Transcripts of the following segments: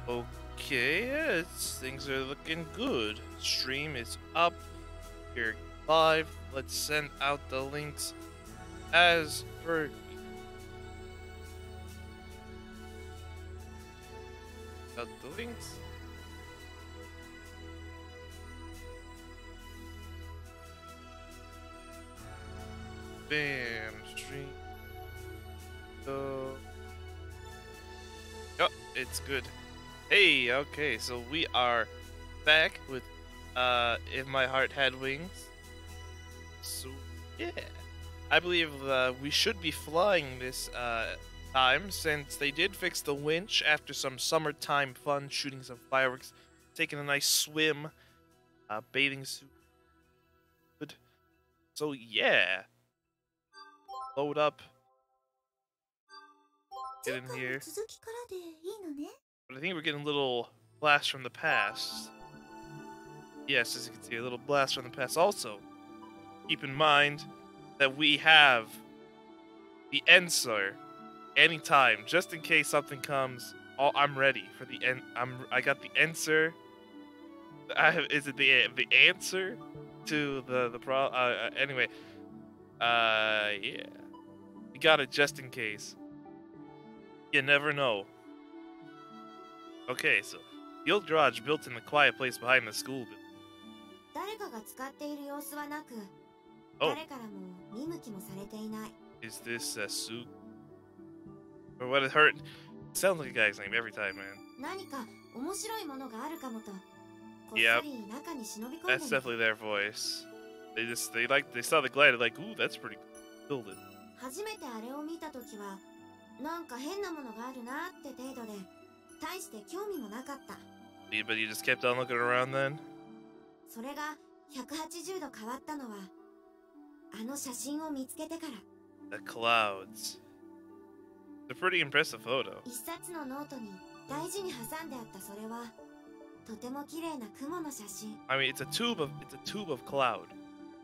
Okay, things are looking good. Stream is up. Here live. Let's send out the links as per. Out the links. Bam. Stream. So. Oh, it's good. Hey, okay, so we are back with If My Heart Had Wings. So yeah, I believe we should be flying this time, since they did fix the winch after some summertime fun, shooting some fireworks, taking a nice swim, bathing suit. Good. So yeah, load up, get in here. But I think we're getting a little blast from the past. Yes, as you can see, a little blast from the past. Also, keep in mind that we have the answer anytime, just in case something comes. Oh, I'm ready for the end. I got the answer. Is it the answer to the pro? Anyway, yeah, you got it just in case. You never know. Okay, so the old garage built in the quiet place behind the school building. Oh. Is this Su? Or what it hurt? Sounds like a guy's name every time, man. Yep. That's definitely their voice. They saw the glider, like, ooh, that's pretty cool. Build it. Yeah, but you just kept on looking around then? The clouds. It's a pretty impressive photo. I mean, it's a tube of cloud.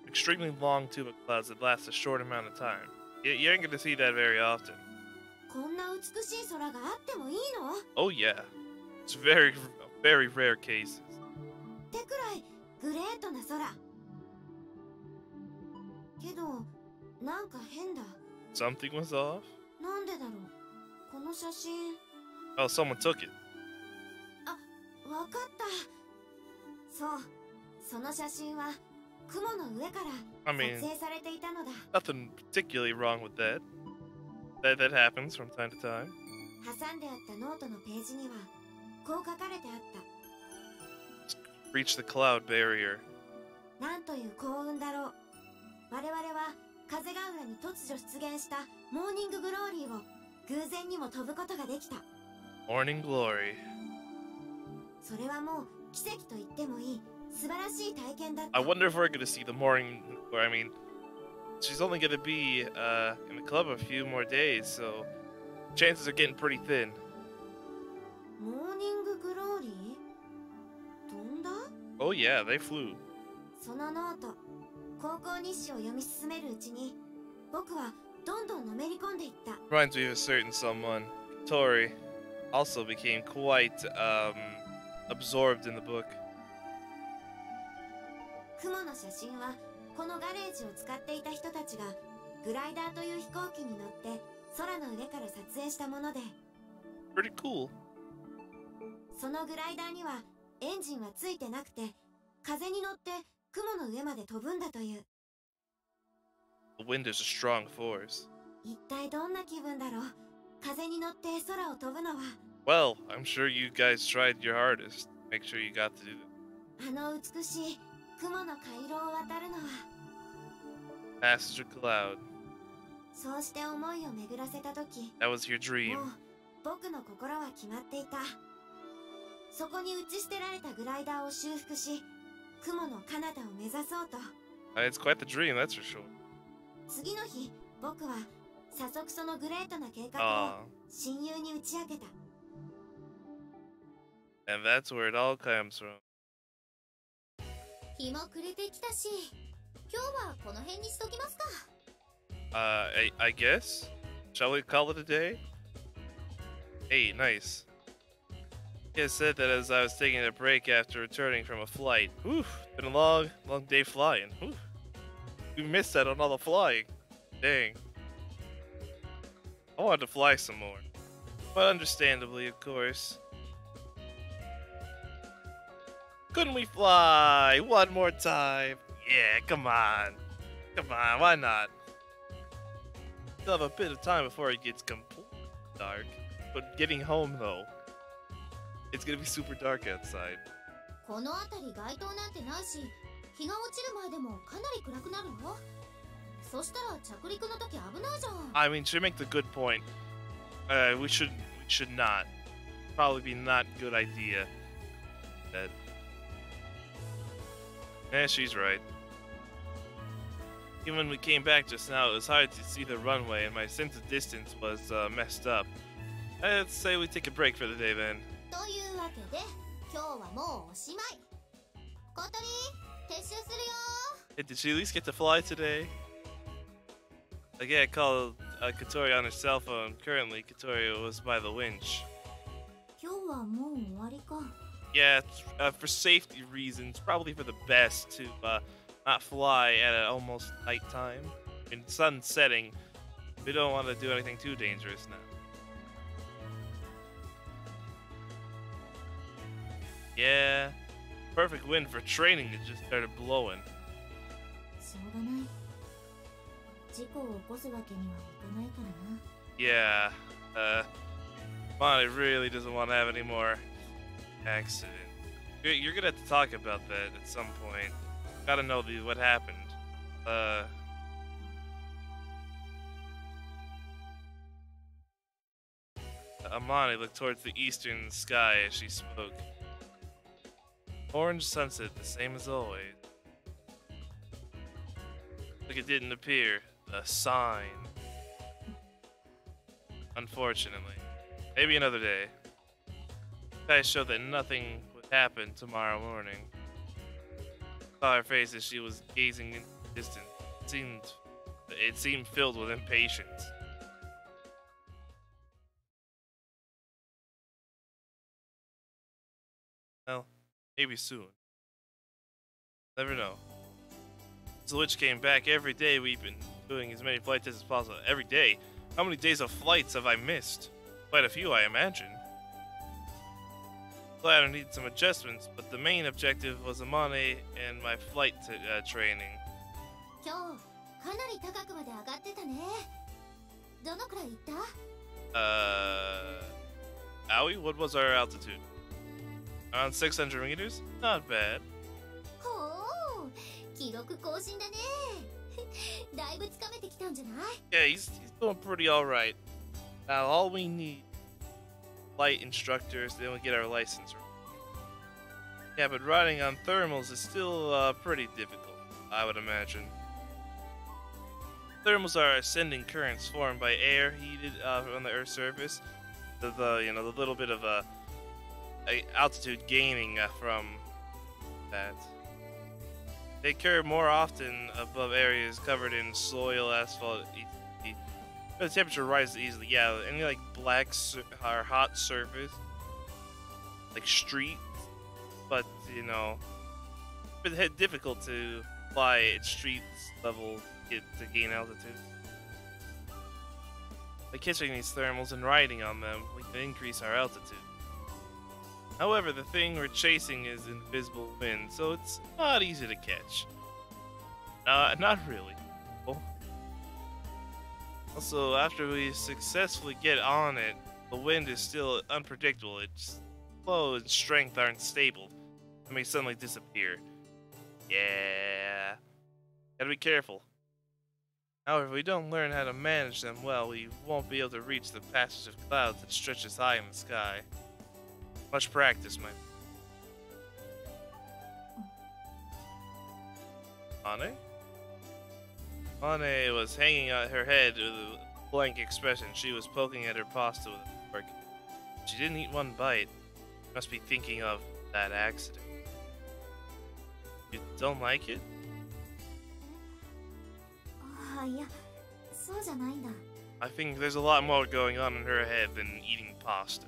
Extremely long tube of clouds that lasts a short amount of time. You ain't gonna see that very often. Oh yeah. It's very, very rare cases. Something was off? Oh, someone took it. I mean, nothing particularly wrong with that. That happens from time to time. Reach the cloud barrier. Morning glory. I wonder if we're gonna see the morning glory. I mean, she's only gonna be in the club a few more days, so chances are getting pretty thin. Oh yeah, they flew. Reminds me of a certain someone. Tori also became quite absorbed in the book. Pretty cool. The wind is a strong force. Well, I'm sure you guys tried your hardest. Make sure you got to do that. Passage of cloud. That was your dream. It's quite the dream, that's for sure. And that's where it all comes from. I guess? Shall we call it a day? Hey, nice. He said that as I was taking a break after returning from a flight. Whew, been a long day flying. Whew. We missed that on all the flying. Dang. I wanted to fly some more. But understandably, of course. Couldn't we fly one more time? Yeah, come on. Come on, why not? Still have a bit of time before it gets completely dark. But getting home, though, it's gonna be super dark outside. I mean, she makes a good point. We should not. Probably be not good idea. That. Yeah, she's right. Even when we came back just now, it was hard to see the runway, and my sense of distance was messed up. Let's say we take a break for the day then. Hey, did she at least get to fly today? Again, I called Katori on her cell phone. Currently, Katori was by the winch. Yeah, for safety reasons, probably for the best to not fly at almost nighttime. In sun setting, we don't want to do anything too dangerous now. Yeah, perfect wind for training. It just started blowing. Yeah, Bonnie really doesn't want to have any more accident. You're gonna have to talk about that at some point. Gotta know what happened. Amani looked towards the eastern sky as she spoke. Orange sunset, the same as always. Like it didn't appear. A sign. Unfortunately. Maybe another day. Guys showed that nothing would happen tomorrow morning. Saw her face as she was gazing into the distance. It seemed filled with impatience. Well, maybe soon. Never know. So Witch came back every day. We've been doing as many flight tests as possible. Every day? How many days of flights have I missed? Quite a few, I imagine. Glad I needed some adjustments, but the main objective was Amane and my flight training. Aoi, what was our altitude? Around 600 meters? Not bad. Yeah, he's doing pretty alright. Now all we need flight instructors, then we get our license. Yeah, but riding on thermals is still pretty difficult, I would imagine. Thermals are ascending currents formed by air heated on the Earth's surface. The little bit of altitude gaining from that. They occur more often above areas covered in soil, asphalt, etc. The temperature rises easily. Yeah, any like black or hot surface, like street, but it's difficult to fly at street level to gain altitude. By catching these thermals and riding on them, we can increase our altitude. However, the thing we're chasing is invisible wind, so it's not easy to catch. Not really. Also, after we successfully get on it, the wind is still unpredictable. Its flow and strength aren't stable. It may suddenly disappear. Yeah. Gotta be careful. However, if we don't learn how to manage them well, we won't be able to reach the passage of clouds that stretches high in the sky. Much practice, man. Ane? Ane was hanging on her head with a blank expression. She was poking at her pasta with a fork. She didn't eat one bite. Must be thinking of that accident. You don't like it? I think there's a lot more going on in her head than eating pasta.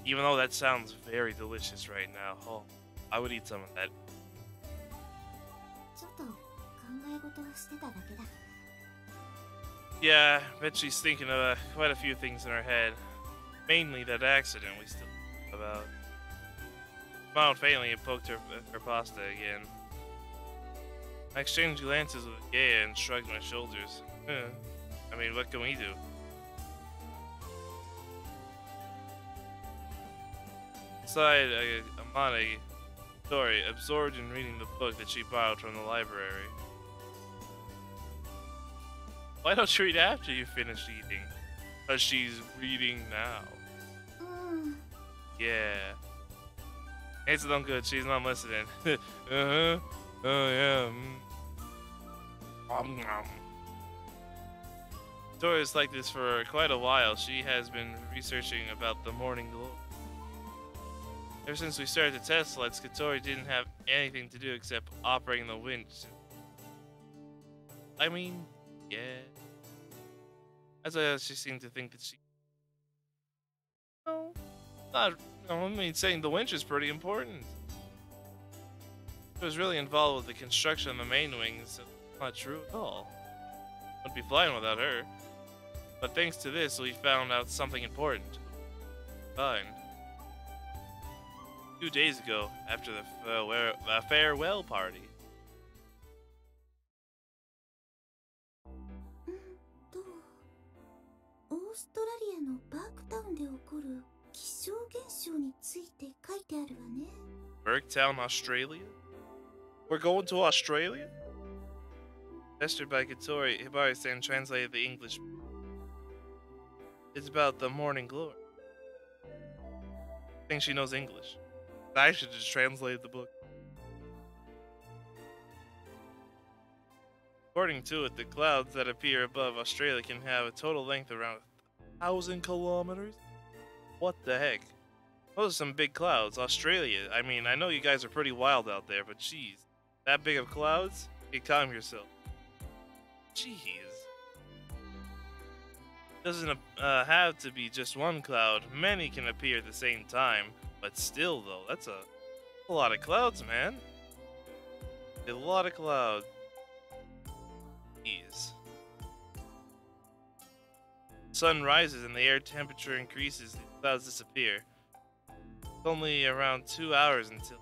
Even though that sounds very delicious right now. Oh, I would eat some of that. ちょっと考え事をしてただけだ。 Yeah, I bet she's thinking of quite a few things in her head. Mainly that accident we still about. Smiled faintly and poked her pasta again. I exchanged glances with Gaia and shrugged my shoulders. I mean, what can we do? Inside, Amane, Tori, absorbed in reading the book that she borrowed from the library. Why don't you read after you finish eating? Because she's reading now. Yeah. It's not good, she's not listening. Uh-huh. Oh, yeah. Tori's like this for quite a while. She has been researching about the morning glow. Ever since we started the test flights, Katori didn't have anything to do except operating the winch. I mean, yeah. As I she seemed to think that she... No, not... No, I mean, saying the winch is pretty important. She was really involved with the construction of the main wings, so it's not true at all. Wouldn't be flying without her. But thanks to this, we found out something important. Fine. 2 days ago, after the farewell party. オーストラリアのバークタウンで起こる気象現象について書いてあるわね。Burketown, Australia? We're going to Australia? Gestured by Katori, Hibari-san translated the English. It's about the morning glory. I think she knows English. I should just translate the book. According to it, the clouds that appear above Australia can have a total length around 1,000 kilometers? What the heck? Those are some big clouds. Australia, I mean, I know you guys are pretty wild out there, but geez. That big of clouds? You calm yourself. Jeez. Doesn't have to be just one cloud. Many can appear at the same time. But still, though, that's a lot of clouds, man. A lot of clouds. Jeez. Sun rises and the air temperature increases. The clouds disappear. It's only around 2 hours until...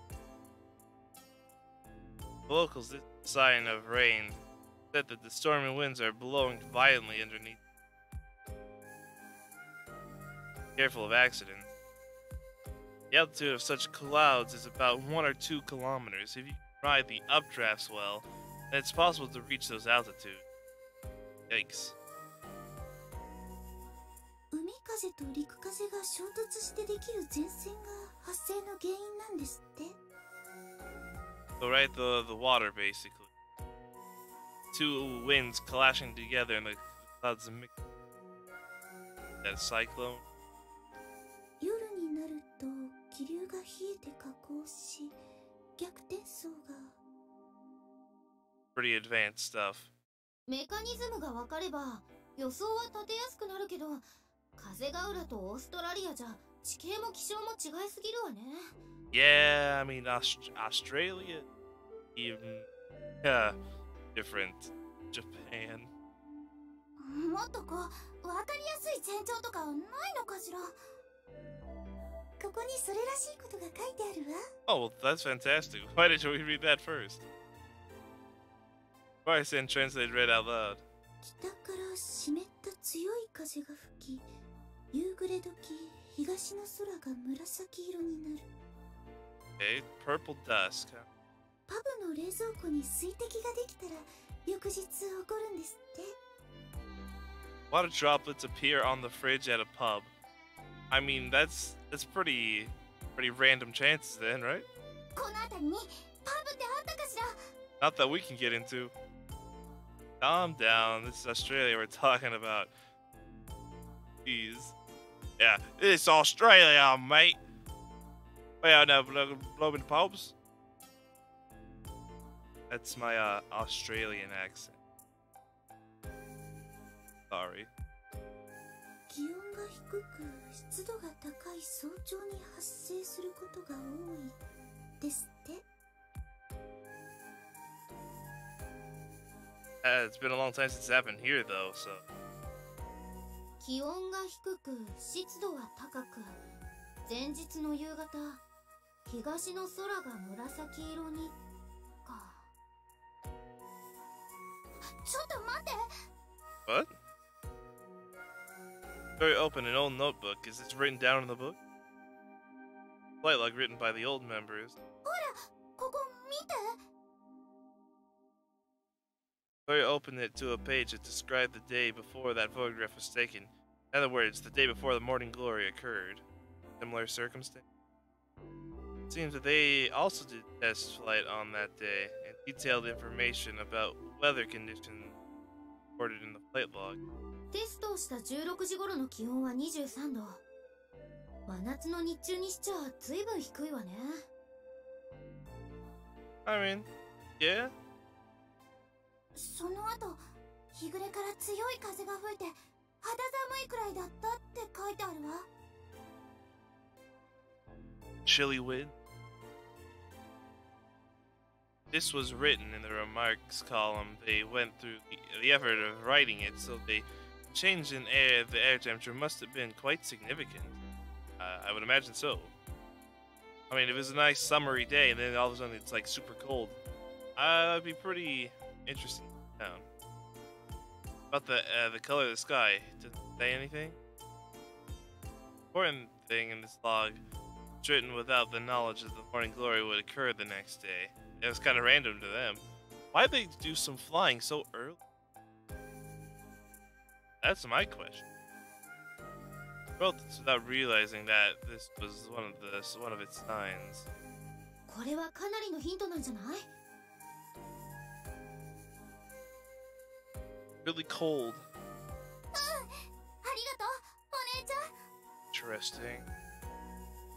The locals, this sign of rain, said that the stormy winds are blowing violently underneath. Careful of accidents. The altitude of such clouds is about 1 or 2 kilometers. If you ride the updrafts well, then it's possible to reach those altitudes. Yikes. 海風と陸風が衝突してできる前線が発生の原因なんですって。 So right, the water basically. 2 winds clashing together and the clouds mix. That cyclone. 夜になると気流が冷えて下降し、逆転層が。 Pretty advanced stuff. メカニズムが分かれば予想は立てやすくなるけど、風が浦とオーストラリアじゃ地形も気象も違いすぎるわね。 Yeah, I mean Australia, even different. Japan. もっとこう分かりやすい前兆とかないのかしら。ここにそれらしいことが書いてあるわ。 Oh, well, that's fantastic. Why did we read that first? Bison translated read out loud. 北から湿った強い風が吹き、夕暮れ時東の空が紫色になる。 Okay, purple dusk. パブの冷蔵庫に水滴ができたら翌日起こるんですって。 Water droplets appear on the fridge at a pub. I mean, that's pretty random chances then, right? この辺りにパブってあったかしら。 Not that we can get into. Calm down. This is Australia we're talking about. Jeez. Yeah, it's Australia, mate. Well, no, blowing pubs. That's my Australian accent. Sorry. 気温が低く湿度が高いり早朝に発生することが多いですって。It's been a long time since it's happened here, though, so. 気温が低く湿度は高く、前日の夕方東の空が紫色にか。ちょっと待って。 What? Very open an old notebook. Is this written down in the book? Flight log written by the old members. ほら、ここ見て。Very open it to a page that described the day before that photograph was taken. In other words, the day before the morning glory occurred. Similar circumstance. It seems that they also did test flight on that day, and detailed information about weather conditions recorded in the flight log. テストをした16時頃の気温は23度。真夏の日中にしちゃ随分低いわね。I mean, yeah. その後、日暮れから強い風が吹いて肌寒いくらいだったって書いてあるわ。Chilly wind. This was written in the remarks column. They went through the effort of writing it, so the change in the air temperature must have been quite significant. I would imagine so. I mean, if it was a nice summery day and then all of a sudden it's like super cold, that'd be pretty interesting. About the color of the sky, does it say anything? Important thing in this log, it's written without the knowledge that the morning glory would occur the next day. It was kind of random to them. Why'd they do some flying so early? That's my question. Wrote this without realizing that this was one of its signs. これはかなりのヒントなんじゃない？ Really cold. ありがとう、お姉ちゃん。 Interesting.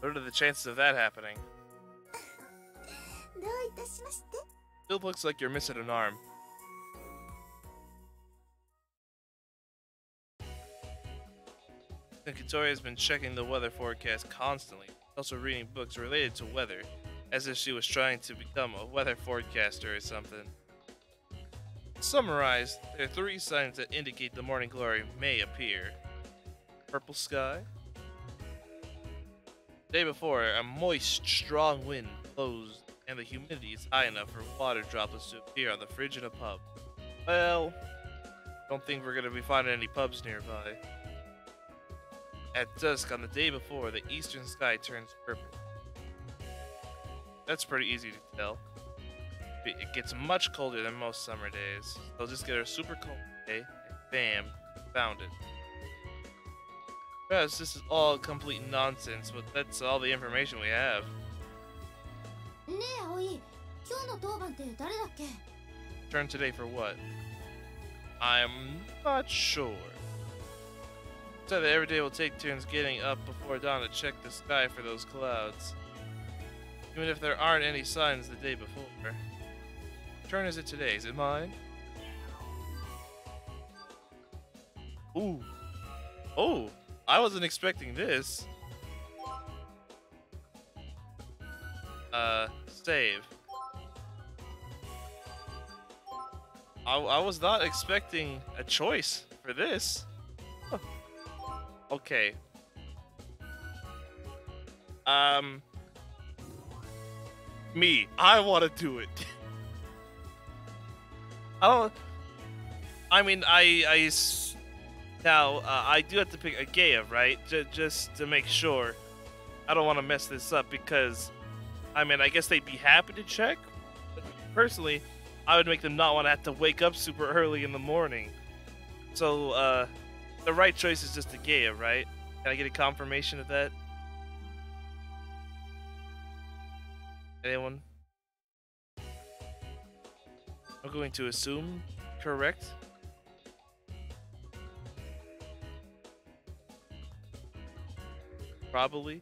What are the chances of that happening? どういたしまして。 Still looks like you're missing an arm. Katori has been checking the weather forecast constantly, also reading books related to weather, as if she was trying to become a weather forecaster or something. Summarized, there are 3 signs that indicate the morning glory may appear. Purple sky. The day before, a moist, strong wind blows, and the humidity is high enough for water droplets to appear on the fridge in a pub. Well, don't think we're gonna be finding any pubs nearby. At dusk on the day before, the eastern sky turns purple. That's pretty easy to tell. It gets much colder than most summer days. They'll just get a super cold day, and bam, found it. Perhaps this is all complete nonsense, but that's all the information we have. ねえ、葵、今日の当番って誰だっけ？ Turn today for what? I'm not sure. So that every day we'll take turns getting up before dawn to check the sky for those clouds. Even if there aren't any signs the day before. Which turn is it today? Is it mine? Ooh. Oh, I wasn't expecting this. Save. I was not expecting a choice for this. Huh. Okay. Me. I want to do it. I mean, now, I do have to pick a Gaia, right? Just to make sure. I don't want to mess this up because, I mean, I guess they'd be happy to check. But personally, I would make them not want to have to wake up super early in the morning. So, the right choice is just a Gaia, right? Can I get a confirmation of that? Anyone? I'm going to assume correct. Probably.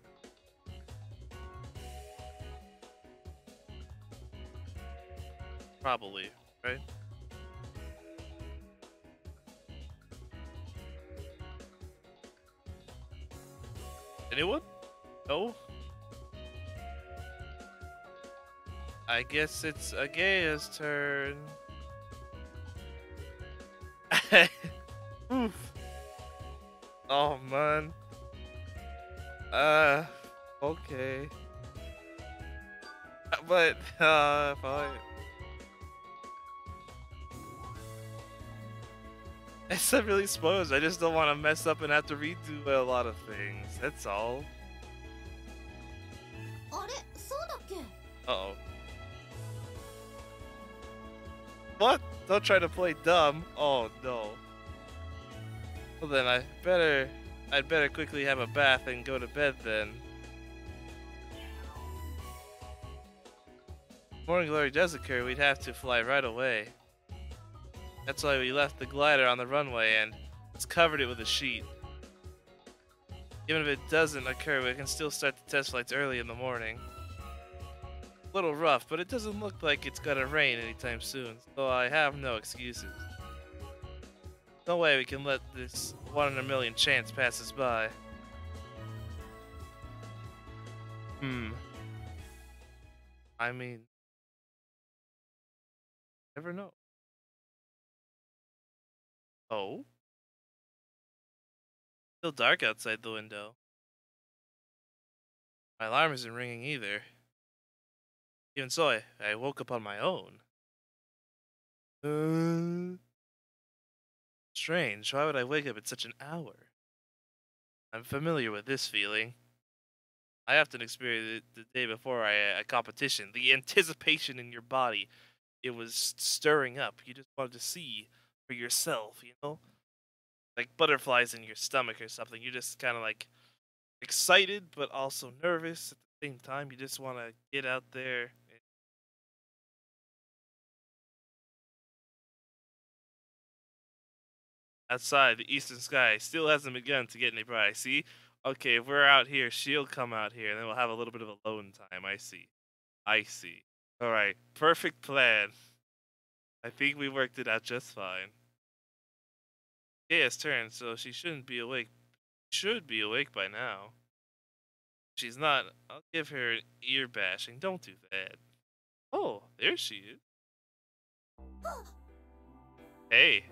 Probably, right? Anyone? Oh? I guess it's Agea's turn. Oof. Oh man. Okay. But fine. It's not really spoilers. I just don't want to mess up and have to redo a lot of things. That's all. Uh-oh. What? Don't try to play dumb. Oh no. Well then I'd better quickly have a bath and go to bed then. If morning glory does occur, we'd have to fly right away. That's why we left the glider on the runway and it's covered it with a sheet. Even if it doesn't occur, we can still start the test flights early in the morning. A little rough, but it doesn't look like it's gonna rain anytime soon, so I have no excuses. No way we can let this 1 in a million chance pass us by. I mean, never know. Oh? Still dark outside the window. My alarm isn't ringing either. Even so, I woke up on my own. Strange, why would I wake up at such an hour? I'm familiar with this feeling. I often experience it the day before a competition. The anticipation in your body, it was stirring up. You just wanted to see for yourself, you know? Like butterflies in your stomach or something. You're just kind of like excited, but also nervous at the same time. You just want to get out there. Outside, the eastern sky still hasn't begun to get any brighter. See? Okay, if we're out here, she'll come out here, and then we'll have a little bit of alone time. I see. I see. Alright, perfect plan. I think we worked it out just fine. Gaya's turn, so she shouldn't be awake. Should be awake by now. If she's not, I'll give her an ear bashing. Don't do that. Oh, there she is. Hey,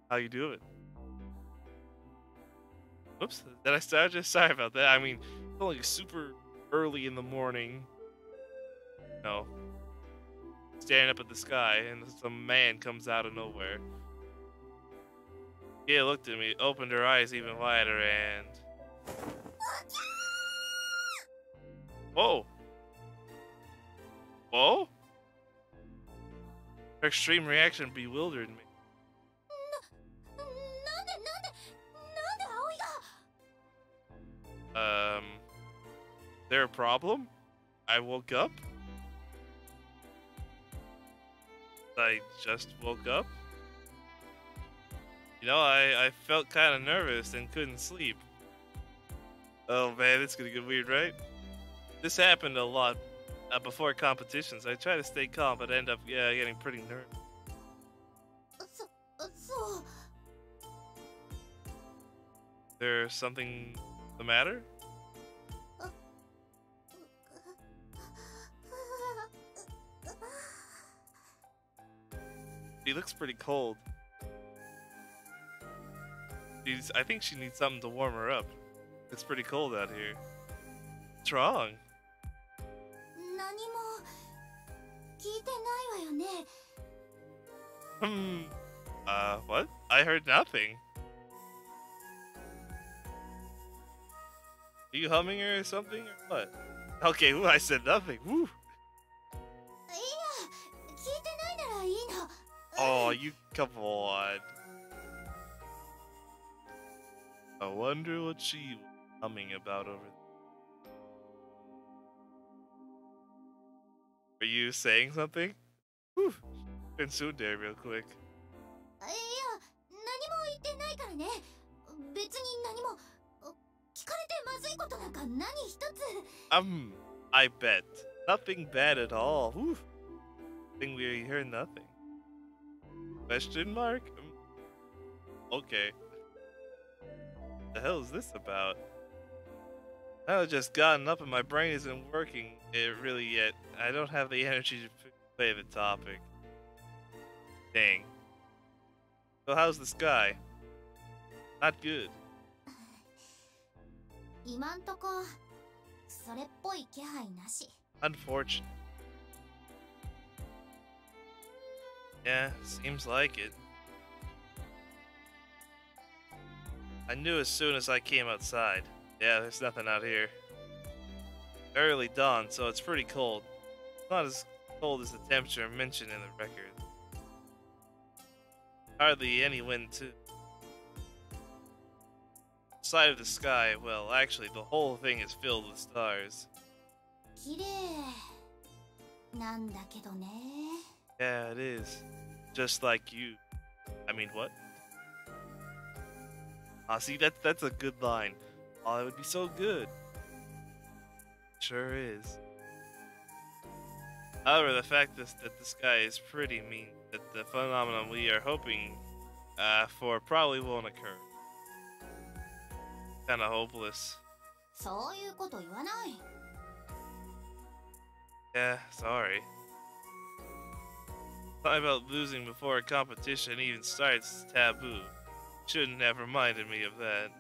how you doing? Oops, did I start just? Sorry about that. I mean, it's only super early in the morning. No. Staring up at the sky, and some man comes out of nowhere. Gaya looked at me, opened her eyes even wider, and... Whoa! Whoa? Her extreme reaction bewildered me. There a problem? I woke up? I just woke up? You know, I felt kind of nervous and couldn't sleep. Oh man, it's gonna get weird, right? This happened a lot before competitions. I try to stay calm, but end up getting pretty nervous. There's something the matter? She looks pretty cold. I think she needs something to warm her up. It's pretty cold out here. What's wrong? What? I heard nothing. Are you humming her or something, or what? Okay, I said nothing. Woo! Oh, you come on. I wonder what she was humming about over there. Are you saying something? Whew. Been soon there real quick. I bet. Nothing bad at all. Whew. I think we heard nothing. Question mark? Okay. The hell is this about? I've just gotten up and my brain isn't working it really yet. I don't have the energy to play the topic. Dang. So how's the sky? Not good. 今んとこそれっぽい気配なし。 Unfortunate. Yeah, seems like it. I knew as soon as I came outside. Yeah, there's nothing out here. Early dawn, so it's pretty cold. Not as cold as the temperature mentioned in the record. Hardly any wind, too. Side of the sky, well, actually, the whole thing is filled with stars. 綺麗なんだけどね。 Yeah, it is. Just like you. I mean, what? See, that's a good line. Oh, it would be so good. Sure is. However, the fact is that the sky is pretty mean that the phenomenon we are hoping for probably won't occur. Kinda hopeless. そういうこと言わない。 Yeah, sorry. Talking about losing before a competition even starts is taboo. Shouldn't have reminded me of that.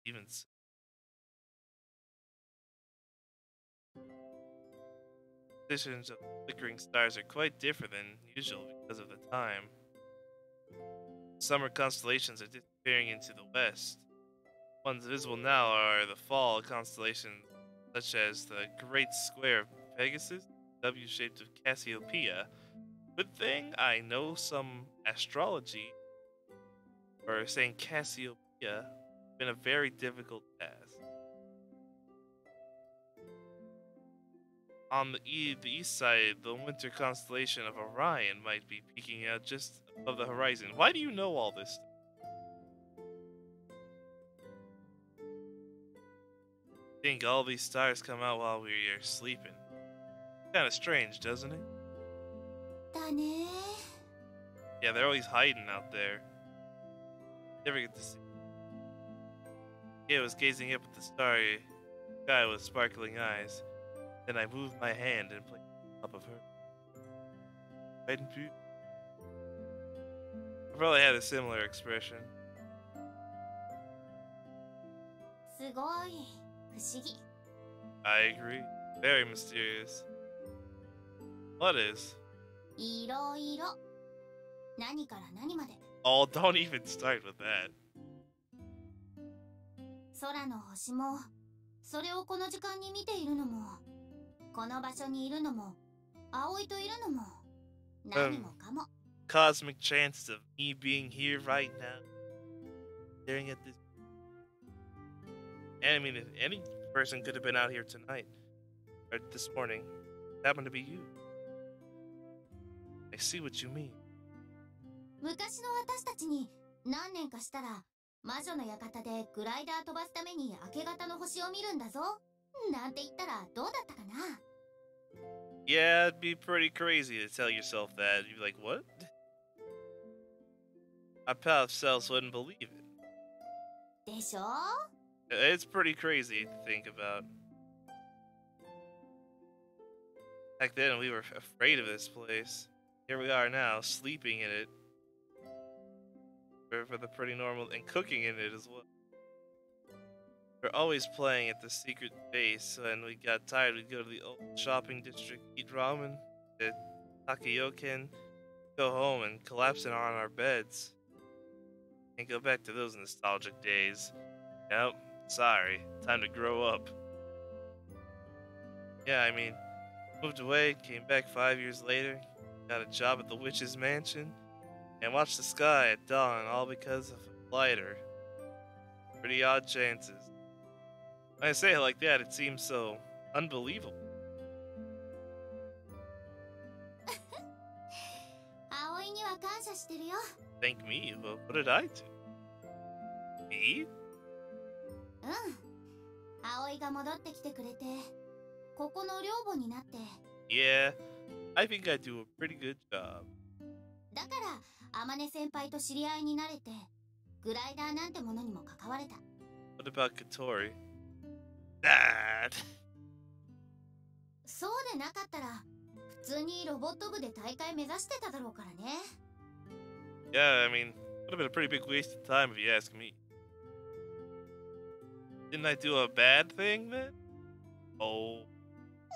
Even so. Positions of flickering stars are quite different than usual because of the time. Summer constellations are disappearing into the west. Ones visible now are the fall constellations such as the Great Square of Pegasus, W-shaped of Cassiopeia. Good thing I know some astrology, or saying Cassiopeia, been a very difficult task. On the east side, the winter constellation of Orion might be peeking out just above the horizon. Why do you know all this stuff? Think all these stars come out while we are sleeping. Kinda strange, doesn't it? だね。 Yeah, they're always hiding out there. Never get to see. Yeah, I was gazing up at the starry sky with sparkling eyes. Then I moved my hand and placed it on top of her. Right and beautiful. I probably had a similar expression. すごい不思議。 I agree. Very mysterious. What is? いろいろ。何から何まで。 Oh, don't even start with that. 空の星も、それをこの時間に見ているのも、この場所にいるのも、葵といるのも、何もかも。Cosmic chances of me being here right now. Staring at this. And I mean, if any person could have been out here tonight. Or this morning. It happened to be you. I see what you mean. 昔の私たちに何年かしたら魔女の館でグライダー飛ばすために明け方の星を見るんだぞなんて言ったらどうだったかな Yeah, it'd be pretty crazy to tell yourself that. You'd be like, what? My pal cells wouldn't believe it. でしょ It's pretty crazy to think about. Back then, we were afraid of this place. Here we are now, sleeping in it. For the pretty normal, and cooking in it as well. We're always playing at the secret base. When we got tired, we'd go to the old shopping district, eat ramen at Takayoken, go home and collapse in on our beds. And go back to those nostalgic days. Yep, sorry, time to grow up. Yeah, I mean, moved away, came back 5 years later, got a job at the witch's mansion, and watched the sky at dawn, all because of a glider. Pretty odd chances. When I say it like that, it seems so unbelievable. 葵には感謝してるよ Thank me? Well, what did I do? Me? 葵が戻ってきてくれてここの寮母になって Yeah, I think I do a pretty good job. だから天音先輩と知り合いになれてグライダーなんてものにも関われた What about Katori? Dad. そうでなかったら普通にロボット部で大会目指してただろうからね。Yeah, I mean, would have been a pretty big waste of time if you ask me. Didn't I do a bad thing then? Oh.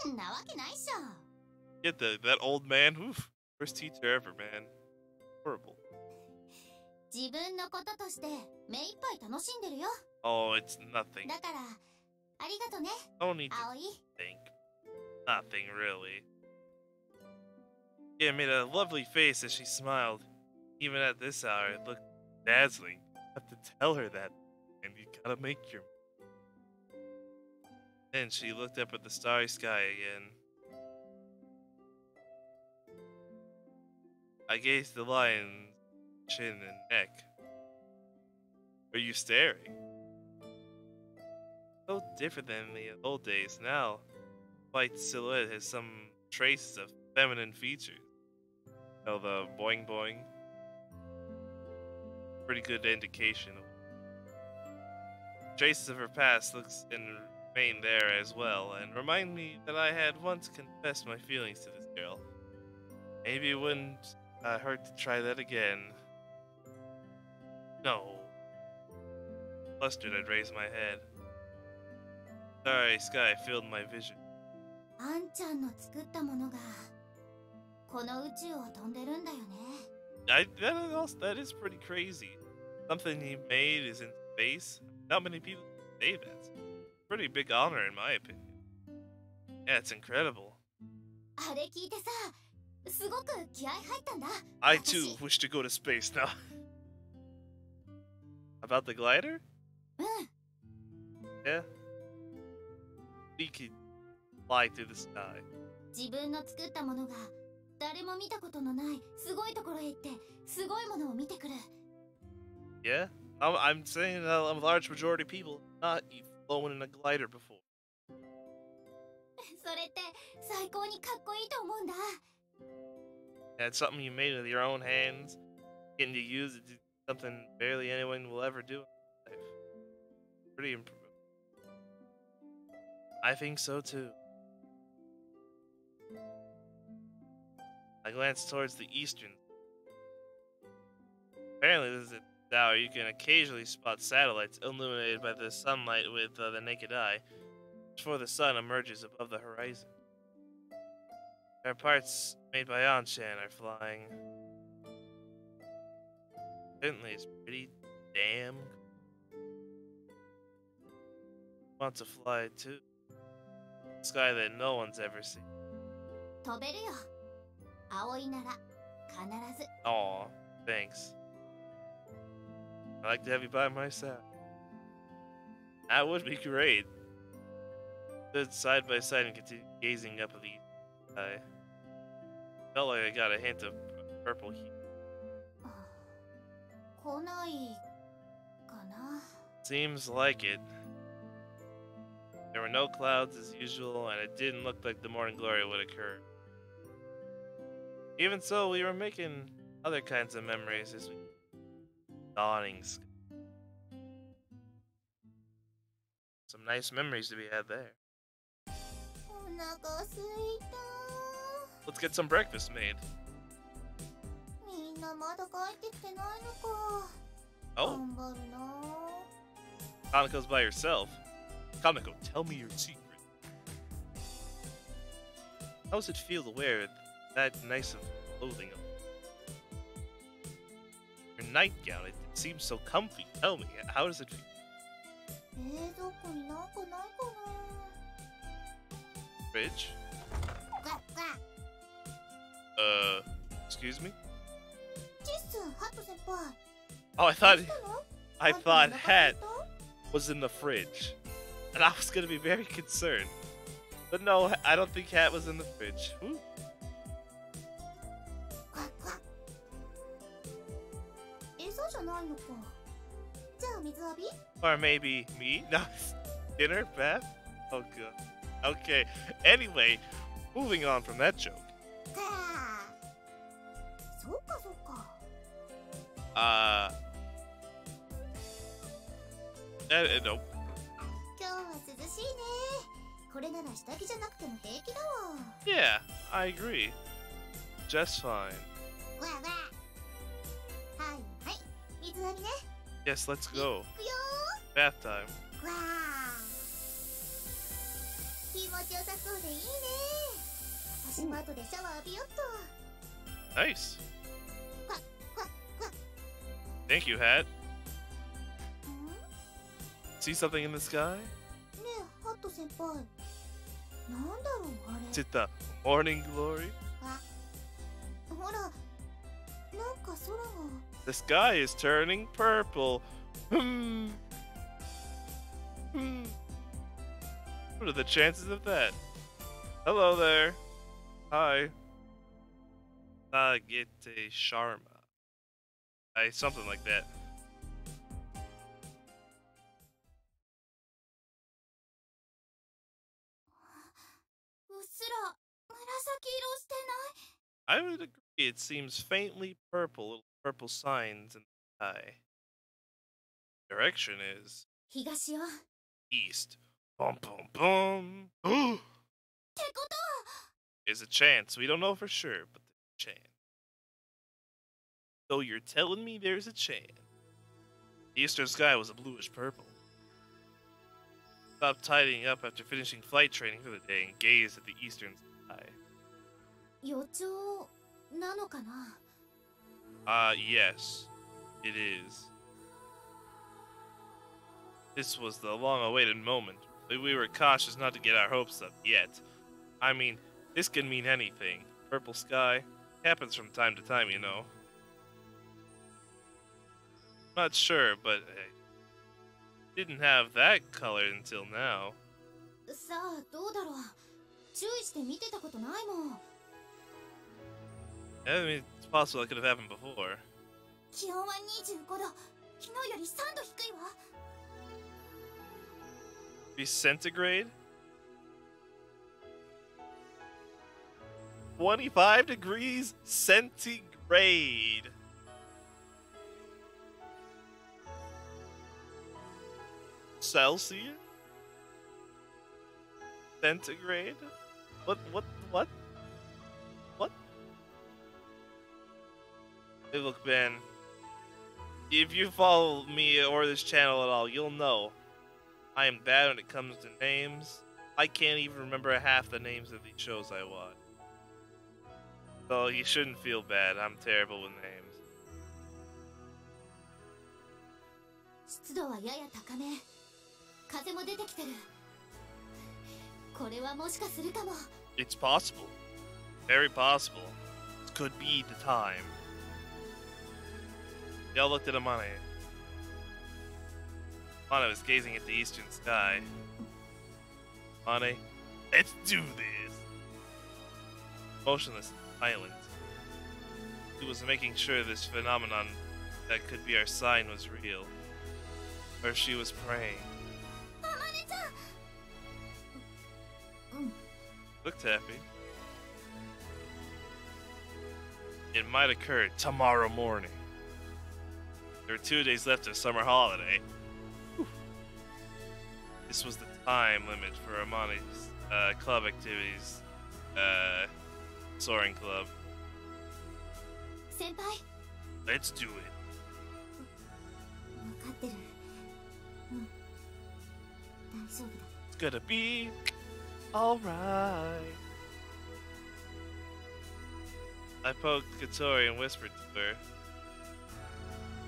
んなわけないっしょ。Get that old man. Oof. Worst teacher ever, man. Horrible. 自分のこととして目いっぱい楽しんでるよ。Oh, it's nothing. だからありがとね。Don't need to Aoi. think. Nothing really. Yeah, made a lovely face as she smiled. Even at this hour, it looked dazzling. I have to tell her that, and you gotta make your. Then she looked up at the starry sky again. I gazed at the lion's chin and neck. Are you staring? So different than the old days now. White silhouette has some traces of feminine features. You know, the boing boing. Pretty good indication. Traces of her past looks and remain there as well, and remind me that I had once confessed my feelings to this girl. Maybe it wouldn't hurt to try that again. No. Flustered, I'd raise my head. Starry sky filled my vision. あんちゃんの作ったものがこの宇宙を飛んでるんだよね。That is pretty crazy. Something he made is in space. Not many people say that. Pretty big honor in my opinion. Yeah, it's incredible. あれ聞いてさ、すごく気合入ったんだ。I too wish to go to space now. About the glider? うん。Yeah. We could fly through the sky. 自分の作ったものが誰も見たことのないすごいところへ行ってすごいものを見てくる。Yeah, I'm saying a large majority of people not flown in a glider before. それって最高にかっこいいと思うんだ。Yeah, it's something you made with your own hands, getting to use it to do something barely anyone will ever do in life. Pretty impressive. I think so too. I glanced towards the eastern. Apparently, this is a hour you can occasionally spot satellites illuminated by the sunlight with the naked eye before the sun emerges above the horizon. There are parts made by Anshan are flying. Certainly, it's pretty damn cool. Want to fly too. Sky that no one's ever seen. 飛べるよ。葵なら必ず。Aw, thanks. I'd like to have you by my side. That would be great. Stood side by side and continued gazing up at the sky. Felt like I got a hint of purple heat. 来ないかな。Seems like it. There were no clouds as usual, and it didn't look like the morning glory would occur. Even so, we were making other kinds of memories as we dawning sky. Some nice memories to be had there. お腹すいた。 Let's get some breakfast made. みんなまだ帰ってきてないのか。 Oh, 頑張るな。 Kanako's by herself. Kanako, tell me your secret. How does it feel to wear that nice of clothing on? Your nightgown, it seems so comfy. Tell me, how does it feel? 冷蔵庫になんかないかな。 Fridge? ガッガッ。Excuse me? チッスン、ハット先輩。 Oh, I thought Hat どうしたの？ was in the fridge. And I was gonna be very concerned. But no, I don't think Hat was in the fridge. Ooh. ガッガッ。餌じゃないのか。じゃあ水浴び？ Or maybe me? No, dinner? Bath? Oh, God. Okay. Anyway, moving on from that joke. かあ。そうかそうか。Nope. 涼しいね。これなら下着じゃなくても平気だわ。Yeah, I agree. Just fine. わわ。はいはい。水浴びね。Yes, let's go. 行くよ Bath time. ー。わあ。気持ちよさそうでいいね。私も後でシャワー浴びよっと。Nice. わわわ。Thank you, Hat. ん？ See something in the sky? ねえ、ハット先輩。なんだろうあれ。 Is it the morning glory? あ、ほら、なんか空が。 The sky is turning purple. Hmm. Hmm. What are the chances of that? Hello there. Hi. Sagete Sharma. Something like that. うっすら紫色してない？ I would agree. It seems faintly purple, little purple signs in the sky. Direction is 東よ。っ east. Boom, boom, boom. てことは、 There's a chance. We don't know for sure, but there's a chance. So you're telling me there's a chance. The eastern sky was a bluish purple. Stopped tidying up after finishing flight training for the day and gazed at the eastern sky. 予兆なのかな？ Yes, it is. This was the long-awaited moment, but we were cautious not to get our hopes up yet. I mean, this can mean anything. Purple sky happens from time to time, you know. Not sure, but didn't have that color until now. さあ、どうだろう。注意して見てたことないもん。 I mean, it's possible it could have happened before. 気温は25度。昨日より3度低いわ。 Be centigrade? 25 degrees centigrade. Celsius? Centigrade? What? Hey, look, Ben. If you follow me or this channel at all, you'll know I am bad when it comes to names. I can't even remember half the names of these shows I watch. So you shouldn't feel bad. I'm terrible with names. 湿度はやや高め。風も出てきてる。これはもしかするかも。 It's possible. Very possible. This could be the time. Y'all looked at Amane. Amane was gazing at the eastern sky. Amane, let's do this. Motionless and silent. He was making sure this phenomenon that could be our sign was real. Or she was praying. あまねちゃん。うん。 Looked happy. It might occur tomorrow morning. There were 2 days left of summer holiday. Whew. This was the time limit for Amani's club activities. Soaring club. 先輩。 Let's do it. 分かってる。うん。大丈夫だ。 It's gonna be alright. I poked Katori and whispered to her.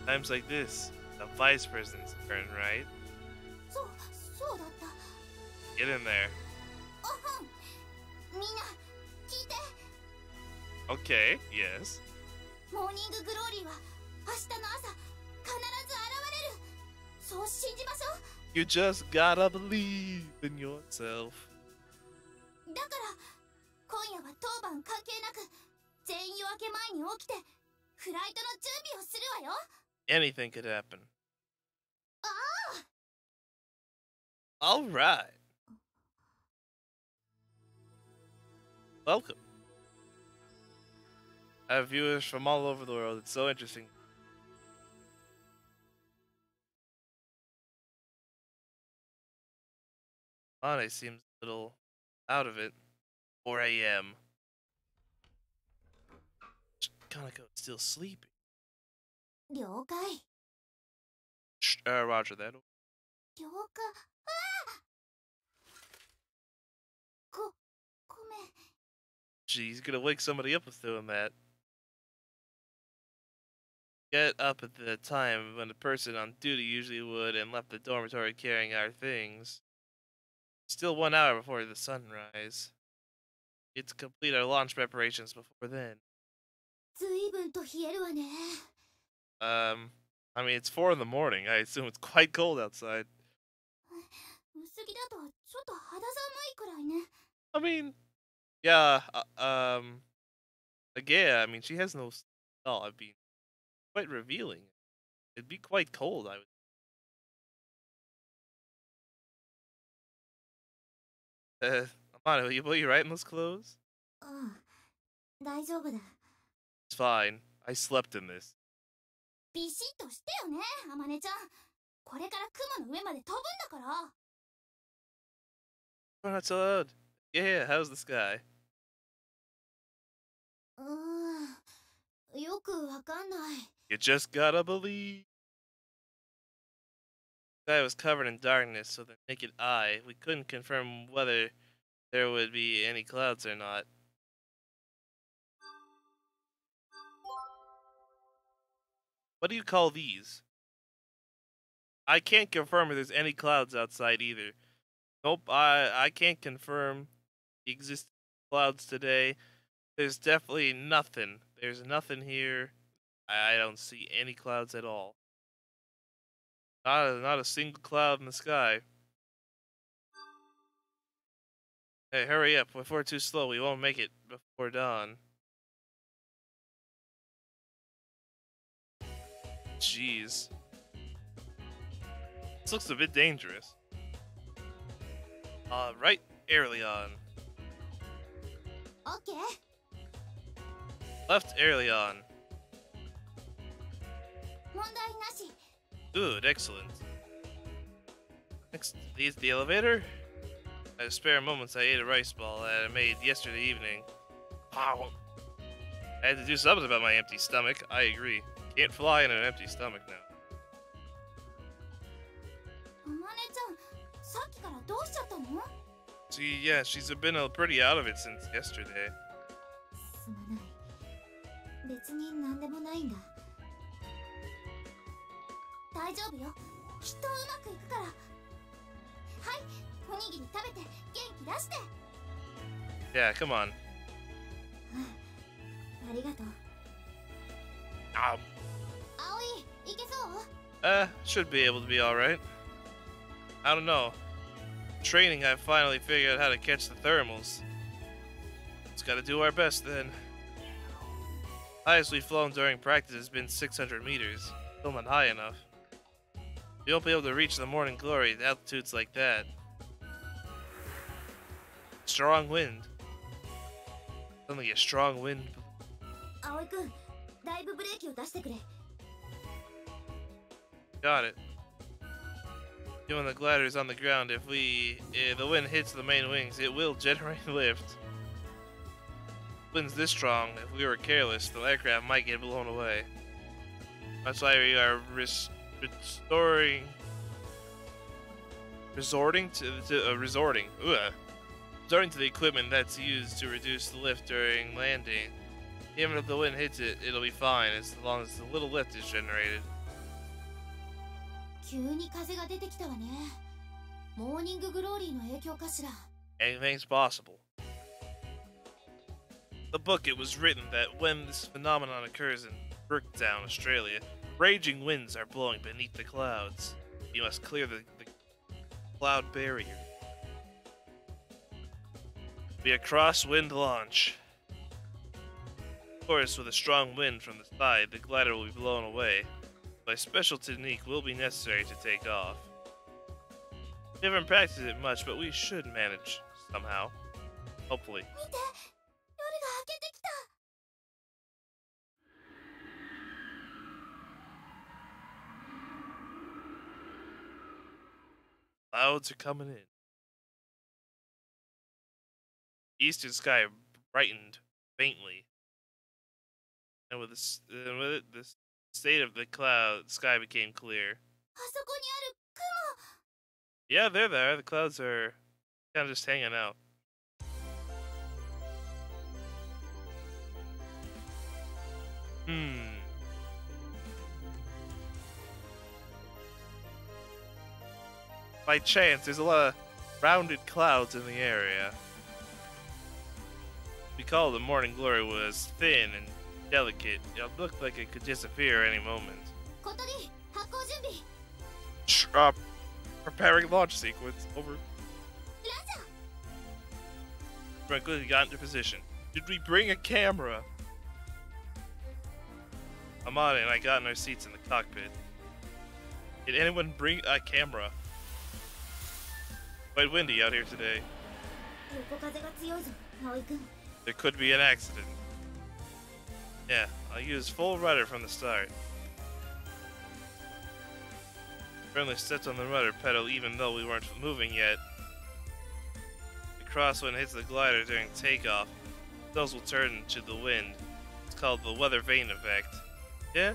Times like this, the vice president's turn, right? そうだった。 Get in there. おはん。みんな、聞いて。 Okay, yes. モーニンググローリーは明日の朝必ず現れる。そう信じましょう。 You just gotta believe in yourself. だから今夜は当番関係なく全員夜明け前に起きてフライトの準備をするわよ。 Anything could happen. ああ。 Alright. Welcome. I have viewers from all over the world. It's so interesting Ane seems a little out of it. 4 a.m. Kanako's still sleeping. 了解。Roger that. 了解。ごめん。 Gee, he's gonna wake somebody up with doing that. Get up at the time when the person on duty usually would and left the dormitory carrying our things. Still 1 hour before the sunrise. It's to complete our launch preparations before then. 随分と冷えるわね。I mean, it's 4 in the morning. I assume it's quite cold outside. 薄着だとちょっと肌寒いくらいね。I mean, yeah, again, I mean, she has no style. I mean, quite revealing. It'd be quite cold, I would. Amano, will you right in those clothes? うん、大丈夫だ。It's fine. I slept in this. ビシッとしてよね、あまねちゃん。これから雲の上まで飛ぶんだから。We're not so loud. Yeah, how's the sky? よくわかんない。You just gotta believe. The sky was covered in darkness, so the naked eye, we couldn't confirm whether there would be any clouds or not. What do you call these? I can't confirm if there's any clouds outside either. Nope, I can't confirm the existence of clouds today. There's definitely nothing. There's nothing here. I don't see any clouds at all. Not a single cloud in the sky. Hey, hurry up. If we're too slow, we won't make it before dawn. Jeez. This looks a bit dangerous. Right, Airleon. Okay. Left Airleon. 問題なし。 Good, excellent. Next, leaves the elevator. At spare moments, I ate a rice ball that I made yesterday evening. Wow. I had to do something about my empty stomach. I agree. Can't fly in an empty stomach now. あまねちゃん、さっきからどうしちゃったの？ See, yeah, she's been pretty out of it since yesterday. すまない。別に何でもないんだ。大丈夫よ。きっとうまくいくから。はい、おにぎり食べて元気出して。Yeah, come on. ありがとう。Um, 葵、いけそう？ should be able to be alright. I don't know. Training, I finally figured out how to catch the thermals. Just gotta do our best then. Highest we've flown during practice has been 600 meters. Still not high enough. We won't be able to reach the morning glory at altitudes like that. Strong wind. Suddenly a strong wind. 葵くん、だいぶブレーキを出してくれ。Got it. Even the glider is on the ground. If the wind hits the main wings, it will generate lift. Wind's this strong, if we were careless, the aircraft might get blown away. That's why we are resorting to the equipment that's used to reduce the lift during landing. Even if the wind hits it, it'll be fine as long as the little lift is generated. 急に風が出てきたわね。モーニンググローリーの影響かしら。 Anything's possible. The book, it was written that when this phenomenon occurs in Brooktown, Australia, raging winds are blowing beneath the clouds. You must clear the cloud barrier. Be a crosswind launch. Of course, with a strong wind from the side, the glider will be blown away. But a special technique will be necessary to take off. We haven't practiced it much, but we should manage somehow. Hopefully. 見て、夜が明けてきた。Clouds are coming in. eastern sky brightened faintly, and with it, the state of the sky became clear. あそこにある Yeah, they're there. The clouds are kind of just hanging out. By chance, there's a lot of rounded clouds in the area. Recall the morning glory was thin and delicate. It looked like it could disappear any moment. 小鳥発行準備 Preparing launch sequence. Over. ラジャー Brent quickly got into position. Did we bring a camera? Amane and I got in our seats in the cockpit. Did anyone bring a camera? Quite windy out here today. 横風が強いぞ葵君 There could be an accident. Yeah, I'll use full rudder from the start. Firmly stepped on the rudder pedal even though we weren't moving yet. The crosswind hits the glider during takeoff. Those will turn to the wind. It's called the weather vane effect. Yeah?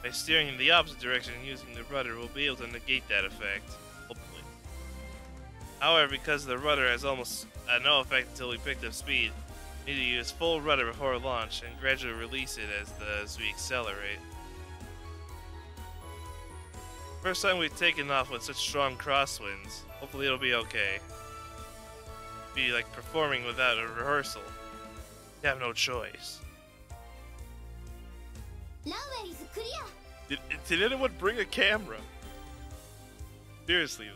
By steering in the opposite direction and using the rudder, we'll be able to negate that effect. Hopefully. However, because the rudder has almost no effect until we picked up speed, we need to use full rudder before launch and gradually release it as we accelerate. First time we've taken off with such strong crosswinds. Hopefully it'll be okay. Be like performing without a rehearsal. You have no choice. ランウェイ is clear Did anyone bring a camera? Seriously,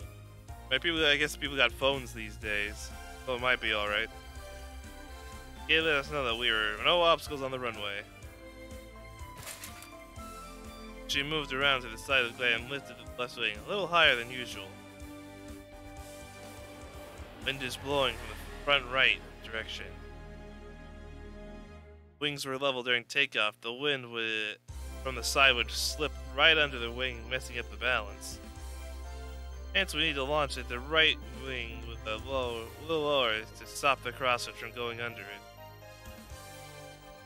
I guess people got phones these days, so it might be alright. Yeah, let us know that we were no obstacles on the runway. She moved around to the side of the glide and lifted the left wing a little higher than usual. Wind is blowing from the front right direction. Wings were level during takeoff. The wind from the side would slip right under the wing, messing up the balance. Hence, we need to launch at the right wing with a little lower to stop the crosswind from going under it.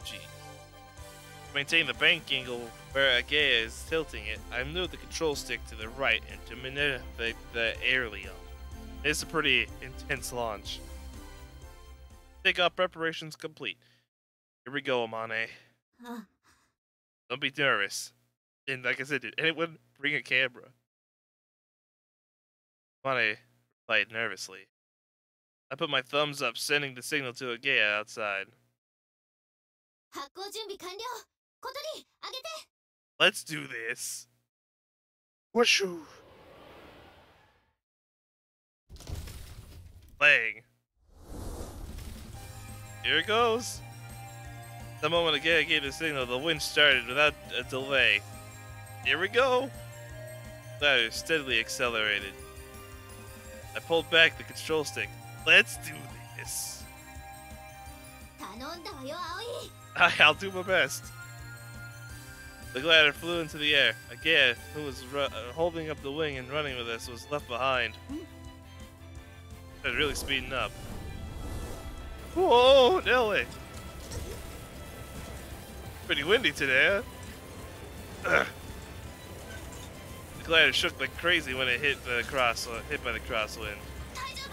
Jeez. To maintain the bank angle where Agea is tilting it, I moved the control stick to the right and to manipulate the airleon. It's a pretty intense launch. Takeoff preparations complete. Here we go, Amane. Don't be nervous. And like I said, did anyone bring a camera? Amane replied nervously. I put my thumbs up, sending the signal to Agea outside. 発行準備完了小鳥上げて Let's do this. Whooshu. Playing. Here it goes. The moment Agea gave the signal, the wind started without a delay. Here we go. Glider steadily accelerated. I pulled back the control stick. Let's do this. 頼んだわよ葵 I'll do my best. The glider flew into the air. Agea, who was holding up the wing and running with us, was left behind. It was really speeding up. Whoa, Nelly! Pretty windy today, huh? The glider shook like crazy when it hit by the crosswind. 大丈夫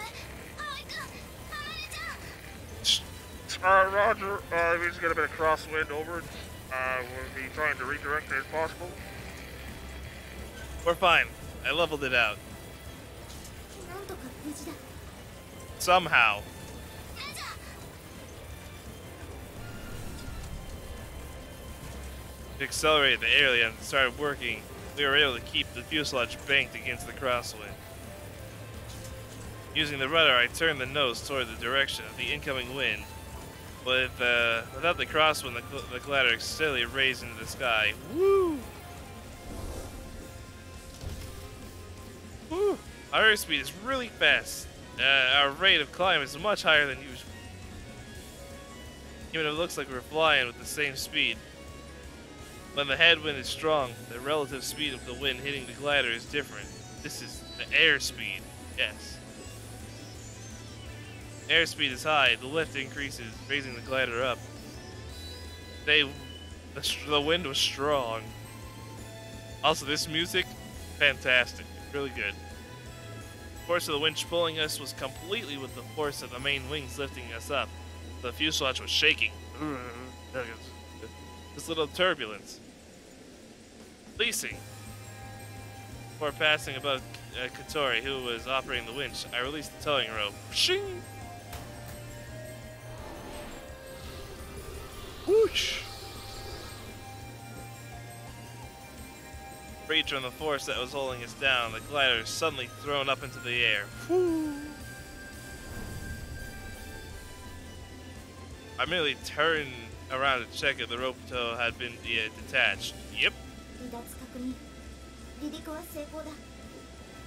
葵君離れちゃう Roger. We just got a bit of crosswind over. We'll be trying to redirect it as possible. We're fine. I leveled it out. なんとか無事だ Somehow. ラジャー To accelerate the alien started working, we were able to keep the fuselage banked against the crosswind. Using the rudder, I turned the nose toward the direction of the incoming wind. But without the crosswind, the glider steadily raised into the sky. Woo! Woo! Our airspeed is really fast. Our rate of climb is much higher than usual. Even if it looks like we're flying with the same speed. When the headwind is strong, the relative speed of the wind hitting the glider is different. This is the airspeed, yes. Airspeed is high, the lift increases, raising the glider up. The wind was strong. Also, this music, fantastic. Really good. The force of the winch pulling us was completely with the force of the main wings lifting us up. The fuselage was shaking. This little turbulence. Releasing. Before passing above Katori, who was operating the winch, I released the towing rope. Shing! Whoosh! Freed from the force that was holding us down, the glider is suddenly thrown up into the air. Whoo! I merely turned around to check if the rope tow had been detached. Yep.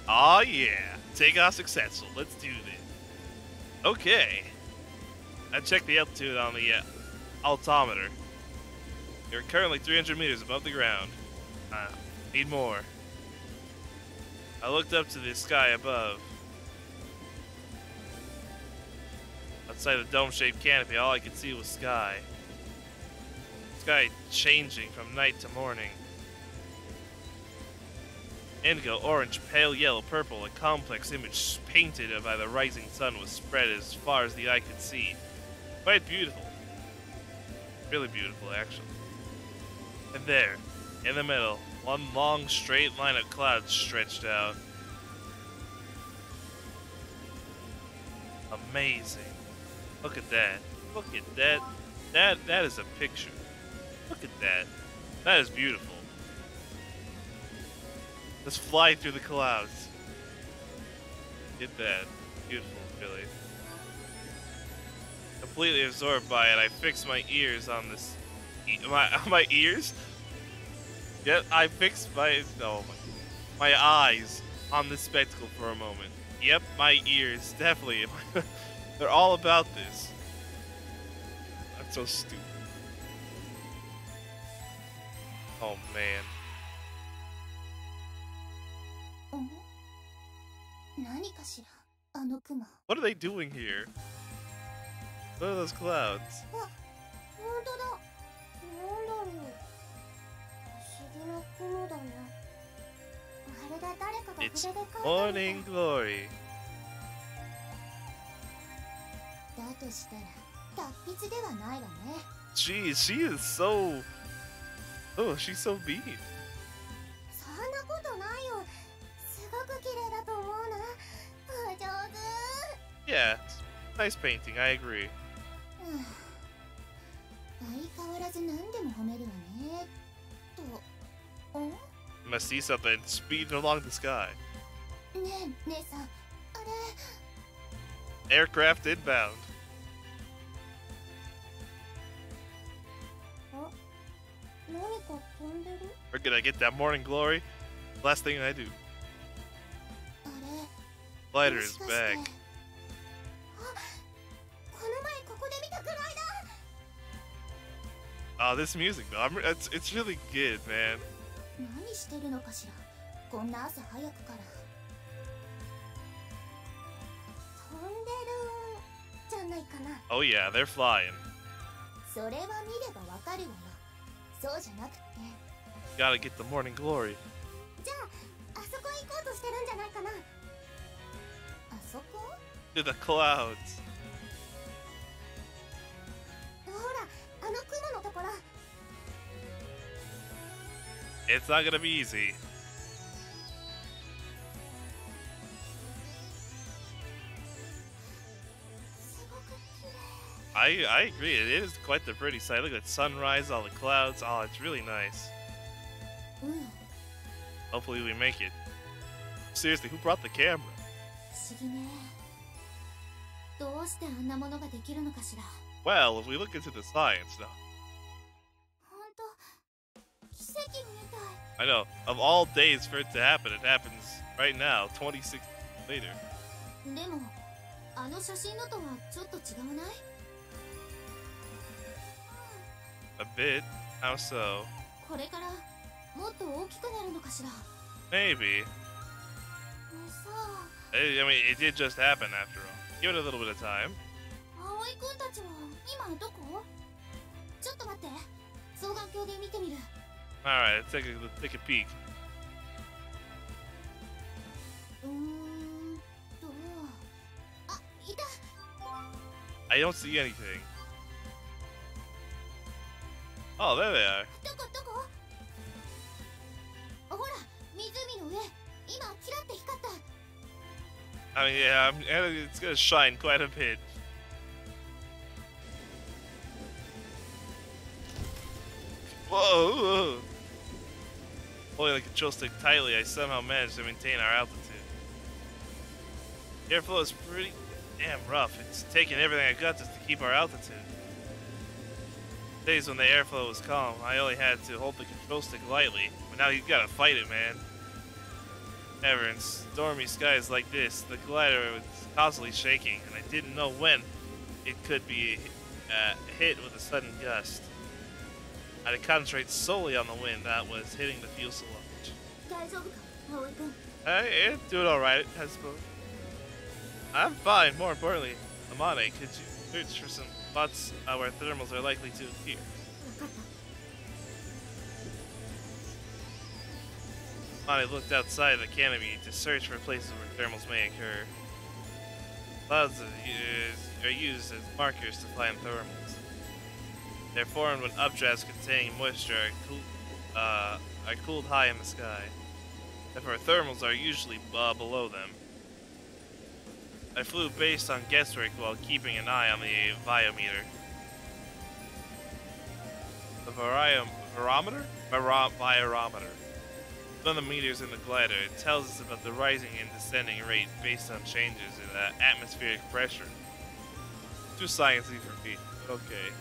Oh yeah, takeoff successful. Let's do this. Okay. I checked the altitude on the altimeter. You're currently 300 meters above the ground. Need more. I looked up to the sky above. Outside the dome-shaped canopy, all I could see was sky. Sky changing from night to morning. Indigo, orange, pale yellow, purple, a complex image painted by the rising sun was spread as far as the eye could see. Quite beautiful. Really beautiful, actually. And there, in the middle, one long straight line of clouds stretched out. Amazing. Look at that. Look at that. That is a picture. Look at that. That is beautiful. Let's fly through the clouds. Get that. Beautiful, really. Completely absorbed by it, I fixed my ears on this. My ears? Yep, I fixed my eyes on this spectacle for a moment. Yep, my ears, definitely. They're all about this. That's so stupid. Oh man. What are they doing here? What are those clouds? It's morning glory. Jeez, she is so... Oh, she's so mean. Yeah, nice painting, I agree. You must see something speeding along the sky. Aircraft inbound. We're gonna get that morning glory. Last thing I do. Glider is back. Oh, this music though, it's really good, man. Oh yeah, they're flying. Gotta get the morning glory. To the clouds. It's not gonna be easy. I agree, it is quite the pretty sight. Look at the sunrise, all the clouds. Oh, it's really nice. Hopefully we make it. Seriously, who brought the camera? Well, if we look into the science now. I know, of all days for it to happen, it happens right now, 26 later. A bit? How so? Maybe. I mean, it did just happen after all. Give it a little bit of time. 葵くんたちは今どこ？ちょっと待って、双眼鏡で見てみる。 Alright, let's take a peek. あ、いた。 I don't see anything. Oh, there they are. どこ？ほら、湖の上、今キラって光った。 I mean, yeah, it's gonna shine quite a bit. Whoa! Holding the control stick tightly, I somehow managed to maintain our altitude. The airflow is pretty damn rough. It's taking everything I got just to keep our altitude. Days when the airflow was calm, I only had to hold the control stick lightly, but now you gotta fight it, man. Ever in stormy skies like this, the glider was constantly shaking, and I didn't know when it could be hit with a sudden gust. I had to concentrate solely on the wind that was hitting the fuselage. 大丈夫か、葵くん。 Hey, doing alright, I suppose. I'm fine, more importantly. Amane, could you search for some spots where thermals are likely to appear? わかった。 Amane looked outside the canopy to search for places where thermals may occur. Clouds are used as markers to find thermals. They're formed when updrafts containing moisture are cooled high in the sky. Therefore, thermals are usually below them. I flew based on guesswork while keeping an eye on the biometer. The barometer? Biometer. One of the meters in the glider. It tells us about the rising and descending rate based on changes in atmospheric pressure. Too sciencey for me. Okay.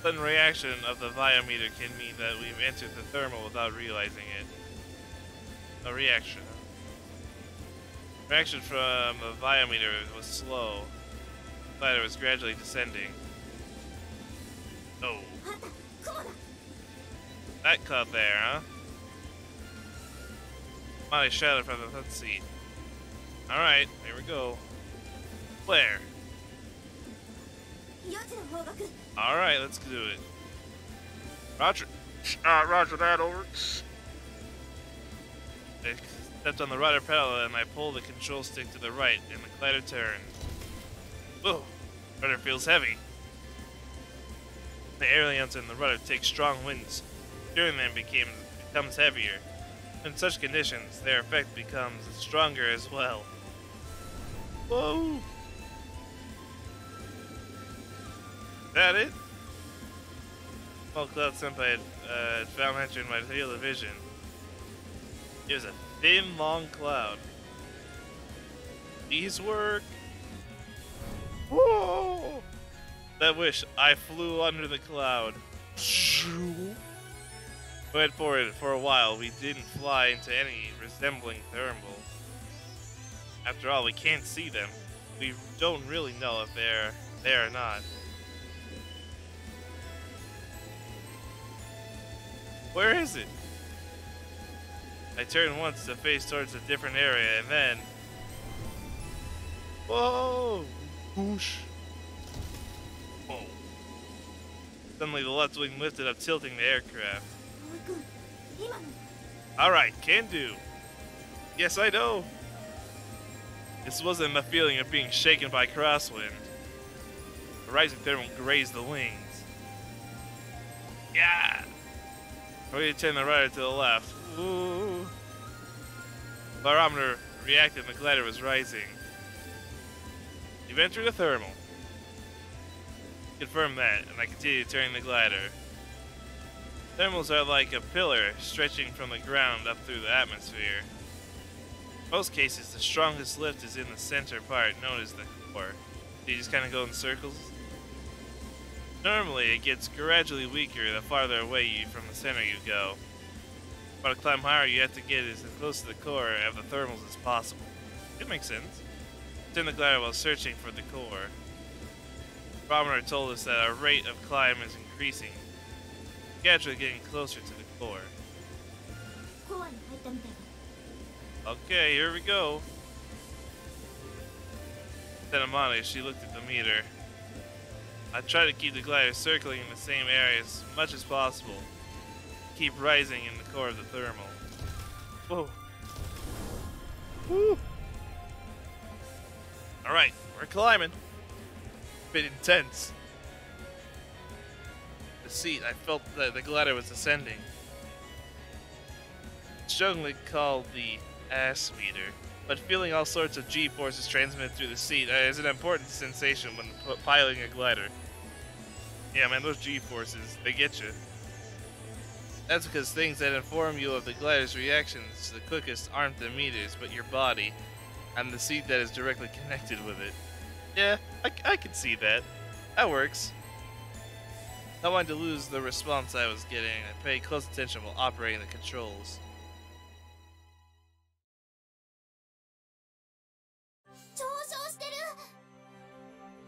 Sudden reaction of the biometer can mean that we've entered the thermal without realizing it. A reaction. Reaction from the biometer was slow. The glider was gradually descending. Oh. That cloud there, huh? Monty shouted from the front seat. Alright, here we go. Flare. Alright, let's do it. Roger. Roger that, over. I stepped on the rudder pedal and I pulled the control stick to the right and the glider turned. Whoa, rudder feels heavy. The aliens in the rudder take strong winds. Steering them becomes heavier. In such conditions, their effect becomes stronger as well. Whoa! That it? Small cloud Senpai had found entering my field of vision. It was a thin, long cloud. These work. Whoa! That wish, I flew under the cloud. Went for it for a while. We didn't fly into any resembling thermal. After all, we can't see them. We don't really know if they're there or not. Where is it? I turned once to face towards a different area and then... Whoa! Whoosh! Whoa. Suddenly the left wing lifted up, tilting the aircraft. Alright, can do. Yes, I know. This wasn't the feeling of being shaken by crosswind. The rising thermal grazed the wings. Yeah! Ready to turn the rudder to the left. Ooh. Barometer reacted and the glider was rising. You've entered a thermal. Confirm that, and I continued turning the glider. Thermals are like a pillar stretching from the ground up through the atmosphere. In most cases, the strongest lift is in the center part, known as the core. You just kind of go in circles. Normally, it gets gradually weaker the farther away from the center you go. But to climb higher, you have to get as close to the core of the thermals as possible. It makes sense. Turn the glider while searching for the core. The barometer told us that our rate of climb is increasing, gradually getting closer to the core. Okay, here we go. Then Amane, she looked at the meter. I try to keep the glider circling in the same area as much as possible. Keep rising in the core of the thermal. Whoa. Woo. Alright, we're climbing. Bit intense. The seat, I felt that the glider was ascending. It's jokingly called the ass meter, but feeling all sorts of G-forces transmitted through the seat is an important sensation when piloting a glider. Yeah, man, those G-forces, they get you. That's because things that inform you of the glider's reactions the quickest aren't the meters, but your body, and the seat that is directly connected with it. Yeah, I can see that. That works. Not wanting to lose the response I was getting, I paid close attention while operating the controls.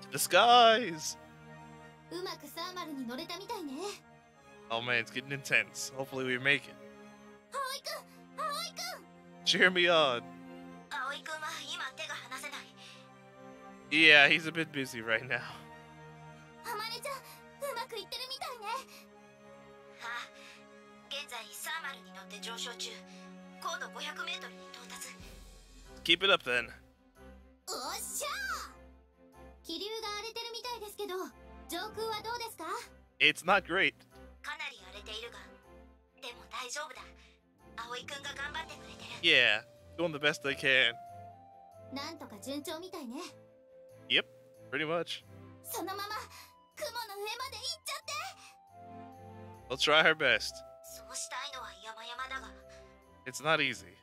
To the skies! Oh man, it's getting intense. Hopefully we make it. Cheer me on. Yeah, he's a bit busy right now. Keep it up then. It's not great. Yeah, doing the best I can. Yep, pretty much. We'll try our best. It's not easy.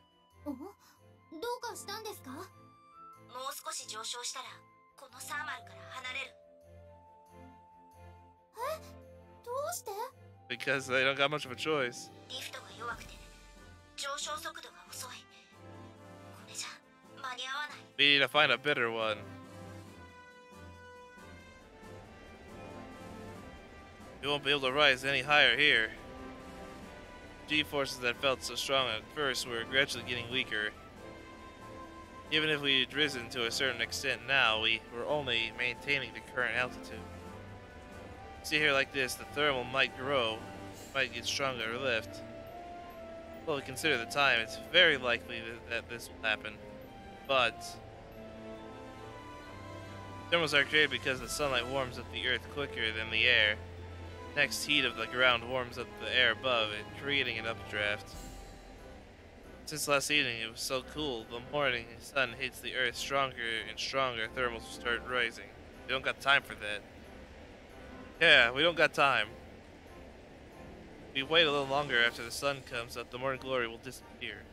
Because they don't got much of a choice. We need to find a better one. We won't be able to rise any higher here. G-forces that felt so strong at first were gradually getting weaker. Even if we'd risen to a certain extent now, we were only maintaining the current altitude. See here like this, the thermal might grow, might get stronger or lift. Well, we consider the time, it's very likely that this will happen. But thermals are created because the sunlight warms up the earth quicker than the air. Next, heat of the ground warms up the air above it, creating an updraft. Since last evening it was so cool, the morning sun hits the earth stronger and stronger, thermals will start rising. We don't got time for that. Yeah, we don't got time. If we wait a little longer after the sun comes up, the morning glory will disappear.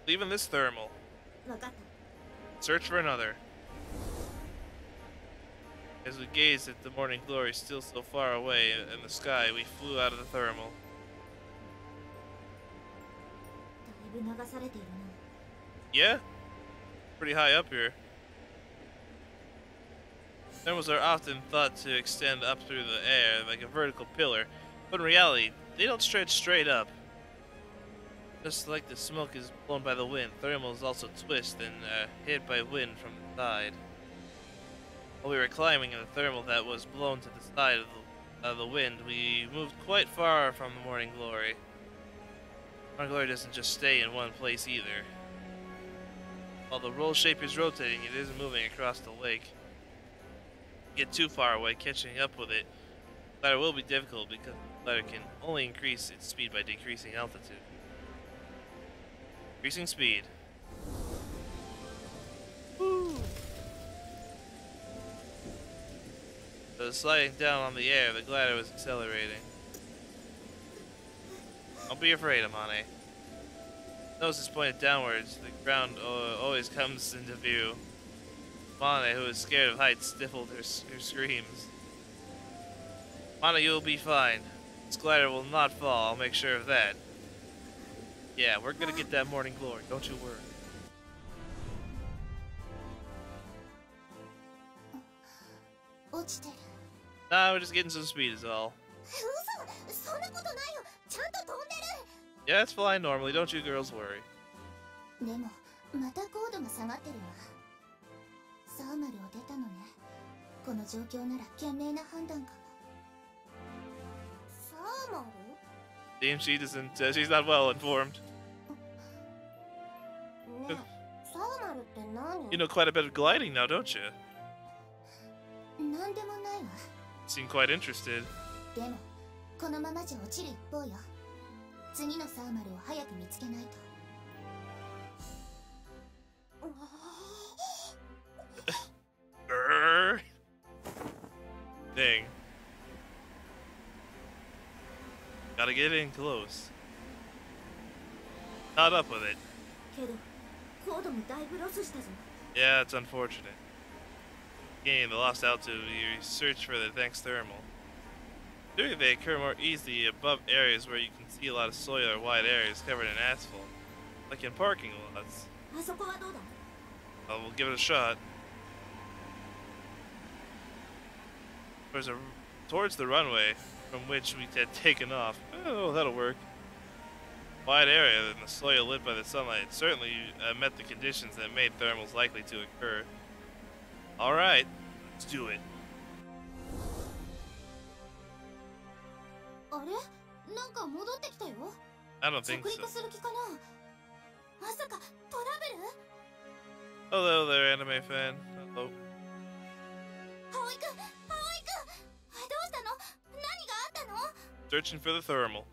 Leaving this thermal. Search for another. As we gazed at the morning glory still so far away in the sky, we flew out of the thermal. Yeah? Pretty high up here. Thermals are often thought to extend up through the air like a vertical pillar, but in reality, they don't stretch straight up. Just like the smoke is blown by the wind, thermals also twist and hit by wind from the side. While we were climbing in the thermal that was blown to the side of the wind, we moved quite far from the morning glory. Morning glory doesn't just stay in one place either. While the roll shape is rotating, it isn't moving across the lake. Get too far away, catching up with it, the glider will be difficult because the glider can only increase its speed by decreasing altitude. Increasing speed. Woo! So sliding down on the air, the glider was accelerating. Don't be afraid, Amane. Nose is pointed downwards. The ground always comes into view. Amane, who is scared of heights, stifled her screams. Amane, you'll be fine. This glider will not fall, I'll make sure of that. Yeah, we're gonna get that morning glory, don't you worry. Nah, we're just getting some speed is all. Yeah, it's flying normally, don't you girls worry. この状況なら賢明な判断かも。サーマル Damn, she doesn't. She's not well informed. ねえ、サーマルって何？ You know quite a bit of gliding now, don't you? なんでもないわ。Seem quite interested. でも、このままじゃ落ちる一方よ。次のサーマルを早く見つけないと。Dang. Gotta get in close. Caught up with it. けど、高度もだいぶロスしたぞ。Yeah, it's unfortunate. Gaining the lost altitude, you search for the thanks thermal. Doing they occur more easily above areas where you can see a lot of soil or wide areas covered in asphalt, like in parking lots. あそこはどうだ？ We'll give it a shot. Towards the runway from which we had taken off. Oh, that'll work. Wide area and the soil lit by the sunlight certainly met the conditions that made thermals likely to occur. Alright, let's do it. あれ？なんか戻ってきたよ。 I don't think 着 so. 陸する気かな？まさかトラブル？ Hello there, anime fan. Hello. 葵くん、葵くん、どうしたの？何があったの？ Searching for the thermal.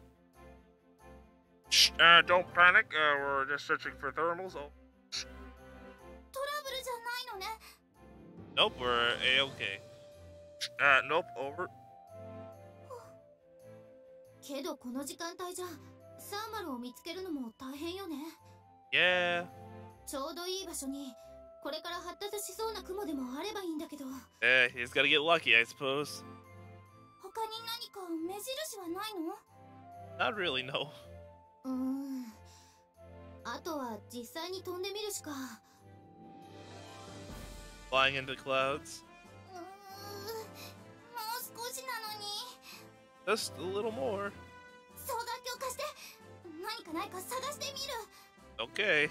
Shh, don't panic. We're just searching for thermals. Oh. トラブルじゃないのね。 Nope, we're A-okay. Nope, over. けどこの時間帯じゃサーマルを見つけるのも大変よね。 Yeah. ちょうどいい場所にこれから発達しそうな雲でもあればいいんだけど。 He's gotta get lucky, I suppose. 他に何か目印はないの？ Not really, no. あとは実際に飛んでみるしか。 Flying into clouds. もう少しなのに。 Just a little more. 双眼鏡貸して。何かないか探してみる。 Okay.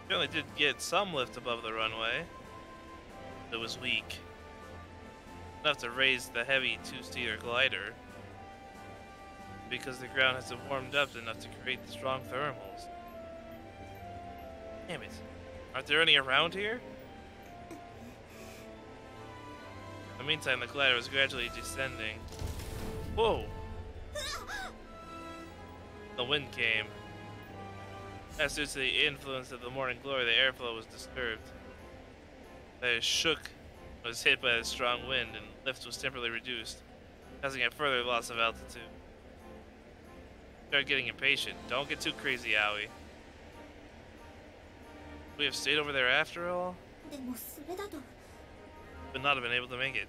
Certainly did get some lift above the runway. It was weak. Enough to raise the heavy two-seater glider. Because the ground hasn't warmed up enough to create the strong thermals. Damn it. Aren't there any around here? In the meantime, the glider was gradually descending. Whoa! The wind came. As due to the influence of the morning glory, the airflow was disturbed. The shook was hit by the strong wind, and lift was temporarily reduced, causing a further loss of altitude. Start getting impatient. Don't get too crazy, Aoi. We have stayed over there after all? でもそれだと。 But not have been able to make it.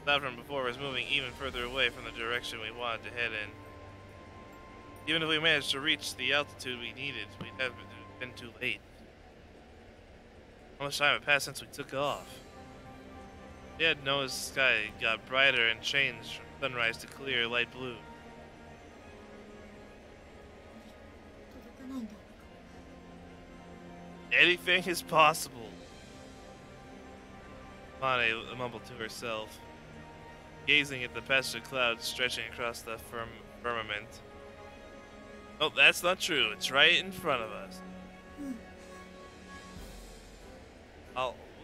The platform before was moving even further away from the direction we wanted to head in. Even if we managed to reach the altitude we needed, we'd have been too late. How much time had passed since we took off? We had noticed the sky got brighter and changed from sunrise to clear light blue. 届かないんだ。 Anything is possible. Mane mumbled to herself, gazing at the patch of clouds stretching across the firmament. Oh, that's not true. It's right in front of us.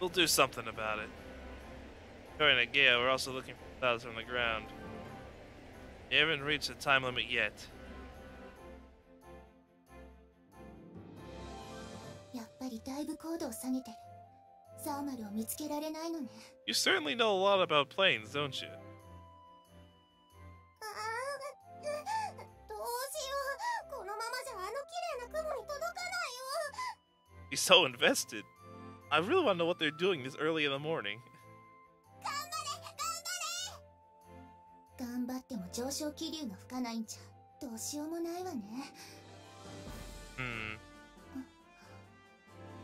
We'll do something about it. According to Gea, we're also looking for clouds from the ground. We haven't reached the time limit yet. やっぱりだいぶ高度を下げてる。サーマルを見つけられないのね。 You certainly know a lot about planes, don't you? どうしよう。このままじゃあの綺麗な雲に届かないよ。 He's so invested. I really want to know what they're doing this early in the morning. 頑張っても上昇気流が吹かないんじゃどうしようもないわね。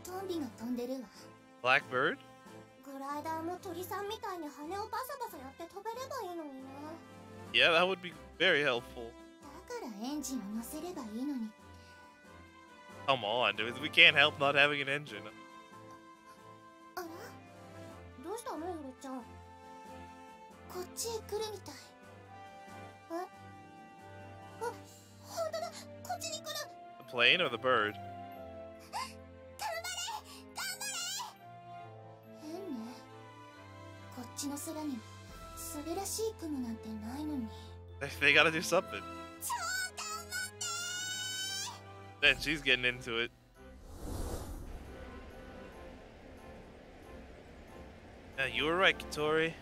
トンビが飛んでるわ。 Blackbird? グライダーも鳥さんみたいに羽をバサバサやって飛べればいいのにね。 Yeah, that would be very helpful. だからエンジンを乗せればいいのに。 Come on, dude. We can't help not having an engine. あら、どうしたの、ヨロちゃん。こっちへ来るみたい。え、あ、本当だ、こっちに来る。 The plane or the bird? 変ね。こっちの空にそれらしい雲なんてないのに。 They gotta do something. Then she's getting into it. Yeah, you were right, Katori.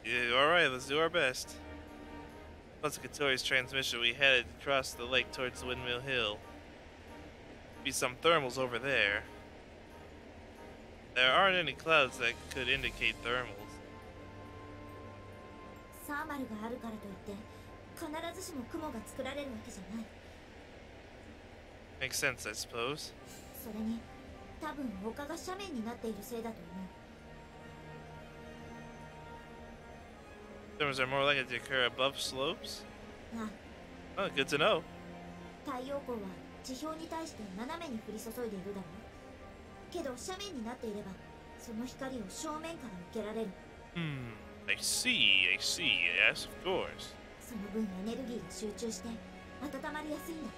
Yeah, alright, let's do our best. Once Katori's transmission, we headed across the lake towards Windmill Hill. Be some thermals over there. There aren't any clouds that could indicate thermals. サーマルがあるからといって必ずしも雲が作られるわけじゃない。 Makes sense, I suppose. それに多分丘が斜面になっているせいだと思う。 Thermals are more likely to occur above slopes? あ、 Oh, good to know. 太陽光は地表に対して斜めに降り注いでいるだろう。けど斜面になっていればその光を正面から受けられる。 I see, yes, of course. その分エネルギーが集中して温まりやすいんだ。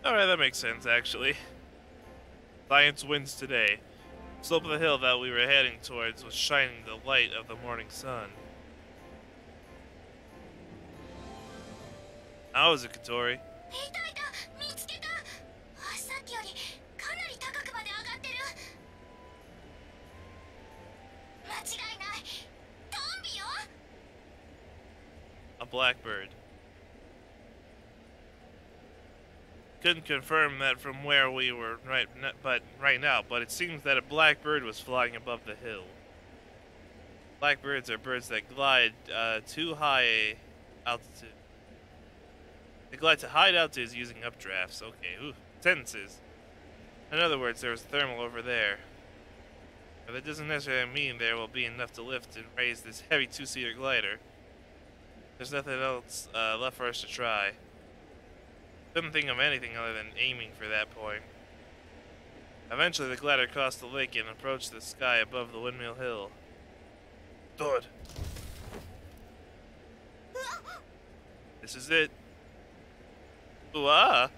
Alright, that makes sense, actually. Science wins today. Slope of the hill that we were heading towards was shining the light of the morning sun. How is it, Katori? いたいた、見つけた。あ、さっきよりかなり高くまで上がってる。間違いない。トンビよ。 A blackbird. Couldn't confirm that from where we were right now, but it seems that a blackbird was flying above the hill. Blackbirds are birds that glide too high altitude. They glide to high altitudes using updrafts. Okay, ooh, sentences. In other words, there was thermal over there. But that doesn't necessarily mean there will be enough to lift and raise this heavy two-seater glider. There's nothing else left for us to try. Couldn't think of anything other than aiming for that point. Eventually, the glider crossed the lake and approached the sky above the Windmill Hill. Good. This is it. Ooh, ah!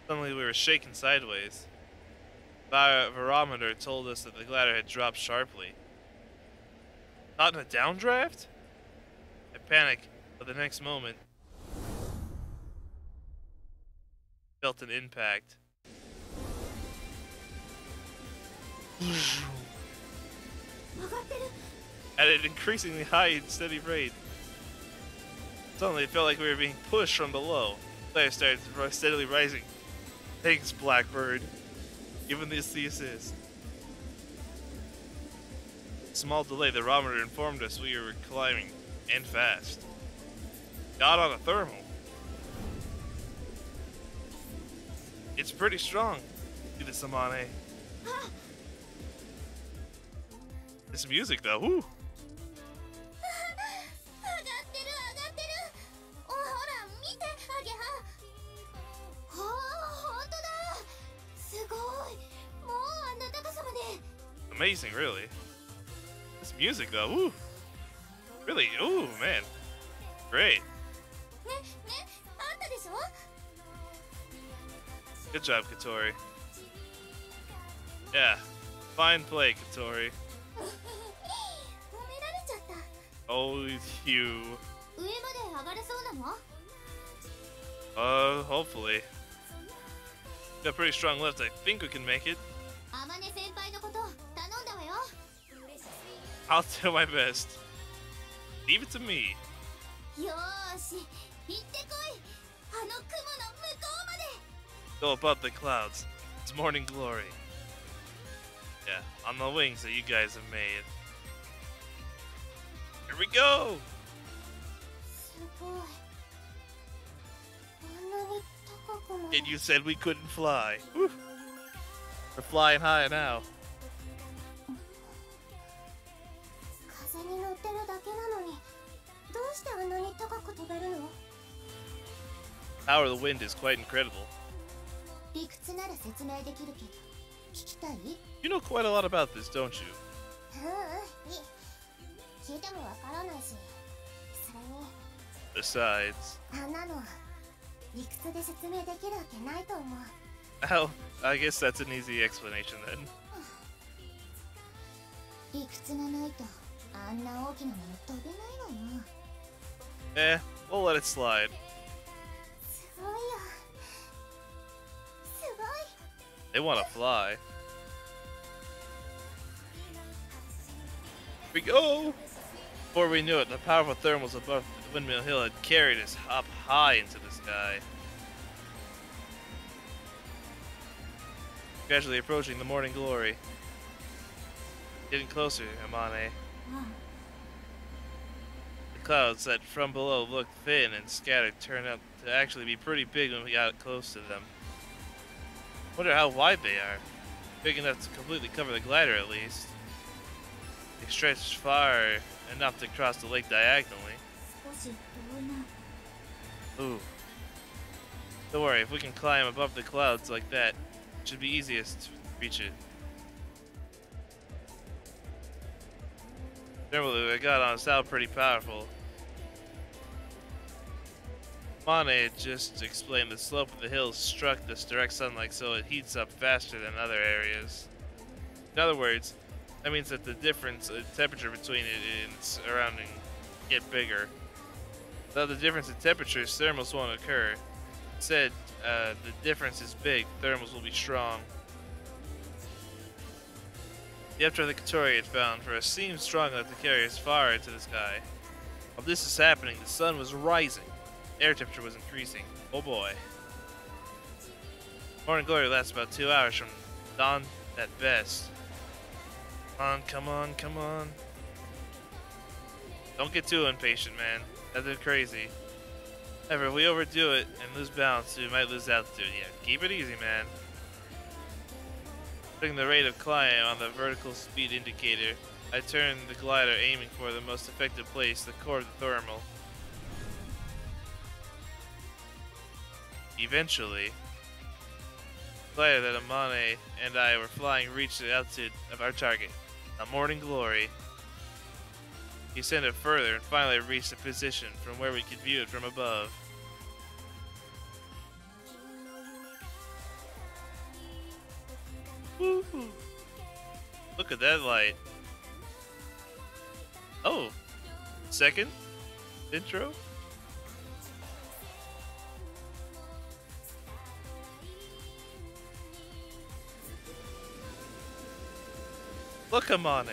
Suddenly, we were shaken sideways. The barometer told us that the glider had dropped sharply. Caught in a downdraft? I panicked, but the next moment, felt an impact. At an increasingly high and steady rate. Suddenly it felt like we were being pushed from below. The started steadily rising. Thanks, Blackbird. Giving this the assist. Small delay, the barometer informed us we were climbing, and fast. Got on a thermal. It's pretty strong. Do the Samane. This music though, whoo! Amazing, really. This music though, woo! Really, ooh, man. Great. Good job, Katori. Yeah, fine play, Katori. Oh, you. Hopefully. Got pretty strong lift. I think we can make it. I'll do my best. Leave it to me. Go above the clouds. It's morning glory. Yeah, on the wings that you guys have made. Here we go! And you said we couldn't fly. Woo. We're flying high now. してあんなに高く飛べるの？ Power of the wind is quite incredible. 理屈なら説明できるけど、聞きたい？ You know quite a lot about this, don't you? 聞いてもわからないし、それに Besides, あんなの理屈で説明できるわけないと思う。 oh, I guess that's an easy explanation then. 理屈がないとあんな大きなもの飛べないわよ。 Eh, we'll let it slide. すごいよ。すごい。 They want to fly. Here we go! Before we knew it, the powerful thermals above the windmill hill had carried us up high into the sky. Gradually approaching the morning glory. Getting closer, Amane. The clouds that from below looked thin and scattered turned out to actually be pretty big when we got close to them. Wonder how wide they are. Big enough to completely cover the glider at least. They stretched far enough to cross the lake diagonally. Ooh. Don't worry, if we can climb above the clouds like that, it should be easiest to reach it. Normally, I got on sound pretty powerful. Mane just explained the slope of the hills struck this direct sunlight, so it heats up faster than other areas. In other words, that means that the difference in temperature between it and surrounding get bigger. Without the difference in temperatures, thermals won't occur. Instead, the difference is big, thermals will be strong. The after the Katori had found for us seemed strong enough to carry us far into the sky. While this is happening, the sun was rising. Air temperature was increasing. Oh boy. Morning glory lasts about 2 hours from dawn at best. Come on, come on. Don't get too impatient, man. That's crazy. However, if we overdo it and lose balance, we might lose altitude. Yeah, keep it easy, man. Putting the rate of climb on the vertical speed indicator, I turned the glider aiming for the most effective place, the core of the thermal. Eventually, the glider that Amane and I were flying reached the altitude of our target, a morning glory. He sent it further and finally reached a position from where we could view it from above. Woohoo! Look at that light. Oh, second intro? Look, Amane.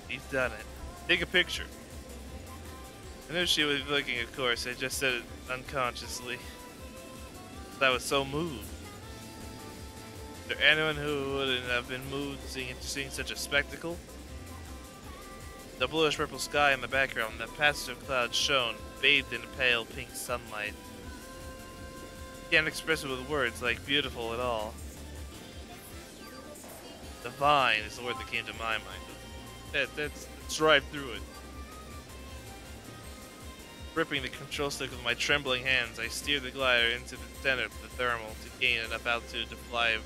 He's done it. Take a picture. I knew she was looking, of course. I just said it unconsciously. I was so moved. Is there anyone who wouldn't have been moved seeing such a spectacle? The bluish purple sky in the background, the patches of clouds shone, bathed in pale pink sunlight. Can't express it with words like beautiful at all. Divine is the word that came to my mind. Let's drive through it. Gripping the control stick with my trembling hands, I steered the glider into the center of the thermal to gain enough altitude to fly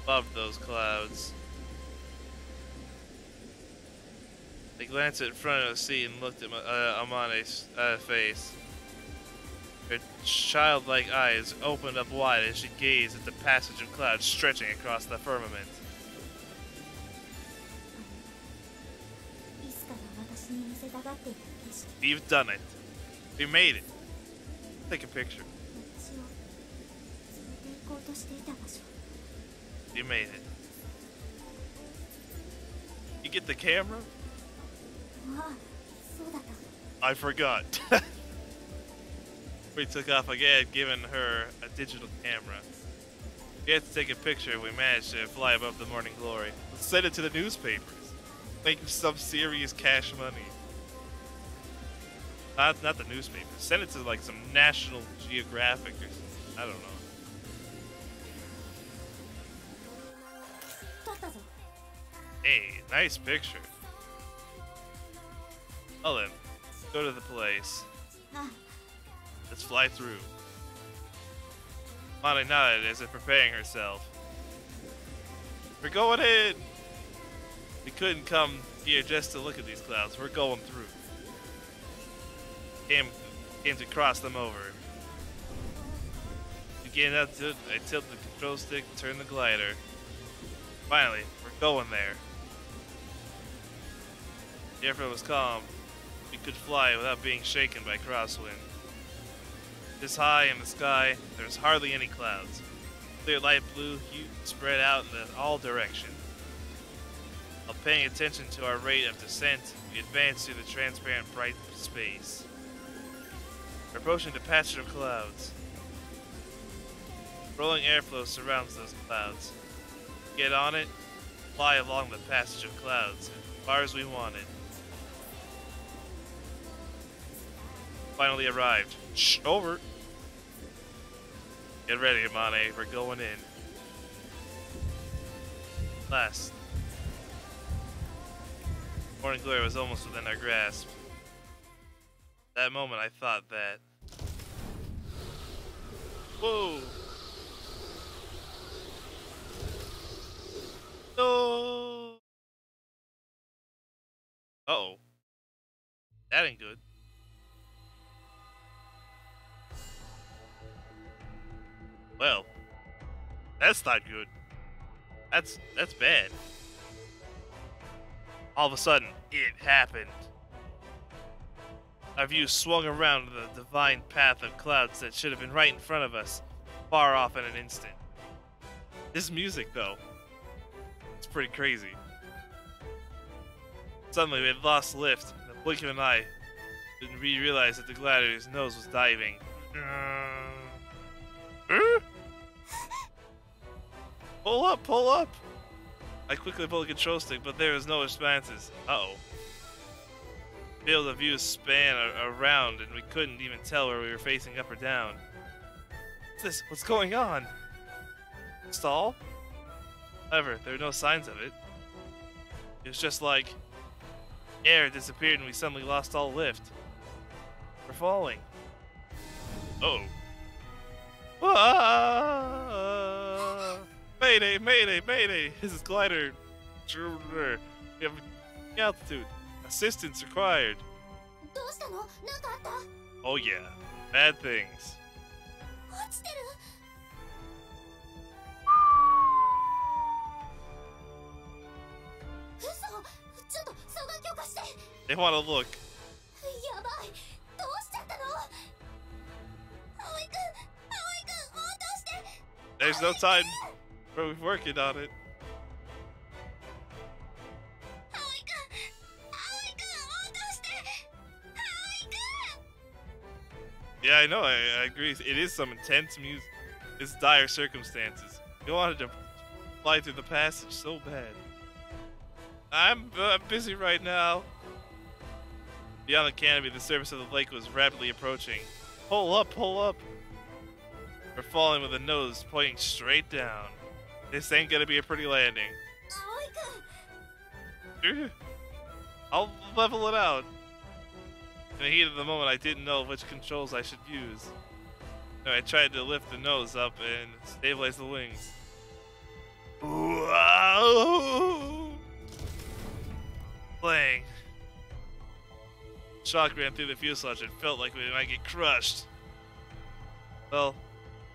above those clouds. I glanced at the front of the seat and looked at Amane's face. Her childlike eyes opened up wide as she gazed at the passage of clouds stretching across the firmament. We've done it. We made it. Take a picture. You made it. You get the camera? I forgot. We took off again, giving her a digital camera. We had to take a picture if we managed to fly above the morning glory. Let's send it to the newspapers. Make some serious cash money. Not the newspapers. Send it to like some National Geographic or something. I don't know. Hey, nice picture. Well then, go to the place. Let's fly through. Mane nodded as if preparing herself. We're going in! We couldn't come here just to look at these clouds. We're going through. Came to cross them over. Again, I tilted the control stick, turned the glider. Finally, we're going there. The airfield was calm. We could fly without being shaken by crosswind. This high in the sky, there's hardly any clouds. Clear light blue hue spread out in all directions. While paying attention to our rate of descent, we advanced through the transparent bright space. We're approaching the patch of clouds. Rolling airflow surrounds those clouds. Get on it, fly along the passage of clouds as far as we wanted. Finally arrived. Shh, over. Get ready, Mane. We're going in. Last. Morning glare was almost within our grasp. That moment I thought that... Whoa! No! Uh-oh. That ain't good. Well, that's not good. That's bad. All of a sudden, it happened. Our view swung around the divine path of clouds that should have been right in front of us, far off in an instant. This music, though, it's pretty crazy. Suddenly, we had lost lift. In the blink of an eye, we realized that the gladiator's nose was diving. Pull up, pull up! I quickly pulled the control stick, but there was no responses. Uh-oh. Field of view span around, and we couldn't even tell where we were facing up or down. What's this? What's going on? Stall? However, there were no signs of it. It was just like air disappeared and we suddenly lost all lift. We're falling. Uh-oh. Ah! Mayday, mayday, mayday! This is glider. We have altitude. Assistance required. Oh yeah, bad things. They want to look. There's no time. We're working on it. Yeah, I know. I agree. It is some intense music. It's dire circumstances. You wanted to fly through the passage so bad. I'm busy right now. Beyond the canopy, the surface of the lake was rapidly approaching. Pull up, pull up. We're falling with the nose pointing straight down. This ain't gonna be a pretty landing. I'll level it out. In the heat of the moment, I didn't know which controls I should use. So I tried to lift the nose up and stabilize the wings. Whoa! Playing. Shock ran through the fuselage and felt like we might get crushed. Well,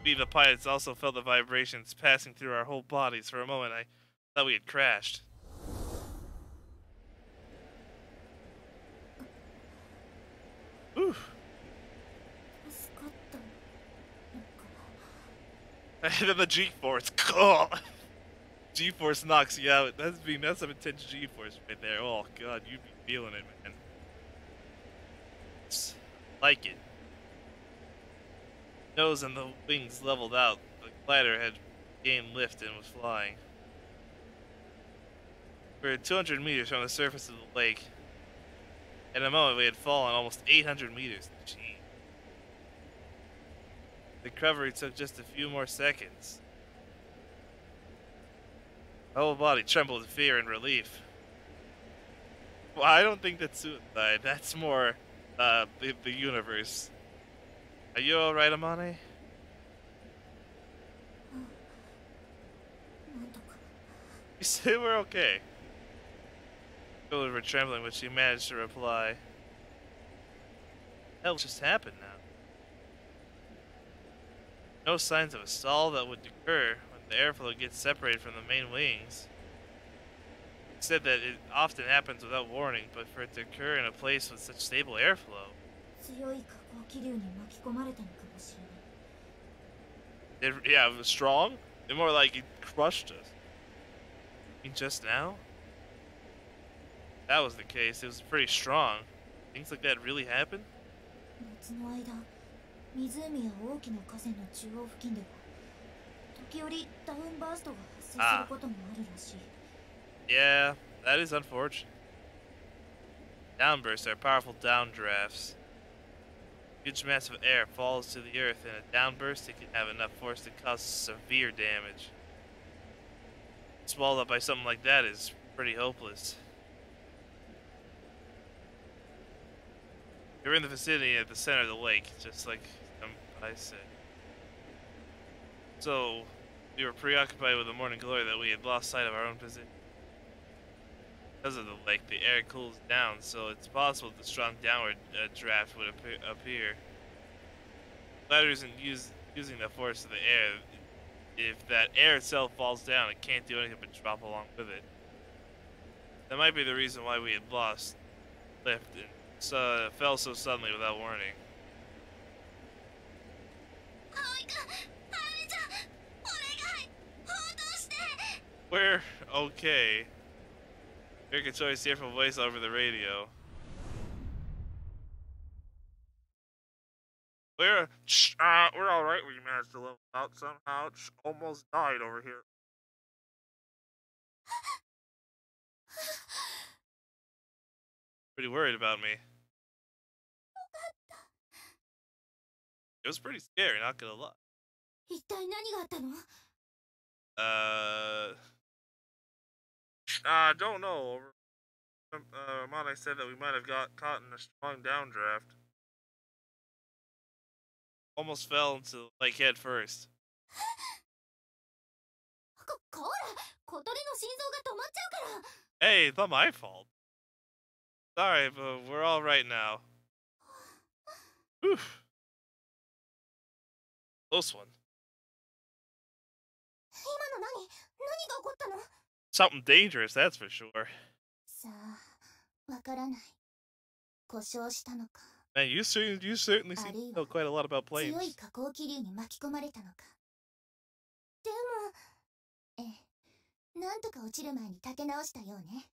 we the pilots also felt the vibrations passing through our whole bodies. For a moment, I thought we had crashed. Whew. And then the G-force. G-force knocks you out. That's some intense G-force right there. Oh god, you'd be feeling it, man. It's like it. Nose and the wings leveled out. The glider had gained lift and was flying. We were 200 meters from the surface of the lake. In a moment, we had fallen almost 800 meters. Gee. The recovery took just a few more seconds. My whole body trembled with fear and relief. Well, I don't think that's suicide. That's more the universe. Are you alright, Amane? なんとか You said we're okay. Shoulders were trembling, but she managed to reply. Hell just happened now. No signs of a stall that would occur when the airflow gets separated from the main wings. It said that it often happens without warning, but for it to occur in a place with such stable airflow. 強い下降気流に巻き込まれたのかもしれない Yeah, it was strong. It more like it crushed us. I mean, just now? If that was the case. It was pretty strong. Things like that really happen? 夏の間湖や大きな河川の中央付近では時折ダウンバーストが発生することもあるらしい Yeah, that is unfortunate. Downbursts are powerful downdrafts. Huge mass of air falls to the earth, and a downburst it can have enough force to cause severe damage. Swallowed up by something like that is pretty hopeless. You're in the vicinity at the center of the lake, just like I said. So, we were preoccupied with the morning glory that we had lost sight of our own position. Because of the lake, the air cools down, so it's possible the strong downward draft would appear. Ladder isn't using the force of the air. If that air itself falls down, it can't do anything but drop along with it. That might be the reason why we had lost lift and fell so suddenly without warning. We're okay. Eric can always hear from voice over the radio. We're alright. We managed to level out somehow. It's almost died over here. Pretty worried about me. It was pretty scary, not gonna lie. 一体何があったの I don't know. Mane said that we might have got caught in a strong downdraft. Almost fell into the lake head first. こら小鳥の心臓が止まっちゃうから Hey, it's not my fault. Sorry, but we're all right now. Whew. Close one. 今の何が起こったの Something dangerous, that's for sure. さあ、わからない。故障したのか。 Man, you certainly seem to know quite a lot about planes. 強い下降気流に巻き込まれたのか。でも、なんとか落ちる前に立て直したようね。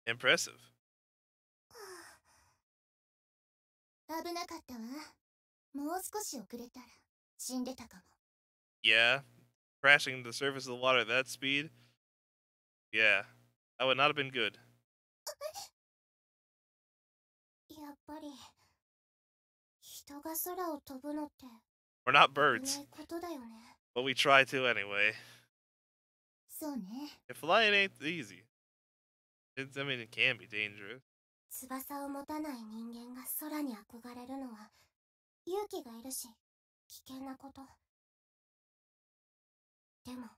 Impressive. 危なかったわ。もう少し遅れたら死んでたかも。Yeah, crashing to the surface of the water at that speed. Yeah, that would not have been good. やっぱり人が空を飛ぶのって We're not 危 birds, ないことだよね。 but we try to anyway. そうね。 And flying ain't easy. I mean, it can be dangerous. 翼を持たない人間が空に憧れるのは勇気がいるし危険なこと。でも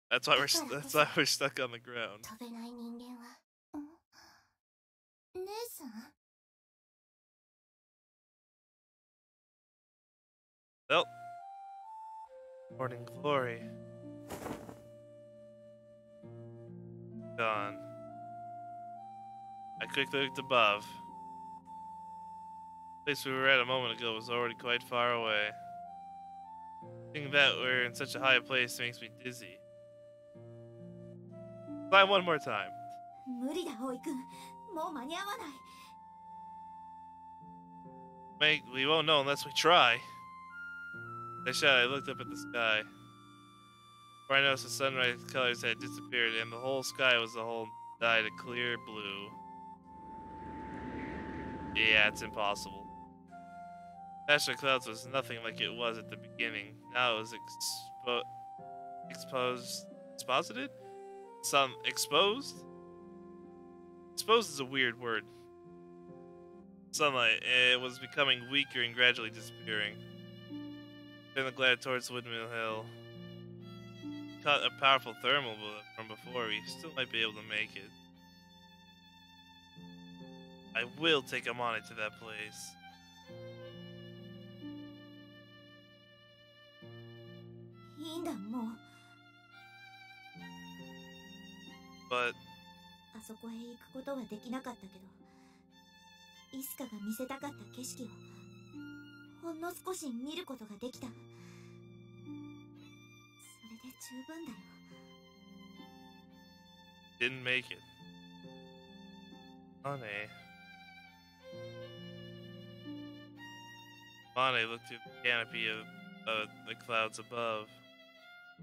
That's why we're stuck on the ground. 飛べない人間は。姉さん Well, morning glory. Gone. I quickly looked above. The place we were at a moment ago was already quite far away. Thinking that we're in such a high place makes me dizzy. Climb one more time. 無理だ葵くん。もう間に合わない。We won't know unless we try. I shot. I looked up at the sky. Before I noticed the sunrise colors had disappeared and the whole sky was a whole dyed a clear blue. Yeah, it's impossible. Patch of clouds was nothing like it was at the beginning. Now it was exposited? Some exposed? Exposed is a weird word. Sunlight. It was becoming weaker and gradually disappearing. Turn the glider towards Windmill Hill. Caught a powerful thermal from before. We still might be able to make it. I will take Amane to that place. But あそこへ行くことはできなかったけど、イスカが見せたかった景色をほんの少し見ることができた。それで十分だよ。didn't make it. Amane. Amane looked through the canopy of the clouds above. こ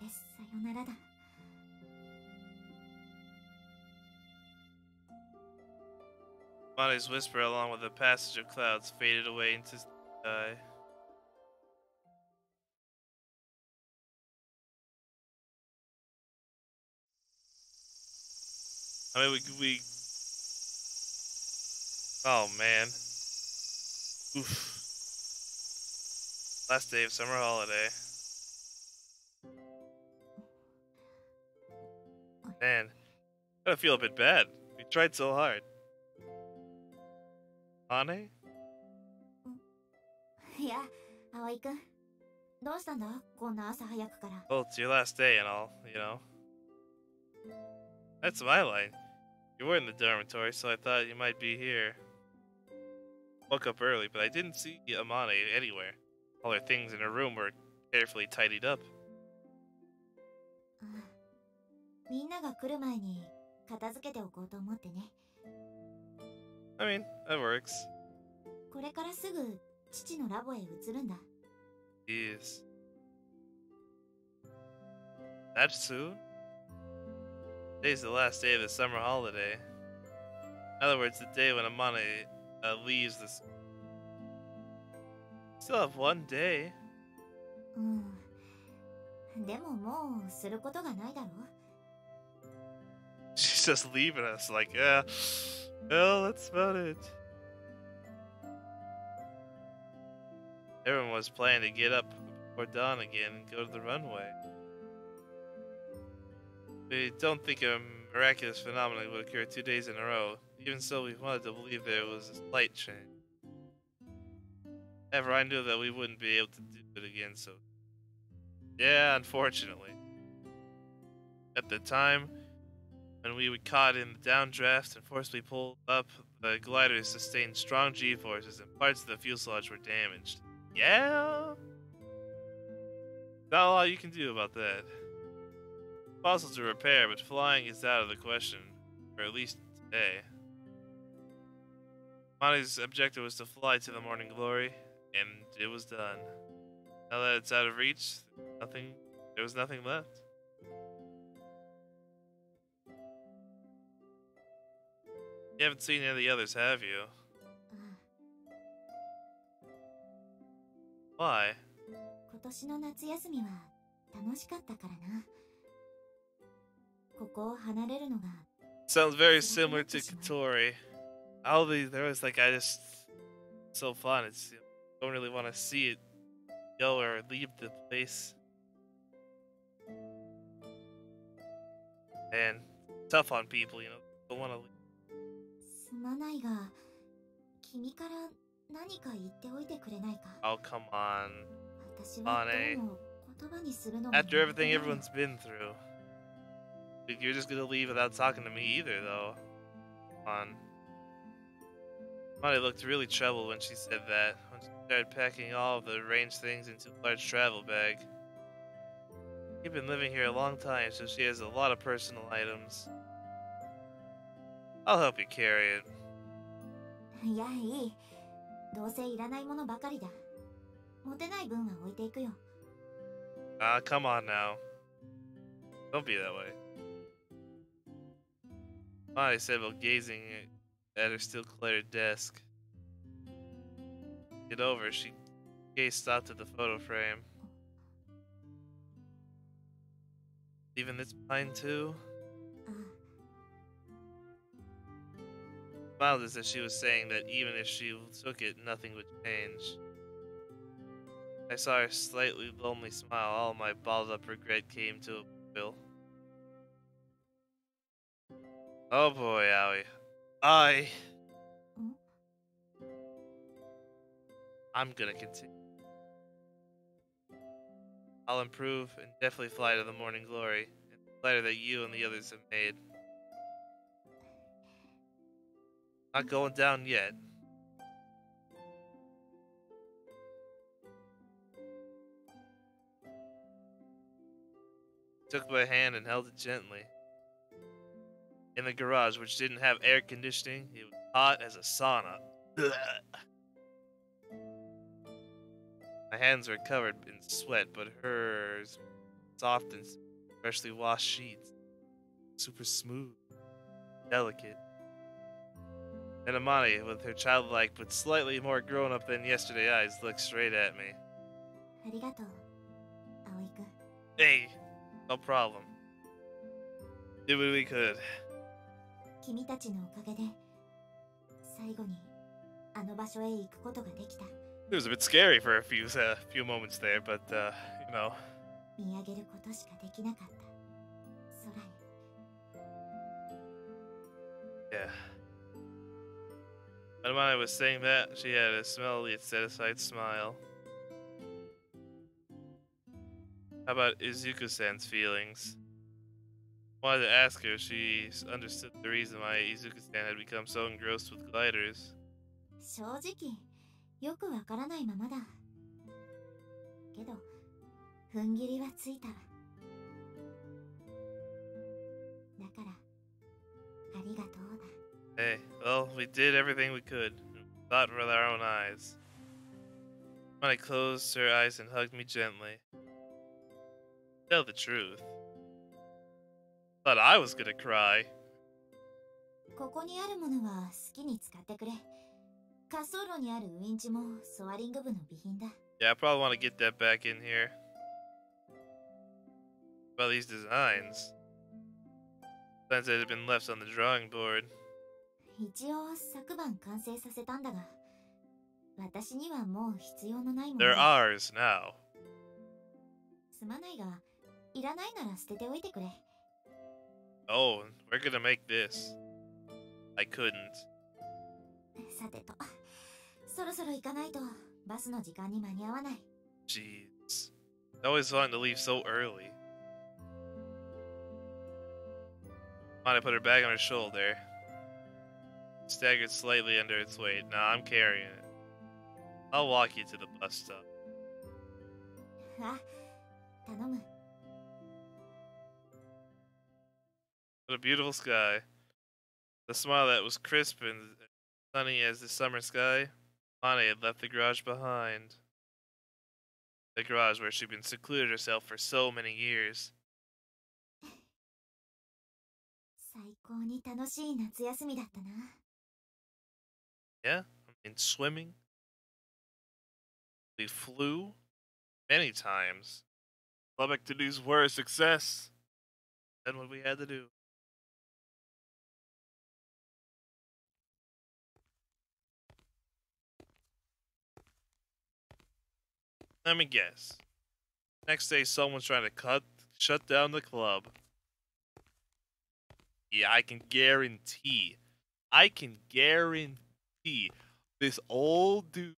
れでさよならだ。Amane's whisper, along with the passage of clouds, faded away into the sky. I mean, we. Oh man. Oof. Last day of summer holiday. Man, I gotta feel a bit bad. We tried so hard. Ane? いや、葵くん。どうしたんだこんな朝早くから。Well, it's your last day and all, you know. That's my line. You were in the dormitory, so I thought you might be here. Woke up early, but I didn't see Amane anywhere. All her things in her room were carefully tidied up. みんなが来る前に片付けておこうと思ってね。I mean, that works. これからすぐ父のラボへ移るんだ。Jeez. That soon? Today's the last day of the summer holiday. In other words, the day when Amane leaves the school. Still have one day. でももうすることがないだろ。She's just leaving us like, yeah, well, that's about it. Everyone was planning to get up before dawn again and go to the runway. We don't think a miraculous phenomenon would occur 2 days in a row. Even so, we wanted to believe there was a slight change. However, I knew that we wouldn't be able to do it again, so... Yeah, unfortunately. At the time, when we were caught in the downdraft and forcibly pulled up, the glider sustained strong G-forces and parts of the fuselage were damaged. Yeah? Not a lot you can do about that. Possible to repair, but flying is out of the question, or at least today. Monty's objective was to fly to the Morning Glory, and it was done. Now that it's out of reach, there was nothing left. You haven't seen any of the others, have you? Why? 今年の夏休みは楽しかったからな。ここを離れるのが Sounds very similar to Katori. I'll be there was like it's so fun. It's don't really want to see it go or leave the place. And tough on people, you know. Don't want to leave. すまないが、君から何か言っておいてくれないか。Oh, come on. 私はどうも言葉にするのが After everything everyone's been through. You're just gonna leave without talking to me either, though. Come on. Monty looked really troubled when she said that, when she started packing all of the arranged things into a large travel bag. She's been living here a long time, so she has a lot of personal items. I'll help you carry it. いや、いい。どうせいらないものばかりだ。持てない分は置いていくよ。Come on now. Don't be that way. Monty said while gazing at her still cluttered desk. Get over, she gazed stopped at the photo frame. Leaving this behind too? smiled as if she was saying that even if she took it, nothing would change. I saw her slightly lonely smile. All my balled up regret came to a boil. Oh boy, Aoi. I'm gonna continue. I'll improve and definitely fly to the morning glory. And the glider that you and the others have made. Not going down yet. Took my hand and held it gently. In the garage, which didn't have air conditioning, it was hot as a sauna. My hands were covered in sweat, but hers soft and freshly washed sheets. Super smooth, delicate. And Amani, with her childlike but slightly more grown up than yesterday eyes, looked straight at me. Hey, no problem. Did what we could. It was a bit scary for a few moments there, but you know. Yeah. When I was saying that, she had a smelly, satisfied smile. How about Izuku-san's feelings? I wanted to ask her if she understood the reason why Izuku-san had become so engrossed with gliders. 正直よくわからないままだけど踏ん切りはついただからありがとうだ Hey, well, we did everything we could. Thought with our own eyes. When I closed her eyes and hugged me gently. Tell the truth. Thought I was gonna cry. ここにあるものは好きに使ってくれ 滑走路にあるウインチもソアリング部の備品だ Yeah, I probably want to get that back in here. About these designs. Designs that had been left on the drawing board. 一応昨晩完成させたんだが私にはもう必要のないもの They're ours now. すまないがいらないなら捨てておいてくれ Oh, we're gonna make this. I couldn't. さてとそろそろ行かないとバスの時間に間に合わない Jeez. I always wanted to leave so early. Mona put her bag on her shoulder. Staggered slightly under its weight. Nah, I'm carrying it. I'll walk you to the bus stop. あ、頼む What a beautiful sky. The smile that was crisp and sunny as the summer sky. Mona had left the garage behind. The garage where she'd been secluded herself for so many years. 最高に楽しい夏休みだったな Yeah, I mean, swimming. We flew many times. Club activities were a success. Done what we had to do. Let me guess. Next day, someone's trying to shut down the club. Yeah, I can guarantee this old dude.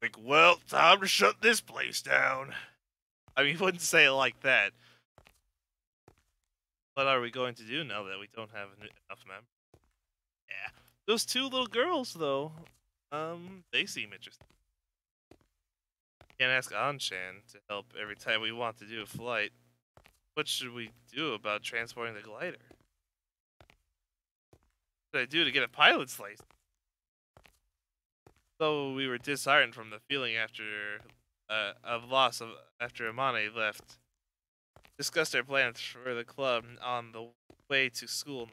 Like, well, time to shut this place down. I mean, he wouldn't say it like that. What are we going to do now that we don't have enough members? Yeah, those two little girls, though. They seem interesting. Can't ask Anshan to help every time we want to do a flight. What should we do about transporting the glider? What should I do to get a pilot's license? So we were disheartened from the feeling of loss after Amane left. Discussed our plans for the club on the way to school.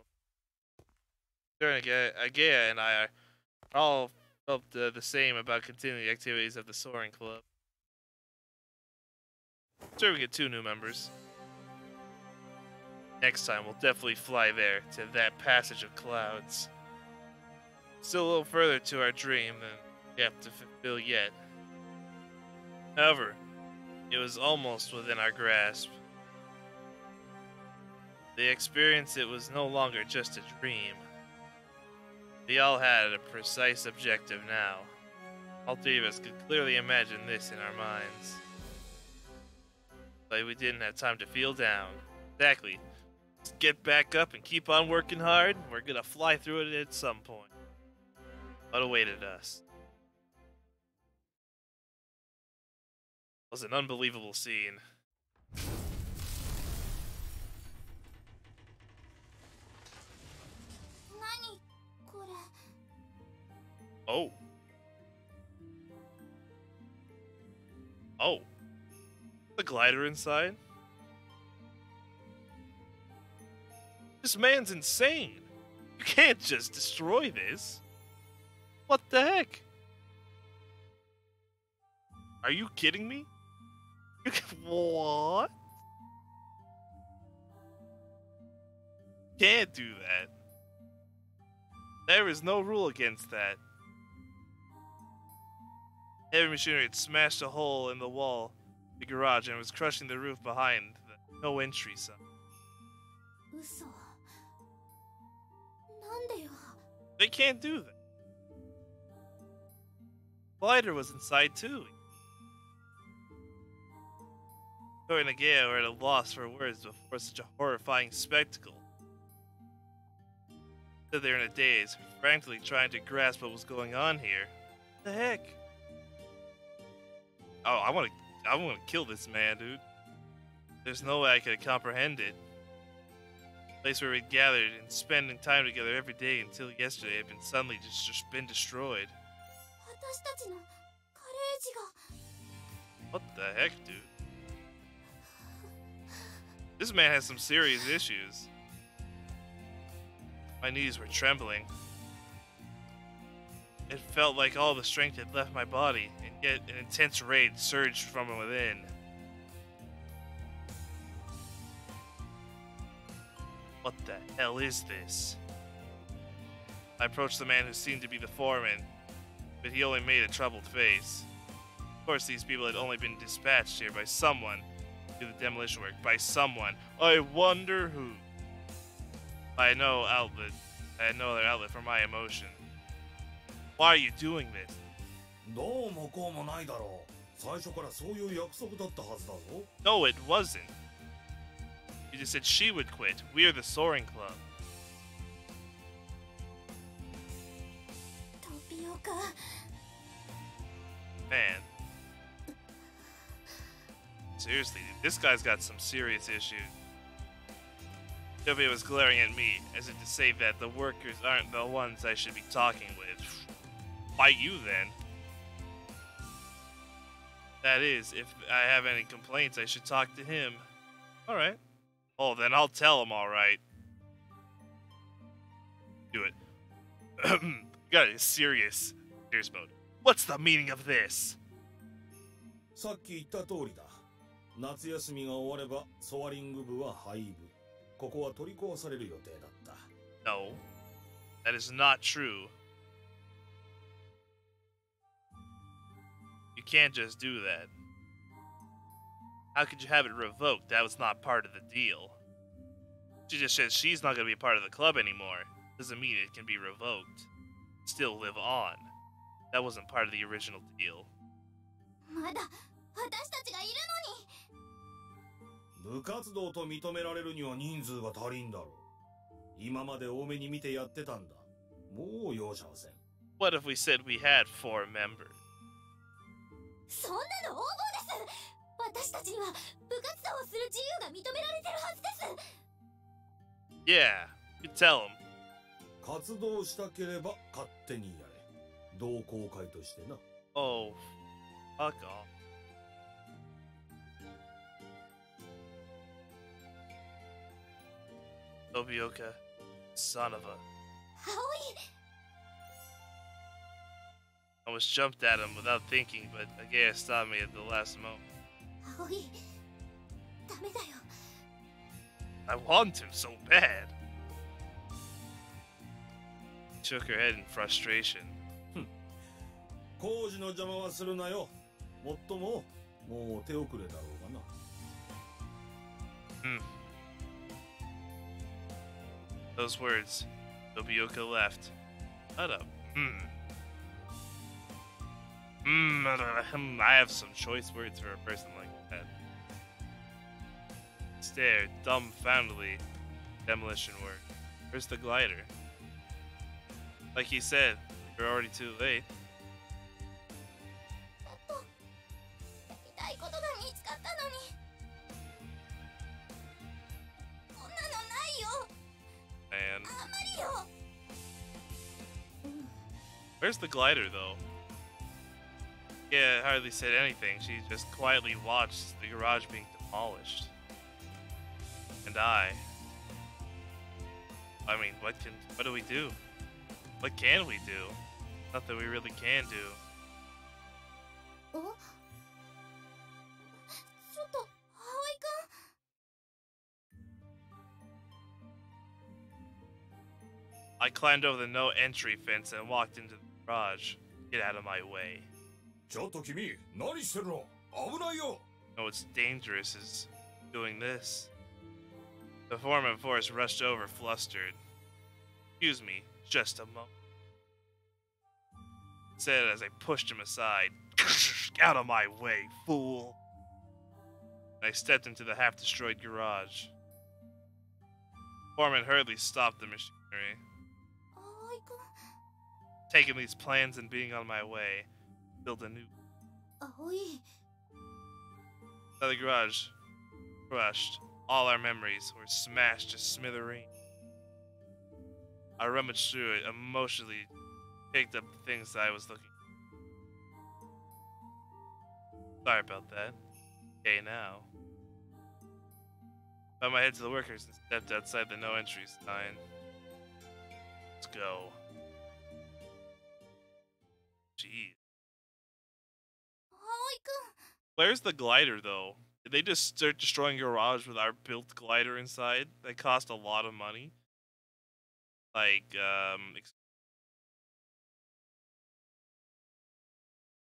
Agea and I all felt the same about continuing the activities of the soaring club. Sure, we get 2 new members. Next time, we'll definitely fly there to that passage of clouds. Still a little further to our dream than we have to fulfill yet. However, it was almost within our grasp. The experience, it was no longer just a dream. We all had a precise objective now. All three of us could clearly imagine this in our minds. But we didn't have time to feel down. Exactly. Just get back up and keep on working hard. We're gonna fly through it at some point. What awaited us? It was an unbelievable scene. Oh. Oh. The glider inside? This man's insane. You can't just destroy this. What the heck? Are you kidding me? What? Can't do that. There is no rule against that. Heavy machinery had smashed a hole in the wall of the garage and was crushing the roof behind the no entry sign. They can't do that. Glider was inside too. Tori and Nagao were at a loss for words before such a horrifying spectacle. Stood there in a daze, frantically trying to grasp what was going on here. What the heck? Oh, I want to kill this man, dude. There's no way I could comprehend it. The place where we gathered and spending time together every day until yesterday had been suddenly just been destroyed. What the heck, dude? This man has some serious issues. My knees were trembling. It felt like all the strength had left my body, and yet an intense rage surged from within. What the hell is this? I approached the man who seemed to be the foreman, but he only made a troubled face. Of course, these people had only been dispatched here by someone to do the demolition work. By someone. I wonder who. I had no other outlet for my emotion. Why are you doing this? No, it wasn't. You just said she would quit. We're the Soaring Club. Man. Seriously, dude, this guy's got some serious issues. Topia was glaring at me, as if to say that the workers aren't the ones I should be talking with. Fight you, then. That is, if I have any complaints, I should talk to him. Alright. Oh, then I'll tell him, alright. Do it. Got a serious mode. What's the meaning of this? さっき言った通りだ。夏休みが終わればソアリング部は廃部。ここは取り壊される予定だった。No, that is not true. You can't just do that. How could you have it revoked? That was not part of the deal. She just said she's not going to be part of the club anymore. Doesn't mean it can be revoked. Still live on. That wasn't part of the original deal. まだ私たちがいるのに。部活動と認められるには人数が足りんだろう。今まで多めに見てやってたんだ。もう容赦はせん。What if we said we had 4 members? そんなの横暴です。私たちには部活動をする自由が認められてるはずです。Yeah, you tell him. 活動したければ勝手にやれ。同好会としてな。Oh, fuck off. Tobioka, son of a... I almost jumped at him without thinking, but Nagao stopped me at the last moment. Aoi, ダメだよ。I want to so bad. shook her head in frustration. 工事の邪魔はするなよ。もっとも、もう手遅れだろうがな。Those words. Nobioka left. Shut up. I have some choice words for a person like that. Stared dumbfoundedly. Demolition work. Where's the glider? Like he said, you're already too late. やりたいことが見つかったのに。こんなのないよ。 Man. あまりよ。Where's the glider, though? Yeah, hardly said anything. She just quietly watched the garage being demolished. And I mean, what do we do? What can we do? Nothing we really can do. ちょっと、葵君。 I climbed over the no entry fence and walked into the garage. Get out of my way. ちょっと君、何してるの？危ないよ。 No, what's dangerous is doing this. The foreman of force rushed over, flustered. Excuse me, just a moment. Said as I pushed him aside. Out of my way, fool. I stepped into the half-destroyed garage. Foreman hurriedly stopped the machinery. 葵君。 Taking these plans and being on my way, build a new. 葵。 The garage crushed. All our memories were smashed to smithereens. I rummaged through it, emotionally picked up the things that I was looking for. Sorry about that. Okay, now. Bowed my head to the workers and stepped outside the no entry sign. Let's go. Jeez. 葵君。 Where's the glider, though? Did they just start destroying garage with our built glider inside? That cost a lot of money. Like,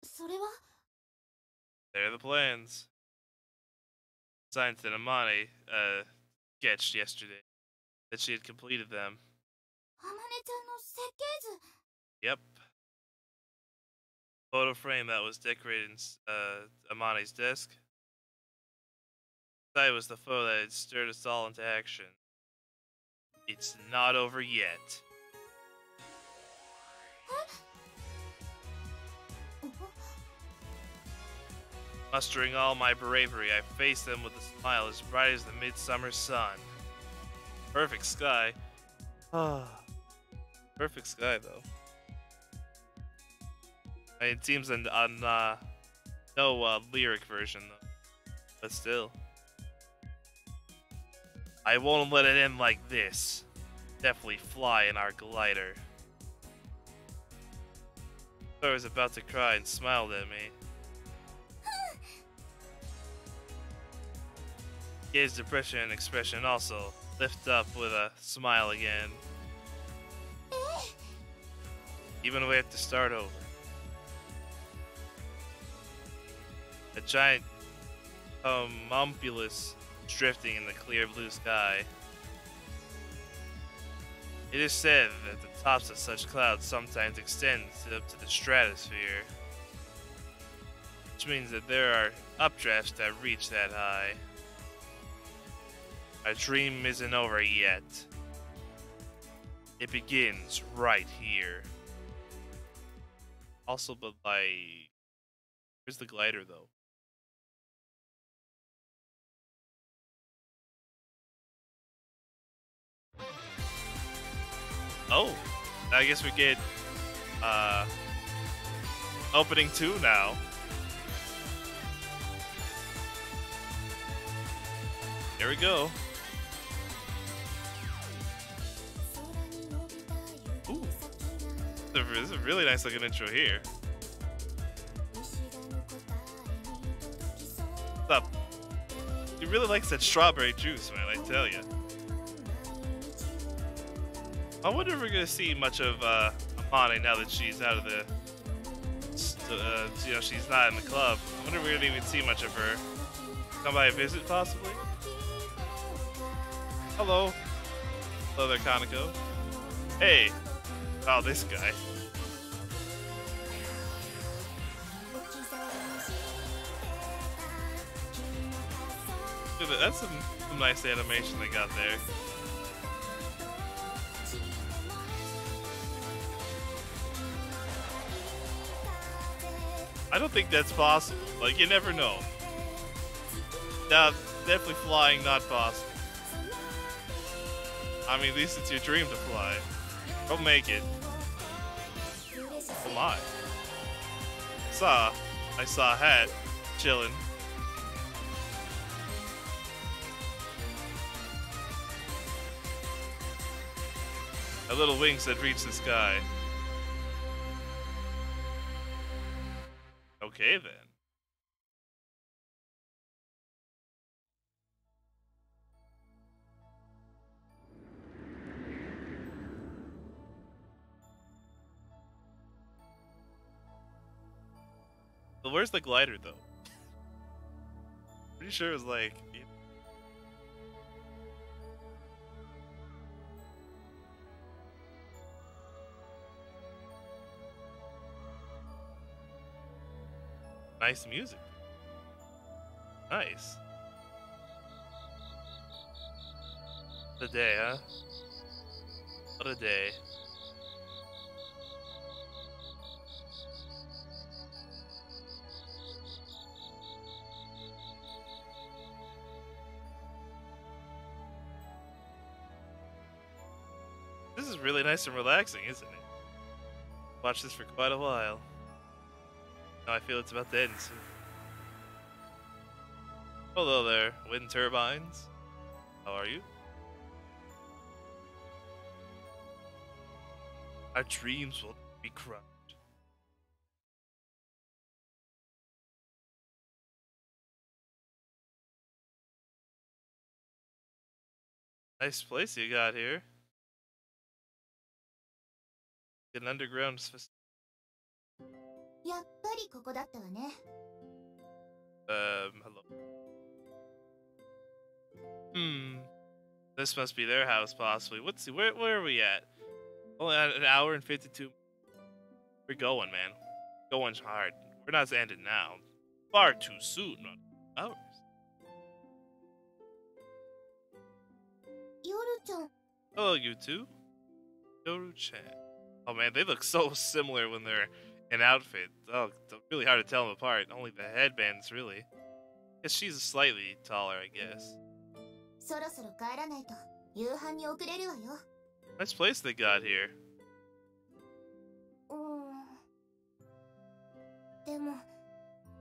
それは there are the plans. Signed to Amane, sketched yesterday. That she had completed them. あまねちゃんの設計図。 Yep. Photo frame that was decorated in Amane's desk. That was the photo that had stirred us all into action. It's not over yet. Mustering all my bravery, I faced them with a smile as bright as the midsummer sun. Perfect sky. Perfect sky, though. I mean, it seems on no lyric version, though. But still. I won't let it end like this. Definitely fly in our glider. I was about to cry and smiled at me. Gaze depression and expression also lift up with a smile again. Even if we have to start over. A giant homunculus drifting in the clear blue sky. It is said that the tops of such clouds sometimes extend up to the stratosphere, which means that there are updrafts that reach that high. Our dream isn't over yet. It begins right here. Also, but like, where's the glider though? Oh, I guess we get opening 2 now. There we go. Ooh, this is a really nice looking intro here. What's up? He really likes that strawberry juice, man, I tell ya. I wonder if we're gonna see much of Amane now that she's out of the, you know, she's not in the club. I wonder if we're gonna even see much of her. Come by a visit, possibly. Hello. Hello there, Kaneko. Hey. Oh, this guy. Look at that. That's some nice animation they got there. I don't think that's possible. Like, you never know. Now, definitely flying not possible. I mean, at least it's your dream to fly. Don't make it. Oh my. I saw a hat chilling. A little wings that reach the sky. Okay then. But where's the glider though? Pretty sure it was like... Nice music. Nice. What a day, huh? What a day. This is really nice and relaxing, isn't it? Watch this for quite a while. Now I feel it's about to end soon. Hello there, wind turbines. How are you? Our dreams will be crushed. Nice place you got here. An underground facility. やっぱりここだったわね。Hello. This must be their house, possibly. Let's see, where are we at? Only at an hour and 52. We're going, man. Going hard. We're not ending now. Far too soon. Hours. ヨルちゃん。 Hello, you two. Yoru-chan. Oh man, they look so similar when they're in outfit. Oh, it's really hard to tell them apart. Only the headbands, really. Guess she's slightly taller, I guess. そろそろ帰らないと夕飯に遅れるわよ。Nice place they got here. でも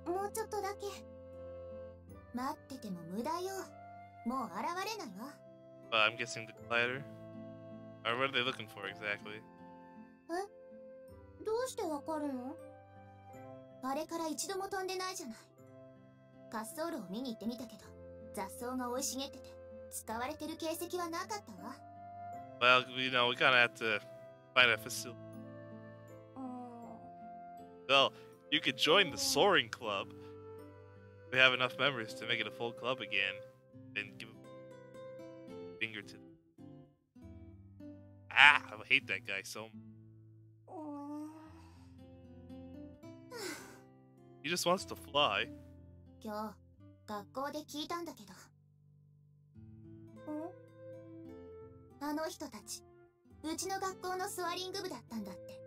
もうちょっとだけ待ってても無駄よ。もう現れないわ。I'm guessing the glider. Or what are they looking for exactly? え？どうしてわかるの？あれから一度も飛んでないじゃない。滑走路を見に行ってみたけど雑草が生い茂ってて使われてる形跡はなかったわ。Well, you know, we kind of have to find a facility. Well, you could join the soaring club. We have enough members to make it a full club again. And give a finger to them. Ah, I hate that guy so much. He just wants to fly. 今日学校で聞いたんだけど。あの人たちうちの学校のスワリング部だったんだって。え？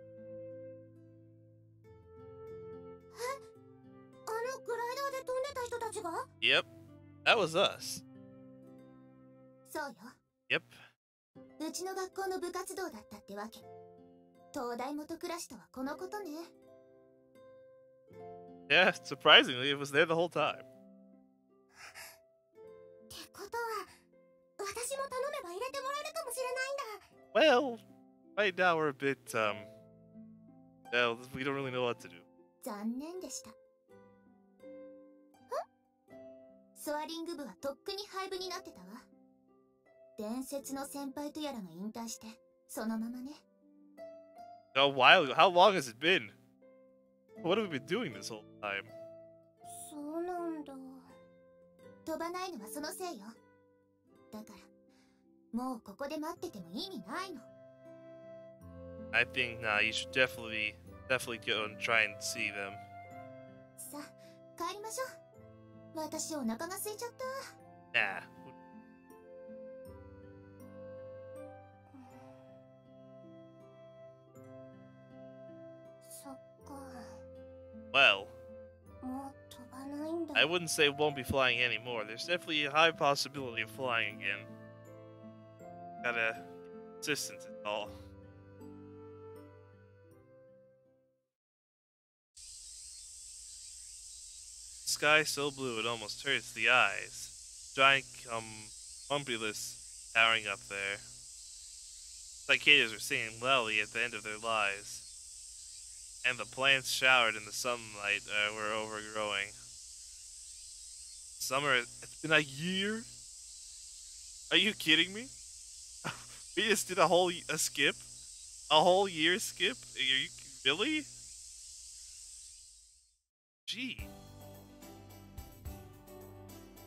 あのグライダーで飛んでた人たちが？ Yep, that was us. そうよ。 Yep. うちの学校の部活動だったってわけ。東大元暮らしとはこのことね。Yeah, surprisingly, it was there the whole time. ってことは、私も頼めば入れてもらえるかもしれないんだ。Well, right now we're a bit, well, we don't really know what to do. 残念でした。スワリング部はとっくに廃部になってたわ。伝説の先輩とやらが引退して、そのままね。 A while ago. How long has it been? What have we been doing this whole time? そうなんだ。飛ばないのはそのせいよ。だからもうここで待ってても意味ないの。 I think, nah, you should definitely go and try and see them. さあ帰りましょう。私お腹が空いちゃった。 Nah. そっか。 Well, もう飛ばないんだ。 I wouldn't say it won't be flying anymore. There's definitely a high possibility of flying again. Gotta consistent and all. Sky so blue it almost hurts the eyes. Giant Cumulus towering up there. Cicadas were singing loudly at the end of their lives. And the plants showered in the sunlight were overgrowing. Summer, it's been a year? Are you kidding me? We just did a skip? A whole year skip? Are you really? Gee.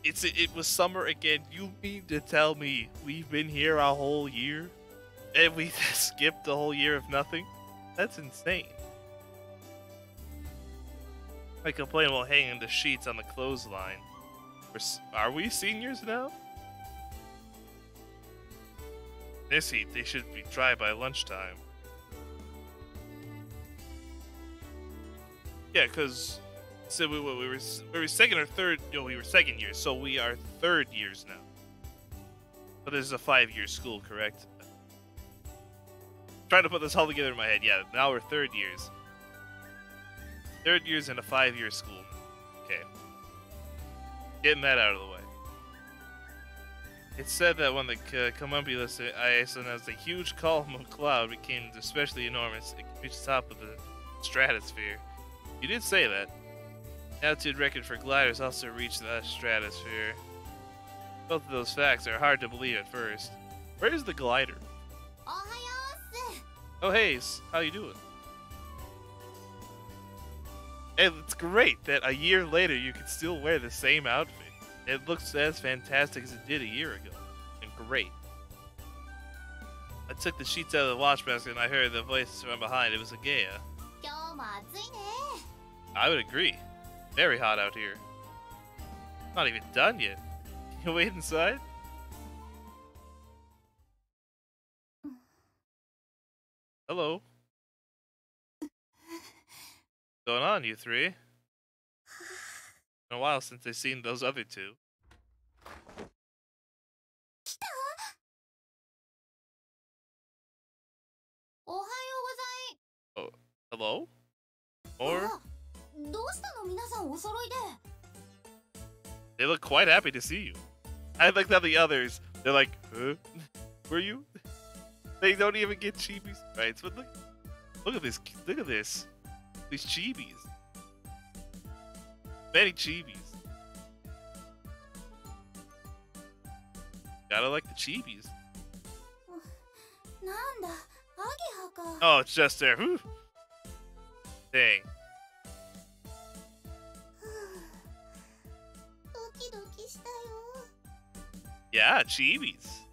It was summer again. You mean to tell me we've been here a whole year? And we skipped a whole year of nothing? That's insane. I complain while hanging the sheets on the clothesline. Are we seniors now? This heat, they should be dry by lunchtime. Yeah, because so we were second or third. No, we were second years, so we are third years now. But this is a 5-year school, correct? Trying to put this all together in my head. Yeah, now we're third years. Third years in a 5-year school. Okay. Getting that out of the way. It's said that when the Cumulus ISN as a huge column of cloud became especially enormous, it reached the top of the stratosphere. You did say that. Altitude record for gliders also reached the stratosphere. Both of those facts are hard to believe at first. Where is the glider? Oh hey, how you doing? And it's great that a year later you can still wear the same outfit. It looks as fantastic as it did a year ago. And great. I took the sheets out of the wash basket and I heard the voice from behind. It was Agea. I would agree. Very hot out here. Not even done yet. Can you wait inside? Hello. What's going on, you three? Been a while since I've seen those other two. Oh, hello? Or? They look quite happy to see you. I like how the others, they're like, huh? Were you? They don't even get chibis. Right, but look at this. Look at this. These chibis. Many chibis. Gotta like the chibis. Oh, it's just there. Whew. Dang. Yeah, chibis.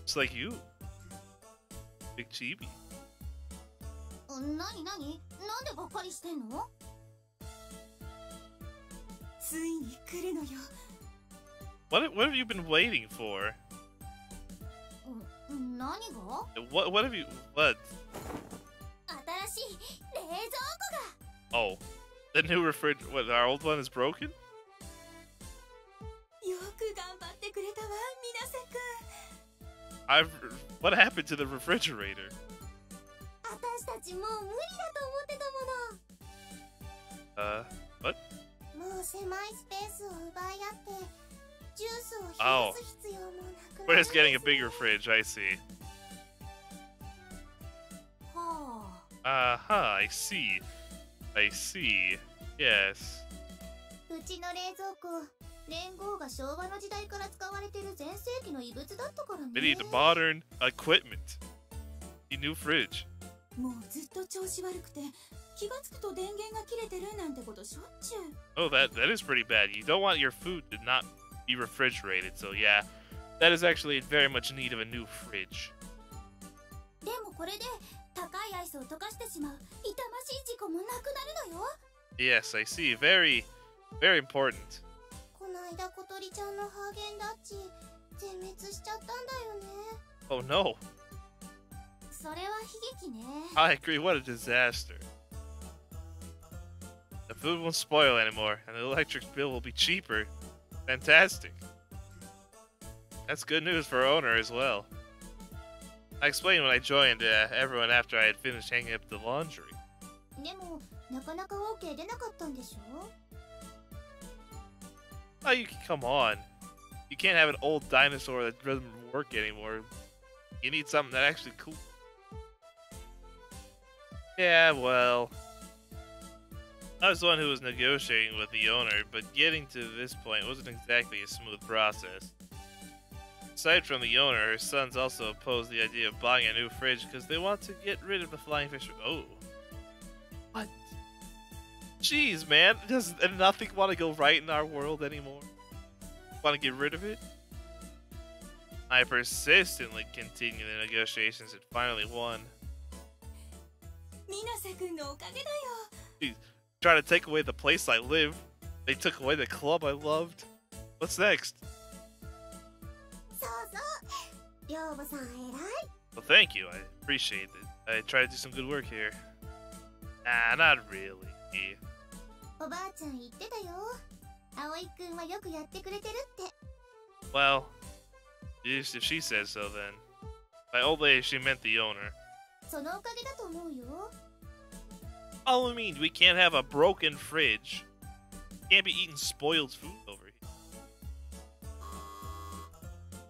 Just like you. Big chibi. What have you been waiting for? What have you... What? Oh. The new refrigerator... What, our old one is broken? What happened to the refrigerator? What? Oh. We're just getting a bigger fridge, I see. Uh-huh, I see. I see. Yes. 連合が昭和の時代から使われてる全盛期の遺物だったからね。They need modern equipment. A new fridge. もうずっと調子悪くて気がつくと電源が切れてるなんてことしょっちゅう。 Oh, that is pretty bad. You don't want your food to not be refrigerated, so yeah, that is actually in very much need of a new fridge. でもこれで高いアイスを溶かしてしまう痛ましい事故もなくなるのよ。 Yes, I see. Very, very important. この間小鳥ちゃんのハーゲンダッチ全滅しちゃったんだよね。 Oh no. それは悲劇ね。 I agree. What a disaster. The food won't spoil anymore, and the electric bill will be cheaper. Fantastic. That's good news for our owner as well. I explained when I joined everyone after I had finished hanging up the laundry. でもなかなか OK 出なかったんでしょ。 Oh, you can come on. You can't have an old dinosaur that doesn't work anymore. You need something that actually cool. Yeah, well, I was the one who was negotiating with the owner, but getting to this point wasn't exactly a smooth process. Aside from the owner, her sons also opposed the idea of buying a new fridge because they want to get rid of the flying fish. Oh. What? Jeez, man. Does nothing want to go right in our world anymore? Want to get rid of it? I persistently continued the negotiations and finally won. 水瀬君のおかげだよ。 Trying to take away the place I live. They took away the club I loved. What's next? そうそう寮母さん偉い。 Well, thank you. I appreciate it. I try to do some good work here. Ah, not really. おばあちゃん言ってたよ。葵くんはよくやってくれてるって。 Well, if she says so, then. By old lady, she meant the owner. そのおかげだと思うよ。 All I mean, we can't have a broken fridge. Can't be eating spoiled food over here.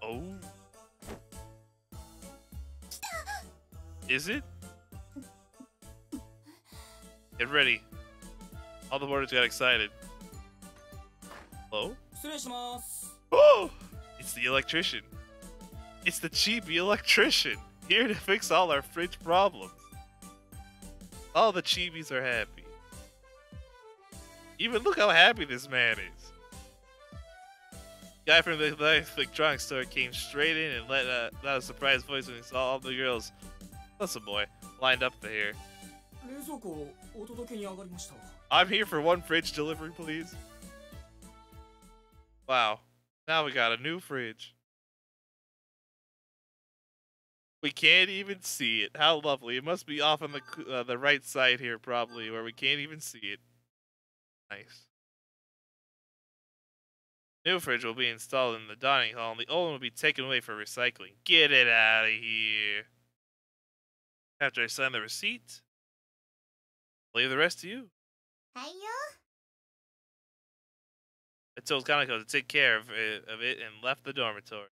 Oh. Is it? Get ready. All the boarders got excited. Hello? 失礼します。 Oh! It's the electrician. It's the cheapy electrician. Here to fix all our fridge problems. All the chibies are happy. Even look how happy this man is. Guy from the electronics store came straight in and let out a surprised voice when he saw all the girls, plus a boy, lined up here. 冷蔵庫をお届けに上がりました。 I'm here for one fridge delivery, please. Wow. Now we got a new fridge. We can't even see it. How lovely. It must be off on the right side here, probably, where we can't even see it. Nice. New fridge will be installed in the dining hall, and the old one will be taken away for recycling. Get it out of here. After I sign the receipt, I'll leave the rest to you. はいよ。 I told Kaneko to take care of it and left the dormitory.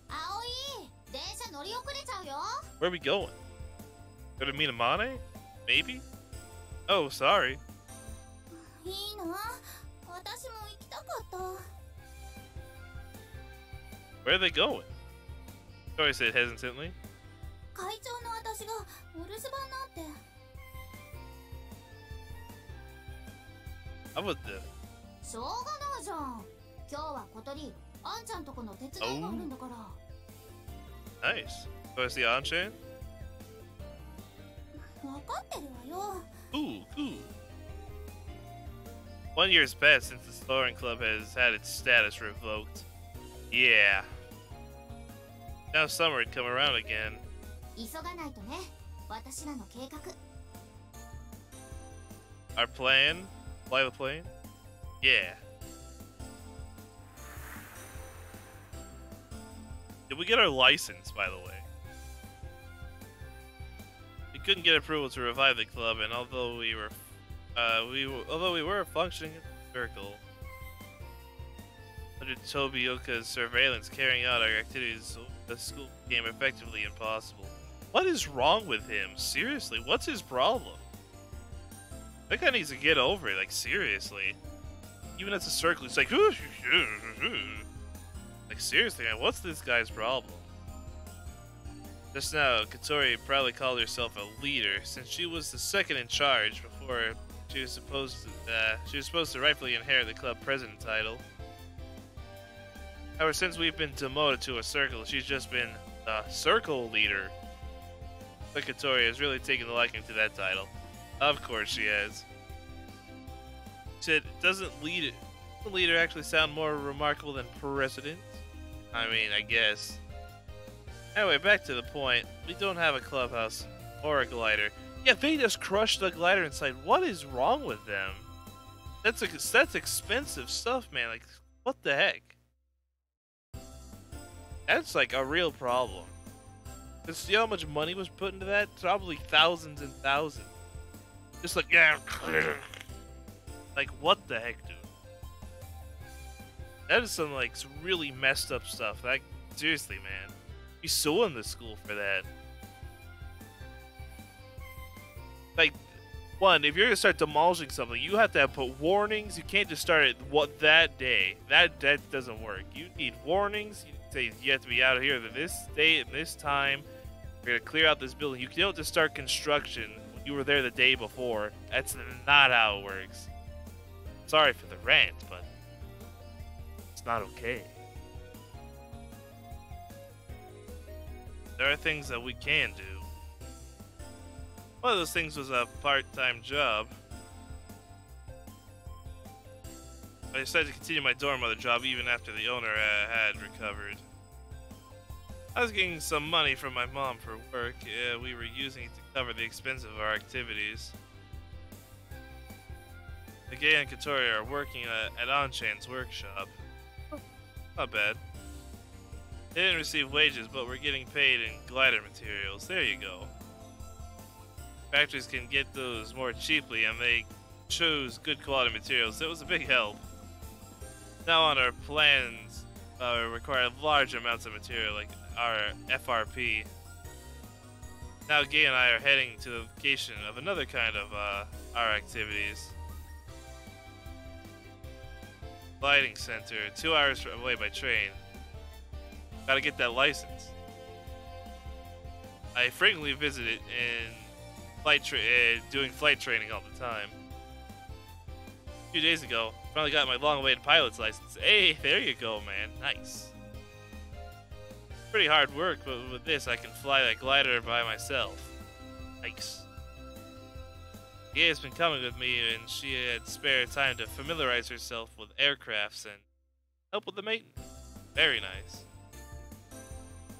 葵、電車乗り遅れちゃうよ。 Where are we going? Go to Minamane? Maybe? Oh, sorry. いいの？私も行きたかった。 Where are they going? Tori said hesitantly. 会長の私がお留守番なんて。 How about the... しょうがないじゃん。今日は小鳥、あんちゃんとこの手伝いがあるんだから。Nice. Go to see Anshin? わかってるわよ。 Ooh, ooh. 1 year's passed since the Soaring Club has had its status revoked. Yeah. Now summer had come around again. 急がないとね。私らの計画。 Our plan? Fly the plane? Yeah. Did we get our license, by the way? We couldn't get approval to revive the club, and although we were functioning in a circle under Tobioka's surveillance, carrying out our activities, the school became effectively impossible. What is wrong with him? Seriously, what's his problem? That guy needs to get over it, like, seriously. Even as a circle, it's like, like, seriously, man, what's this guy's problem? Just now, Katori proudly called herself a leader, since she was the second in charge before she was supposed to rightfully inherit the club president title. However, since we've been demoted to a circle, she's just been the circle leader. But Katori has really taken a liking to that title. Of course she has. She said, doesn't leader actually sound more remarkable than president? I mean, I guess. Anyway, back to the point. We don't have a clubhouse or a glider. Yeah, they just crushed the glider inside. What is wrong with them? That's expensive stuff, man. Like, what the heck? That's like a real problem. See how much money was put into that? Probably thousands and thousands. Just like, yeah. Like, what the heck, dude? That is some, like, really messed up stuff. Like, seriously, man. Be suing the school for that. Like, one, if you're gonna start demolishing something, you have to put warnings. You can't just start it that day. That doesn't work. You need warnings. You say you have to be out of here this day at this time. We're gonna clear out this building. You don't just start construction when you were there the day before. That's not how it works. Sorry for the rant, but it's not okay. There are things that we can do. One of those things was a part-time job. I decided to continue my dorm mother job even after the owner had recovered. I was getting some money from my mom for work. We were using it to cover the expense of our activities. Nagaya and Katori are working at Anchan's workshop. Not bad. They didn't receive wages, but we're getting paid in glider materials. There you go. Factories can get those more cheaply, and they chose good quality materials. It was a big help. Now on, our plans require large amounts of material, like our FRP. Now Gay and I are heading to the location of another kind of our activities. Lighting center, 2 hours away by train. Gotta get that license. I frequently visit it in doing flight training all the time. A few days ago, finally got my long-awaited pilot's license. Hey, there you go, man. Nice. Pretty hard work, but with this, I can fly that glider by myself. Nice. Gia has been coming with me, and she had spare time to familiarize herself with aircrafts and help with the maintenance. Very nice.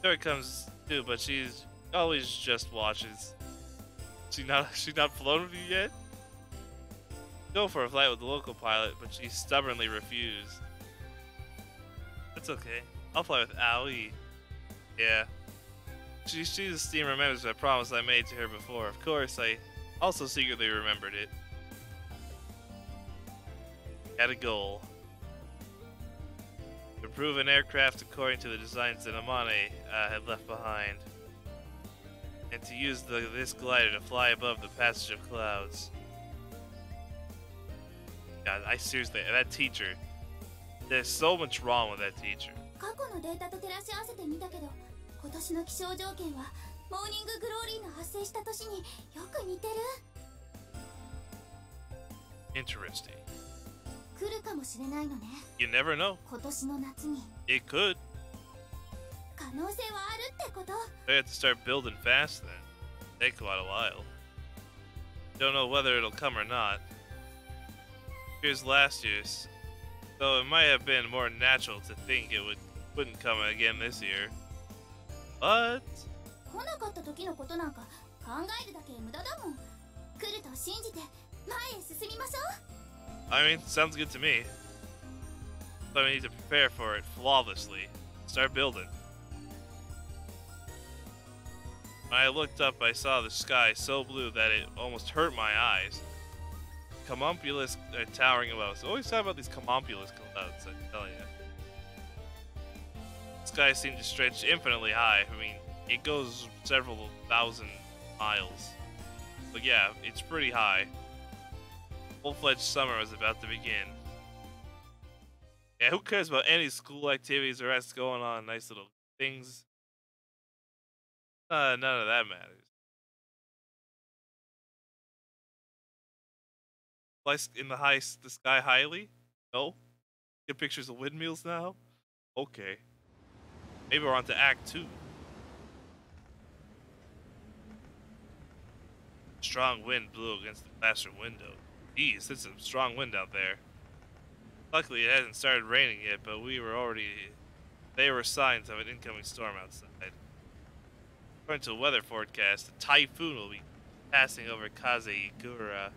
Tori comes too, but she's always just watches. She's not flown with you yet? Go for a flight with the local pilot, but she stubbornly refused. That's okay. I'll fly with Aoi. Yeah. She's the steam remembers that promise I made to her before. Of course, I also secretly remembered it. Had a goal. To improve an aircraft according to the designs that Amane had left behind. And to use this glider to fly above the passage of clouds. God, I seriously, that teacher, there's so much wrong with that teacher. 過去のデータと照らし合わせてみたけど、今年の気象条件はモーニンググローリーの発生した年によく似てる。Interesting. 来るかもしれないのね。You never know. 今年の夏に。It could. 可能性はあるってこと。They have to start building fast then. Take quite a while. Don't know whether it'll come or not. Here's last year's. Though it might have been more natural to think it wouldn't come again this year. But 来なかった時のことなんか考えるだけ無駄だもん。来ると信じて前へ進みましょう。I mean, sounds good to me. But we need to prepare for it flawlessly. Start building. When I looked up, I saw the sky so blue that it almost hurt my eyes. Homunculus are towering above us. Always talk about these homunculus clouds, I tell you. The sky seemed to stretch infinitely high. I mean, it goes several thousand miles. But yeah, it's pretty high. Full-fledged summer was about to begin. Yeah, who cares about any school activities or rest going on? Nice little things. None of that matters. Fly in the sky highly? No? Get pictures of windmills now? Okay. Maybe we're on to Act 2. Strong wind blew against the classroom window. Geez, it's some strong wind out there. Luckily, it hasn't started raining yet, but there were signs of an incoming storm outside. According to the weather forecast, a typhoon will be passing over Kazekura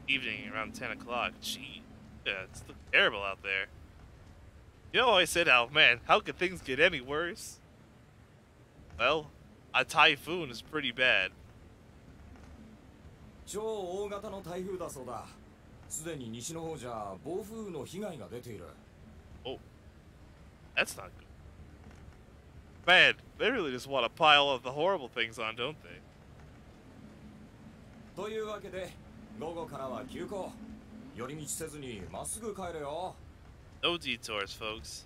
evening around 10 o'clock. Gee, yeah, it's looking terrible out there. You know, I said, man, how could things get any worse? Well, a typhoon is pretty bad. 超大型の台風だそうだ。すでに西の方じゃ暴風の被害が出ている。Oh, that's not good. Man, they really just want to pile all of the horrible things on, don't they? というわけで、午後からは休校。寄り道せずにまっすぐ帰れよ。No detours, folks.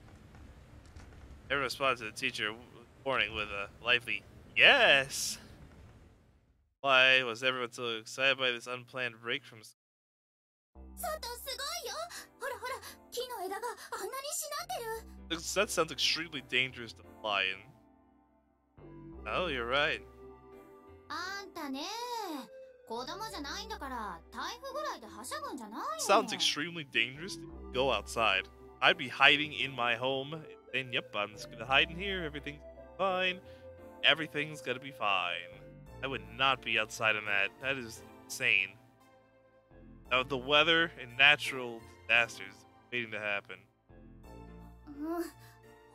Everyone responded to the teacher warning with a lively yes. Why was everyone so excited by this unplanned break from school? 外すごいよ。ほらほら、木の枝があんなにしなってる。That sounds extremely dangerous to fly in. Oh, you're right. あんたね、子供じゃないんだから台風ぐらいではしゃぐんじゃないよ。Sounds extremely dangerous to go outside. I'd be hiding in my home, and yep, I'm just gonna hide in here. Everything's fine. Everything's gonna be fine. I would not be outside in that. That is insane. Now, the weather and natural disasters waiting to happen.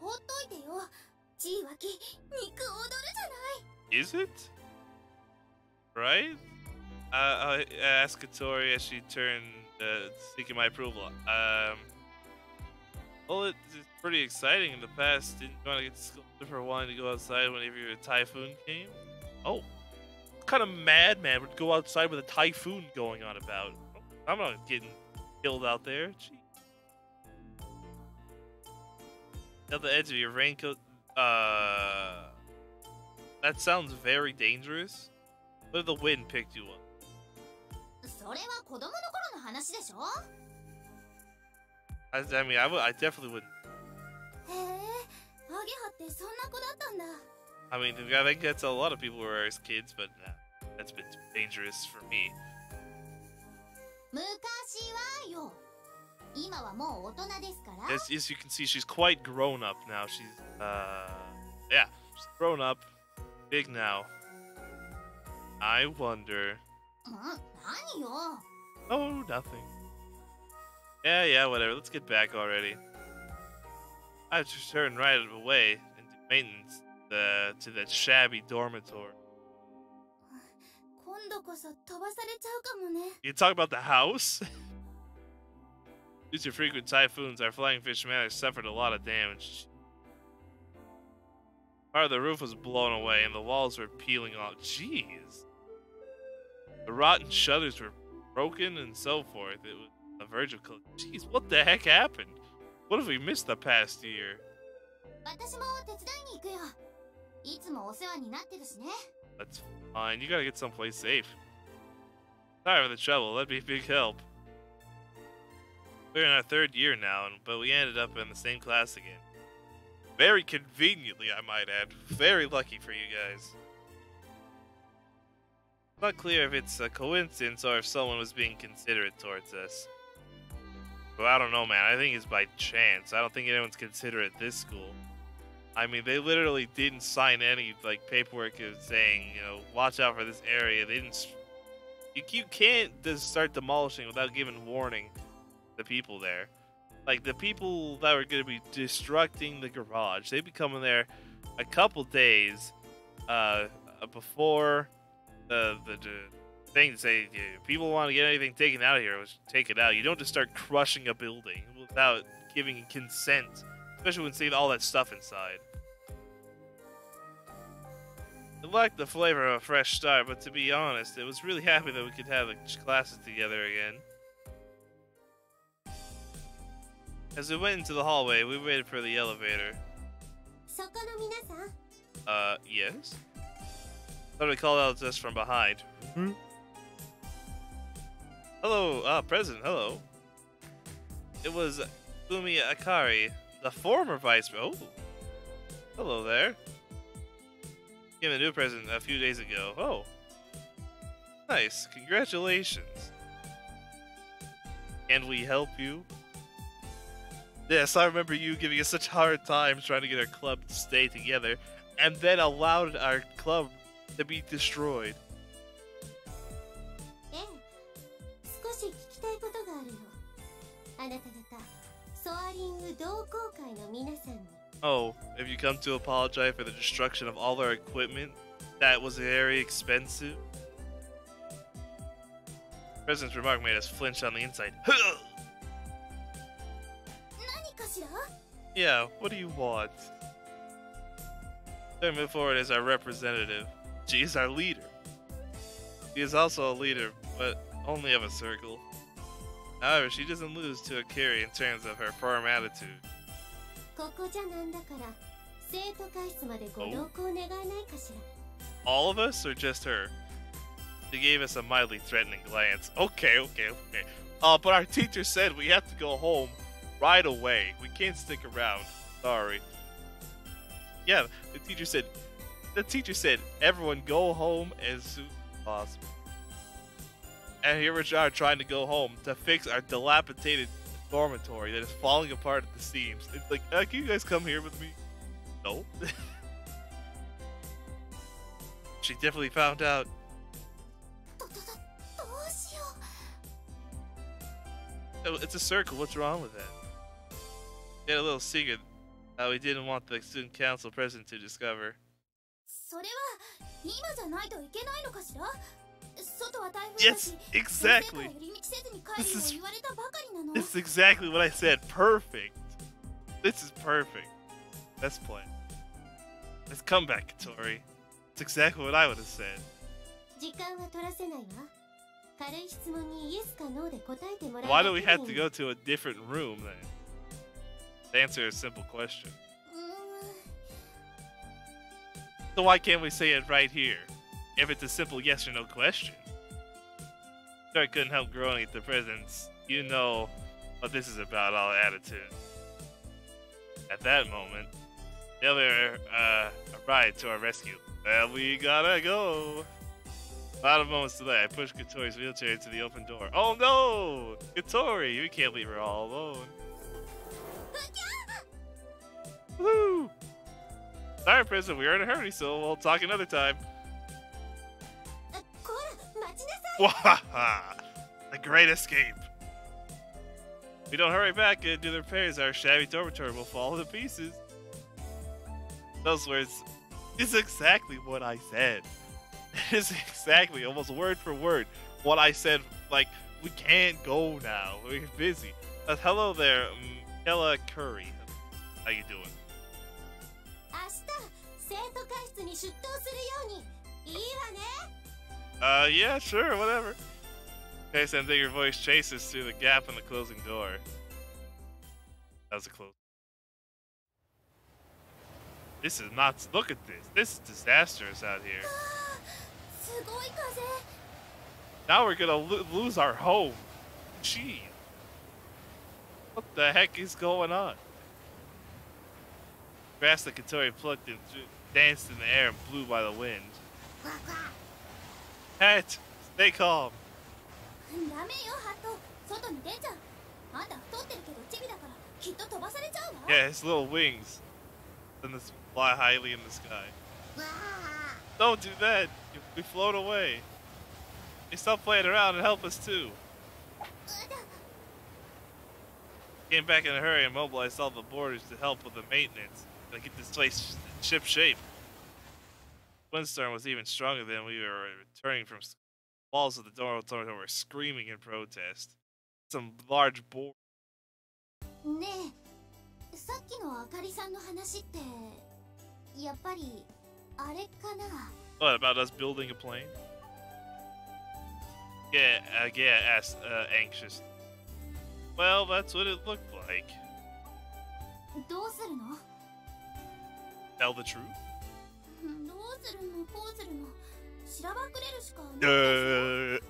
ほっといてよ。ちいわき、肉踊るじゃない。Is it? Right? I asked Katori as she turned, seeking my approval. Well, it's pretty exciting in the past. Didn't you want to get scolded for wanting to go outside whenever a typhoon came? Oh. What kind of madman would go outside with a typhoon going on about? I'm not getting killed out there. Gee. At the edge of your raincoat. That sounds very dangerous. What if the wind picked you up? それは子供の頃の話でしょ。I mean, I definitely wouldn't. へえ、アゲハってそんな子だったんだ。I mean, I think that's a lot of people who were as kids, but nah, that's been too dangerous for me. 昔はよ。今はもう大人ですから。As you can see, she's quite grown up now. She's, yeah, she's grown up, big now. I wonder. 何よ。Oh, nothing. Yeah, whatever. Let's get back already. I have to return right away into maintenance to that shabby dormitory. 今度こそ飛ばされちゃうかもね。You talk about the house? Due to frequent typhoons, our flying fish manor suffered a lot of damage. Part of the roof was blown away and the walls were peeling off. Jeez. The rotten shutters were broken and so forth. It was on the verge of collapse. Jeez, what the heck happened? What have we missed the past year? 私も手伝いに行くよ。いつもお世話になってるしね。That's fine. You gotta get someplace safe. Sorry for the trouble. That'd be a big help. We're in our third year now, but we ended up in the same class again. Very conveniently, I might add. Very lucky for you guys. It's not clear if it's a coincidence or if someone was being considerate towards us. Well, I don't know, man. I think it's by chance. I don't think anyone's considerate at this school. I mean, they literally didn't sign any paperwork saying, watch out for this area. They didn't. You can't just start demolishing without giving warning to the people there. Like the people that were going to be destructing the garage, they'd be coming there a couple days before the thing to say, people want to get anything taken out of here, let's take it out. You don't just start crushing a building without giving consent. Especially when seeing all that stuff inside. It lacked the flavor of a fresh start, but to be honest, it was really happy that we could have the classes together again. As we went into the hallway, we waited for the elevator. そこの皆さん、 Yes? Somebody called out to us from behind. Hello, President, hello. It was Fumi Akari, the former vice. Oh, hello there. Became a new president a few days ago. Oh, nice. Congratulations. Can we help you? Yes, I remember you giving us such hard times trying to get our club to stay together, and then allowed our club to be destroyed. ええ、少し聞きたいことがあるの。あなた方、ソアリング同好会の皆さんに。Oh, have you come to apologize for the destruction of all our equipment? That was very expensive. The president's remark made us flinch on the inside. 何かしら？ Yeah, what do you want? They move forward as our representative. She's our leader. She is also a leader, but only of a circle. However, she doesn't lose to Akari in terms of her firm attitude. ここじゃなんだから、生徒会室までご同行願えないかしら。All of us, or just her? She gave us a mildly threatening glance. Okay. But our teacher said we have to go home right away. We can't stick around. Sorry. Yeah, the teacher said everyone go home as soon as possible. And here we are trying to go home to fix our dilapidated dormitory that is falling apart at the seams. It's like, can you guys come here with me? No. She definitely found out. どうしよう。 Oh, it's a circle. What's wrong with that? We had a little secret we didn't want the student council president to discover. それは今じゃないといけないのかしら。外は台風だし、 Yes, exactly. 寄り道せずに帰るよう言われたばかりなの。 This is exactly what I said. Perfect. This is perfect. Let's play. Let's come back, Katori. It's exactly what I would have said. 時間は取らせないわ。軽い質問にイエスかノーで答えてもらう。 Why do we have to go to a different room then? To answer a simple question. So why can't we say it right here? If it's a simple yes or no question. Sure, I couldn't help groaning at the presence. You know what this is about, all attitude. At that moment, the elevator arrived to our rescue. Well, we gotta go. Without a moment's delay, I pushed Katori's wheelchair into the open door. Oh no! Katori, we can't leave her all alone. Woo! Sorry, President, we are in a hurry, so we'll talk another time. こら、待ちなさい。 Wahaha! The great escape. If we don't hurry back and do the repairs, our shabby dormitory will fall to pieces. Those words is exactly what I said. It is exactly, almost word for word, what I said. Like, we can't go now. We're busy. Hello there, Kella Curry. How you doing? 明日、生徒会室に出頭するように。いいわね。 Yeah, sure, whatever. Okay, so then your voice chases through the gap in the closing door. That was a close. This is not. Look at this. This is disastrous out here. すごい風。 Now we're gonna lose our home. Gee. What the heck is going on? Grass that Katori plucked and danced in the air and blew by the wind. Hat, stay calm. ダメよ、ハット。外に出ちゃう。あんた太ってるけどチビだからきっと飛ばされちゃうわ。 Yeah, his little wings. Then this fly highly in the sky. わあ。 Don't do that. We float away. Hey, stop playing around and help us too. Came back in a hurry and mobilized all the boarders to help with the maintenance. To get this place ship shape. Windstorm was even stronger than we were returning from school. Walls of the dormitory were screaming in protest. Some large board. ねえ、さっきのあかりさんの話ってやっぱりあれかな。 What about us building a plane? Yeah, asked anxious. Well, that's what it looked like. どうするの？ Tell the truth? どうするのこうするのしらばくれるしかない。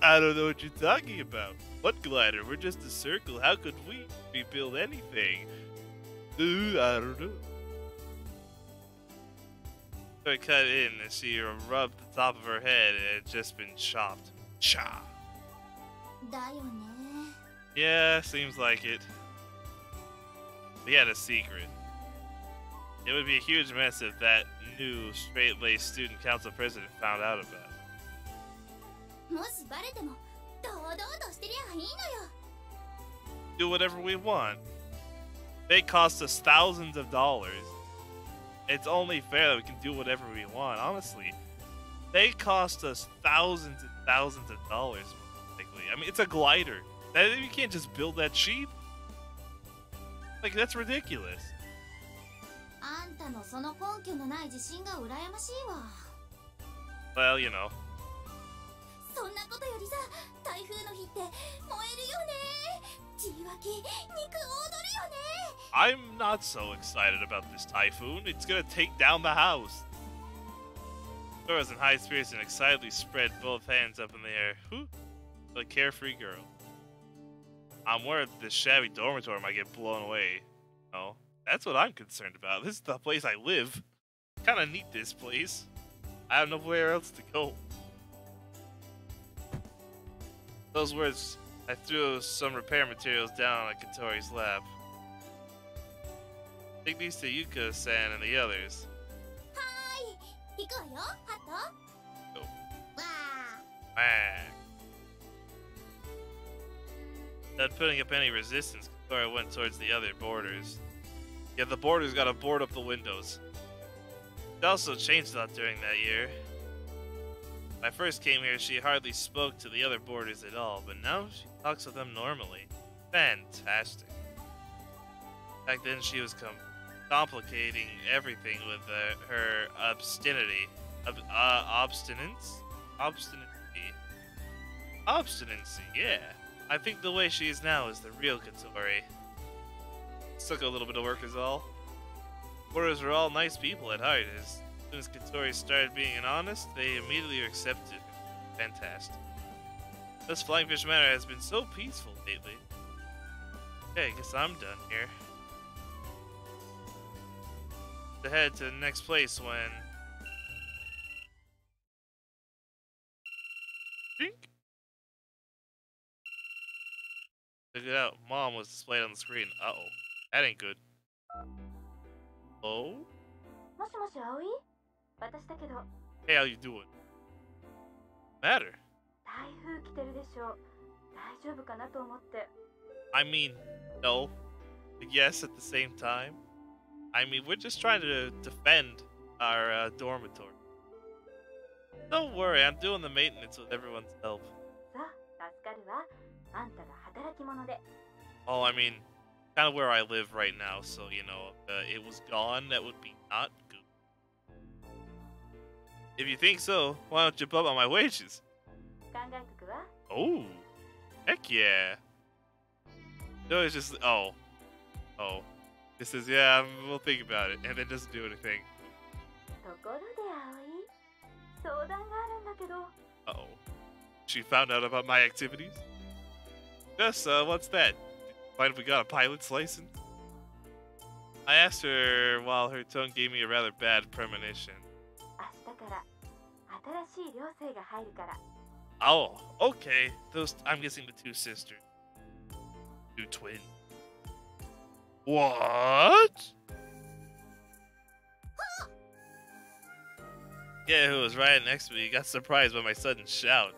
I don't know what you're talking about. What glider? We're just a circle. How could we rebuild anything? I don't know. So I cut in and she rubbed the top of her head and it had just been chopped. Cha. だよね。 Yeah, seems like it. We had a secret. It would be a huge mess if that new straight-laced student council president found out about it. もしバレても堂々としてりゃいいのよ。 Do whatever we want. They cost us thousands of dollars. It's only fair that we can do whatever we want. Honestly, they cost us thousands and thousands of dollars. Basically, I mean, it's a glider. You can't just build that cheap. Like, that's ridiculous. あんたのその根拠のない自信が羨ましいわ。 Well, you know. そんなことよりさ、台風の日って燃えるよね。血湧き、肉踊るよね。 I'm not so excited about this typhoon. It's gonna take down the house. Dora was in high spirits and excitedly spread both hands up in the air. Whew. Like a carefree girl. I'm worried this shabby dormitory might get blown away. No, that's what I'm concerned about. This is the place I live. Kinda need this place. I have nowhere else to go. Those words, I threw some repair materials down on Katori's lap. Take these to Yuka-san and the others. はーい、行くわよ、ハト。 Go. わ Bang. Without putting up any resistance, Katori went towards the other boarders. Yeah, the boarders gotta board up the windows. It also changed a lot during that year. When I first came here, she hardly spoke to the other boarders at all, but now she talks with them normally. Fantastic. Back then, she was complicating everything with her obstinacy. Obstinacy, yeah. I think the way she is now is the real Katori. It took a little bit of work is all. Boarders were all nice people at heart. As soon as Katori started being honest, they immediately accepted her. Fantastic. This Flying Fish Manor has been so peaceful lately. Okay, I guess I'm done here. To head to the next place when... Dink! Check it out. Mom was displayed on the screen. Uh-oh. That ain't good. Oh? もしもし、葵？私だけど、 Hey, how you doing? Matter? 台風来てるでしょ。大丈夫かなと思って。 I mean, no. Yes, at the same time. I mean, we're just trying to defend our dormitory. Don't worry, I'm doing the maintenance with everyone's help. さあ、助かるわ。あんたが働き者で。 Oh, I mean, kind of where I live right now, so, you know, if it was gone, that would be not good. If you think so, why don't you bump on my wages? 考えとくわ。 Oh, heck yeah. No, it's just, oh. It says, yeah, we'll think about it, and then doesn't do anything. ところで葵、相談があるんだけど。 Uh-oh. She found out about my activities? Yes, what's that? Find if we got a pilot's license? I asked her while her tongue gave me a rather bad premonition. 明日から新しい寮生が入るから。 Oh, okay. Those, I'm guessing the two sisters. Two twins. What? Yeah, who was right next to me got surprised by my sudden shout.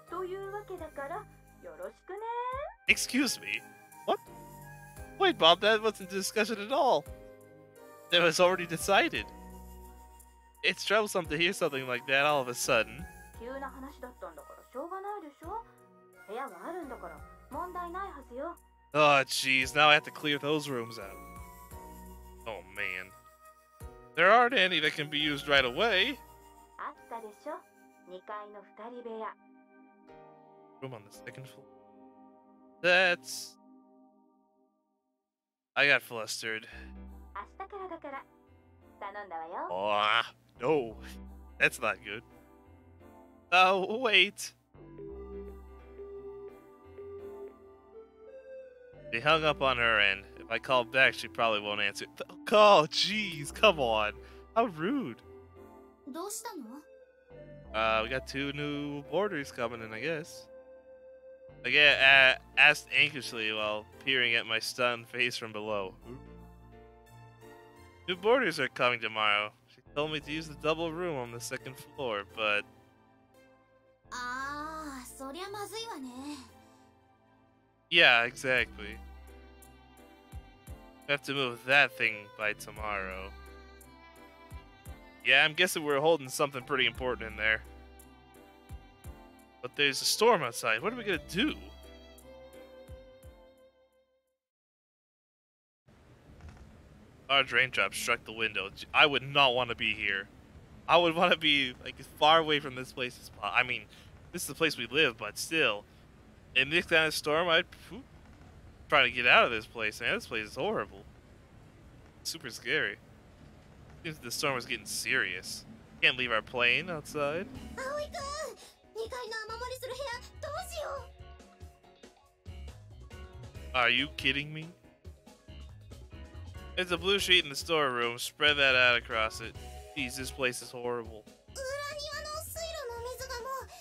というわけだからよろしくね。 Excuse me? What? Wait, Bob, that wasn't a discussion at all. That was already decided. It's troublesome to hear something like that all of a sudden. 急な話だったんだからしょうがないでしょ。部屋があるんだから問題ないはずよ。 Oh, jeez, now I have to clear those rooms out. Oh, man. There aren't any that can be used right away. あったでしょ。2階の2人部屋。 Room on the second floor. That's... I got flustered. からだから頼んだわよ。 Oh, no. That's not good. Oh, wait. She hung up on her end. If I call back, she probably won't answer. Oh, jeez, come on. How rude. どうしたの？ We got 2 new boarders coming in, I guess. I asked anxiously while peering at my stunned face from below. New boarders are coming tomorrow. She told me to use the double room on the 2nd floor, but... ああ、そりゃまずいわね。 Yeah, exactly. We have to move that thing by tomorrow. Yeah, I'm guessing we're holding something pretty important in there. But there's a storm outside. What are we gonna do? Large raindrops struck the window. I would not want to be here. I would want to be like as far away from this place as possible. I mean, this is the place we live, but still, in this kind of storm, I'd try to get out of this place. Man, this place is horrible. Super scary. Seems the storm is getting serious. Can't leave our plane outside. 葵くん、2階の雨漏りする部屋どうしよう。 Are you kidding me? There's a blue sheet in the storeroom. Spread that out across it. Jeez, this place is horrible. 裏庭の水路の水がもう溢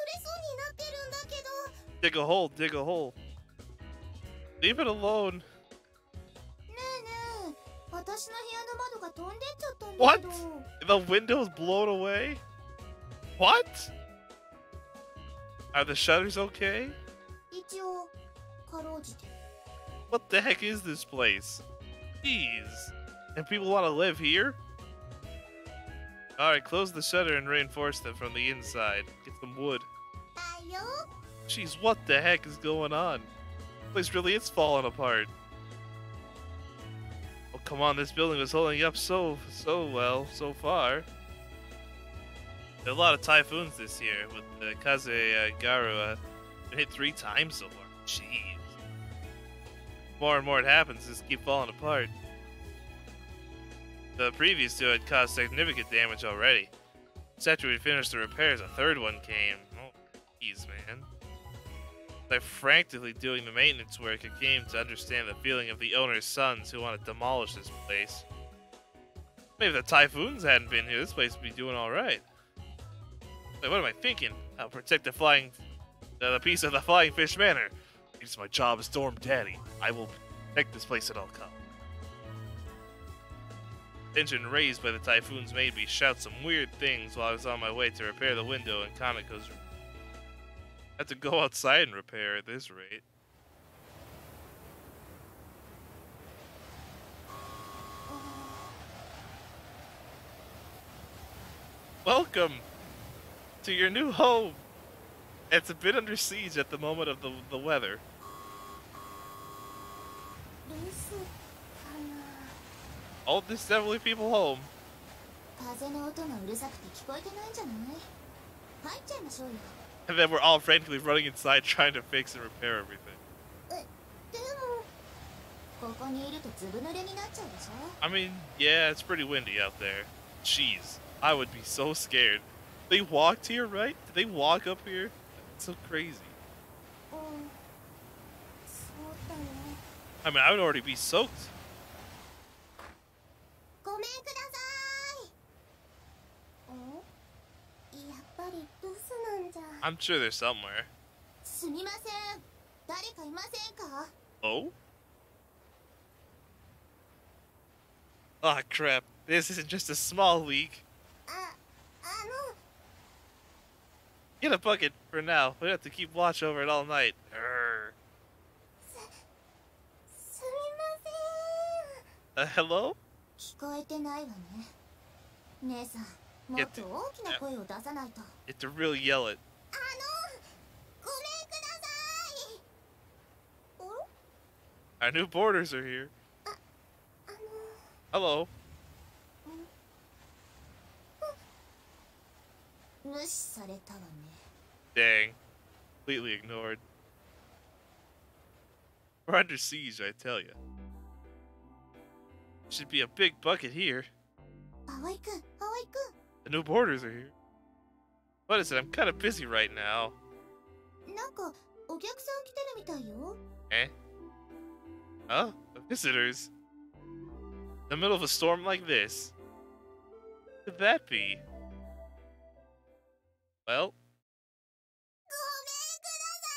れそうになってるんだけど。 Dig a hole, dig a hole. Leave it alone. ねえねえ、私の部屋の窓が飛んでっちゃったんだけど。 What? The window's blown away? What? Are the shutters okay? 一応、かろうじて。 What the heck is this place? Jeez. And people want to live here? Alright, close the shutter and reinforce them from the inside. Get some wood. だよ。 Jeez, what the heck is going on? This place really is falling apart. Oh, come on, this building was holding up so well so far. There are a lot of typhoons this year, with the Garu been hit 3 times so far. Jeez. More and more it happens, just keep falling apart. The previous 2 had caused significant damage already. Just after we finished the repairs, a 3rd one came. Oh, jeez, man. By frantically doing the maintenance work, I came to understand the feeling of the owner's sons who want to demolish this place. Maybe if the typhoons hadn't been here, this place would be doing alright. Wait, what am I thinking? I'll protect the piece of the Flying Fish Manor. It's my job as Storm Daddy. I will protect this place at all costs. Tension raised by the typhoons made me shout some weird things while I was on my way to repair the window in Kaneko's room. I have to go outside and repair at this rate. Welcome to your new home. It's a bit under siege at the moment of the weather. 留守かな。 All this several people home. 風の音がうるさくて聞こえてないんじゃない？入っちゃいましょうよ。 And then we're all frantically running inside trying to fix and repair everything. でも、ここにいるとずぶ濡れになっちゃうでしょ？ I mean, yeah, it's pretty windy out there. Jeez, I would be so scared. They walked here, right? Did they walk up here? That's so crazy. うん、そうだね。 I mean, I would already be soaked. ごめんください。やっぱり留守なんじゃ。 I'm sure there's somewhere. すみません。誰かいませんか？ Oh? Ah, crap. This isn't just a small leak. あの。 Get a bucket for now. We have to keep watch over it all night. Urgh. すみません。 Hello? 聞こえてないわね。姉さん、もっと大きな声を出さないと。 You have to really yell it. ごめんください。お？ Our new boarders are here. Hello. 無視されたわね。 Dang. Completely ignored. We're under siege, I tell you. Should be a big bucket here. 葵くん、葵く The new boarders are here. What is it? I'm kind of busy right now. ん。なんか、お客さん来てるみたいよ。Eh? Huh? Visitors? In the middle of a storm like this? What could that be? Well, ごめんくださ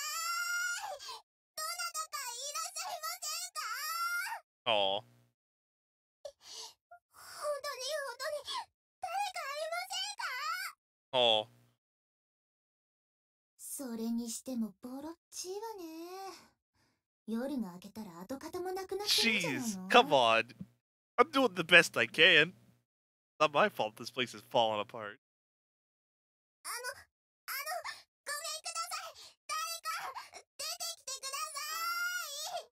い。どなたかいらっしゃいませんか？ aw. 本当に誰かいませんか？ Aw. それにしてもボロっちいわね。夜が明けたら跡形もなくなってるんじゃない Jeez, の？ come on. I'm doing the best I can. Not my fault this place is falling apart. ごめんください。誰か出てきてください。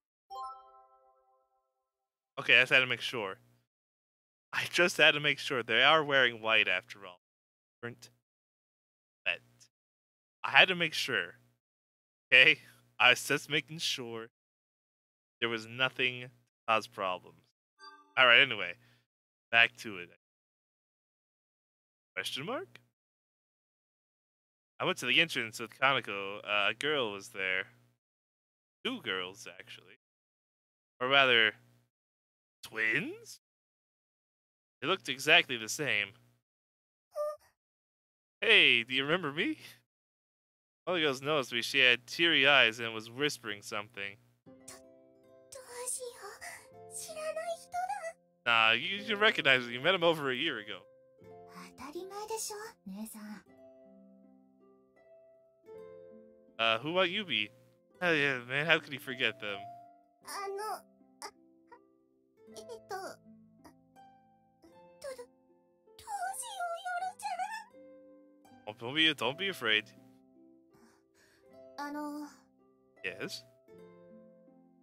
Okay, I just had to make sure. I just had to make sure. They are wearing white after all. Weren't wet. I had to make sure. Okay? I was just making sure there was nothing to cause problems. Alright, anyway. Back to it. Question mark? I went to the entrance with Kaneko. A girl was there. 2 girls, actually. Or rather, twins? They looked exactly the same. Hey, do you remember me? All the girls noticed me. She had teary eyes and was whispering something. どうしよう。知らない人だ。 Nah, you can recognize him. You met him over a year ago. 当たり前でしょ、姉さん。 Who might you be? Hell yeah, man. How could you forget them? どうしよう、夜ちゃん。 Don't be afraid. あの、 Yes?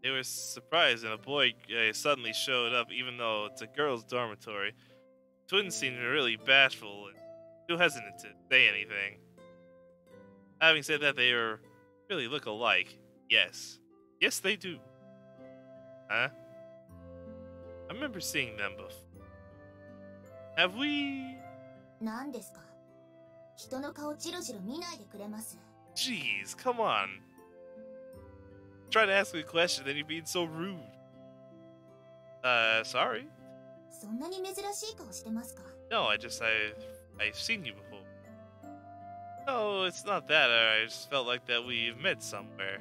They were surprised and a boy suddenly showed up even though it's a girls' dormitory. Twins seemed really bashful and too hesitant to say anything. Having said that, they really look alike. Yes. Yes, they do. Huh? I remember seeing them before. Have we... 何ですか？人の顔チロチロ見ないでくれます。 Jeez, come on. Try to ask me a question, then you're being so rude. Sorry. そんなに珍しい顔してますか？ No, I've seen you before. No, it's not that. I just felt like that we've met somewhere.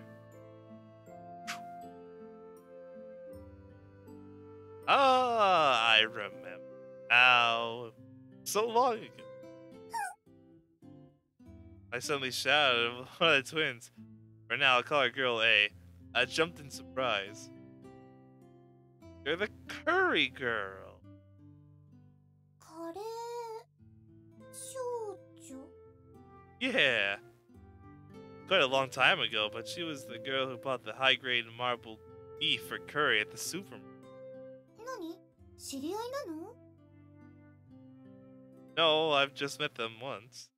Ah, I remember. Now, so long ago. I suddenly shouted at one of the twins. For now, I'll call her Girl A. I jumped in surprise. You're the Curry Girl. カレー少女？ Yeah. Quite a long time ago, but she was the girl who bought the high-grade marbled beef for curry at the supermarket. 何？知り合いなの？ No, I've just met them once.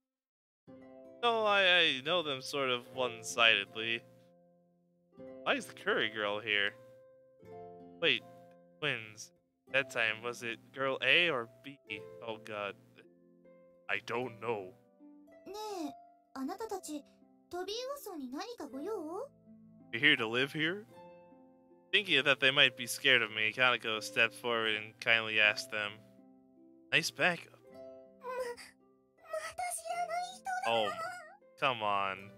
No, I know them sort of one-sidedly. Why is the Curry Girl here? Wait, twins. That time, was it Girl A or B? Oh god. I don't know. ねえ、あなたたち、トビウオソンに何かご用？ You're here to live here? Thinking that they might be scared of me, Kaneko stepped forward and kindly asked them. Nice backup. また知らない人だ。 Oh, come on.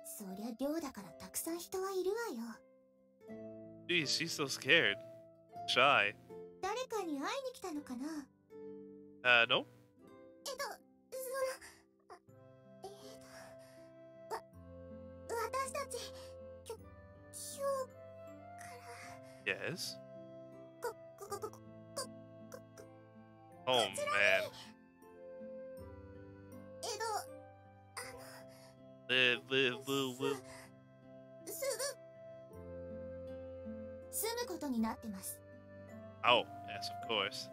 そりゃ寮だからたくさん人はいるわよ。 Geez, she's so scared. Shy. 誰かに会いに来たのかな？ No? 私たち、今日から。 Yes? Oh, man. 住むことになってます。 Oh, yes, of course.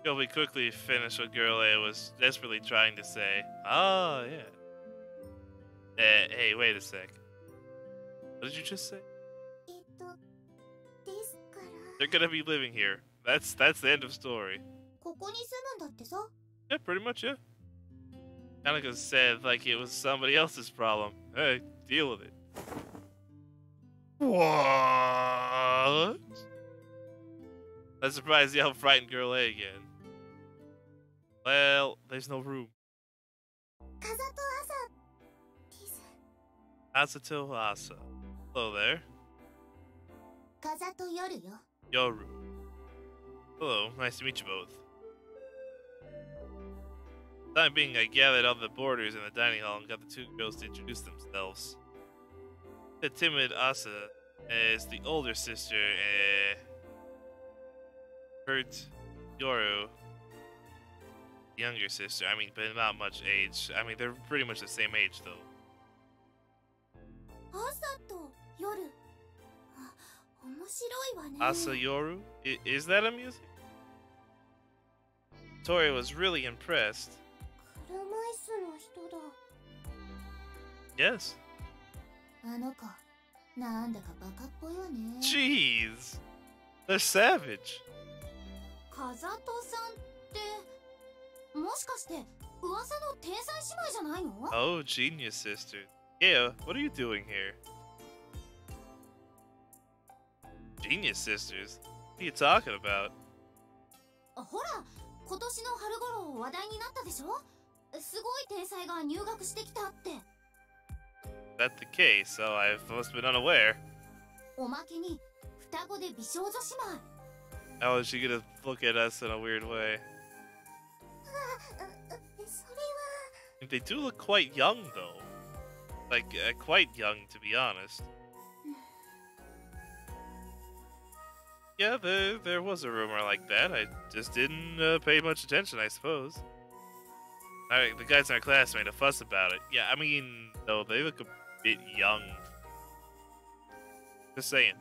Kobe quickly finished what Girl A was desperately trying to say. Ah, yeah. Hey, wait a sec. What did you just say? ですから。 They're gonna be living here. That's the end of story. ここに住むんだってさ。 Yeah, pretty much, yeah. Kaneko said like it was somebody else's problem. Hey, deal with it. What? I'm surprised you helped frighten Girl A again. Well, there's no room. 風と朝です。 Asato Asa. Hello there. 風と夜よ。 Yoru. Hello, nice to meet you both. Time being, I gathered all the boarders in the dining hall and got the two girls to introduce themselves. The timid Asa is the older sister, Hurt Yoru, younger sister. I mean, but not much age. I mean, they're pretty much the same age, though. 朝と夜。あ、面白いわね。 Asa Yoru? Is that a music? Tori was really impressed. 車椅子の人だ。 Yes. あの子、なんだかバカっぽいわね。 Jeez. They're savage. 風戸さんって、もしかして噂の天才姉妹じゃないの？ Oh, genius sisters. Yeah, what are you doing here? Genius sisters? What are you talking about? ほら、今年の春頃話題になったでしょ？すごい天才が入学してきたって。 That's the case, so I must have been unaware. おまけに双子で美少女姉妹。 How is she gonna look at us in a weird way? それは。 They do look quite young, though. Like, quite young, to be honest. Yeah, there was a rumor like that. I just didn't pay much attention, I suppose. The guys in our class made a fuss about it. Yeah, I mean, though, they look a bit young. Just saying.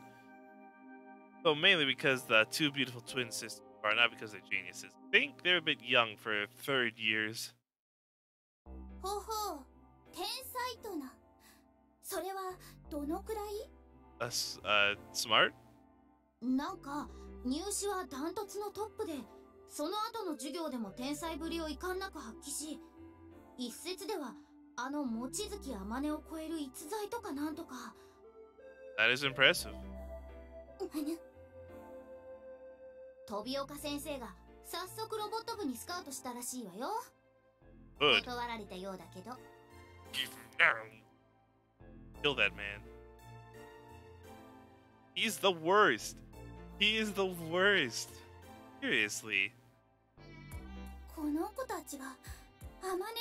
Well, mainly because the two beautiful twin sisters are, not because they're geniuses. I think they're a bit young for third years. ほほう、天才とな。それはどのくらい？ Smart? なんか入試はダントツのトップで、その後の授業でも天才ぶりを遺憾なく発揮し、一説ではあの望月天音を超える逸材とかなんとか。 That is impressive. 飛岡先生が早速ロボット部にスカウトしたらしいわよ。 Good. 断られたようだけど。 Kill that man. He's the worst. He is the worst. Seriously. この子たちは天音ちゃんよ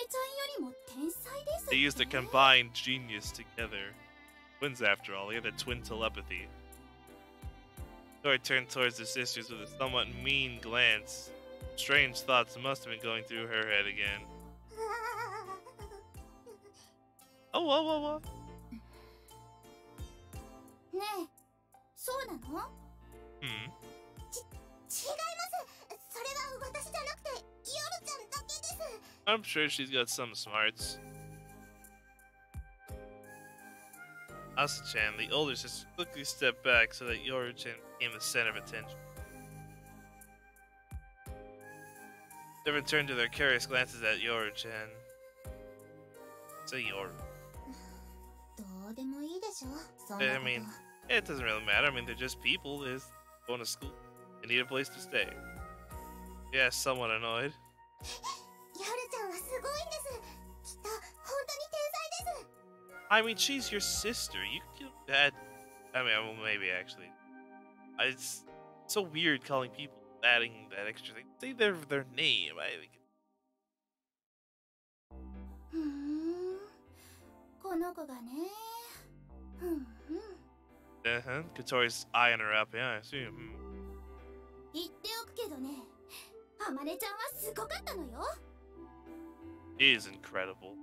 りも天才です。 They used a combined genius together. Twins, after all. They had a twin telepathy. Tori turned towards the sisters with a somewhat mean glance. Strange thoughts must have been going through her head again. Oh, whoa. ねえ、そうなの？ Hmm. 違います。それは私じゃなくて、ギオルちゃんだけです。 I'm sure she's got some smarts. Asa-chan, the older sister, quickly stepped back so that Yoru-chan became the center of attention. They returned to their curious glances at Yoru-chan. Say Yoru. どうでもいいでしょ。そん I なこと。 mean, it doesn't really matter. I mean, they're just people. They're just going to school. They need a place to stay. Yeah, somewhat annoyed. ギオルちゃんはすごいんです。きっと本当に天才です。 I mean, she's your sister. You can that. I mean, well, maybe actually. It's so weird calling people adding that extra thing. Say their name. I think. ふーん、この子がね。ふんふん。 Katori's eyeing her up. Yeah, I see. 言っておくけどね、天音ちゃんはすごかったのよ。 He is incredible.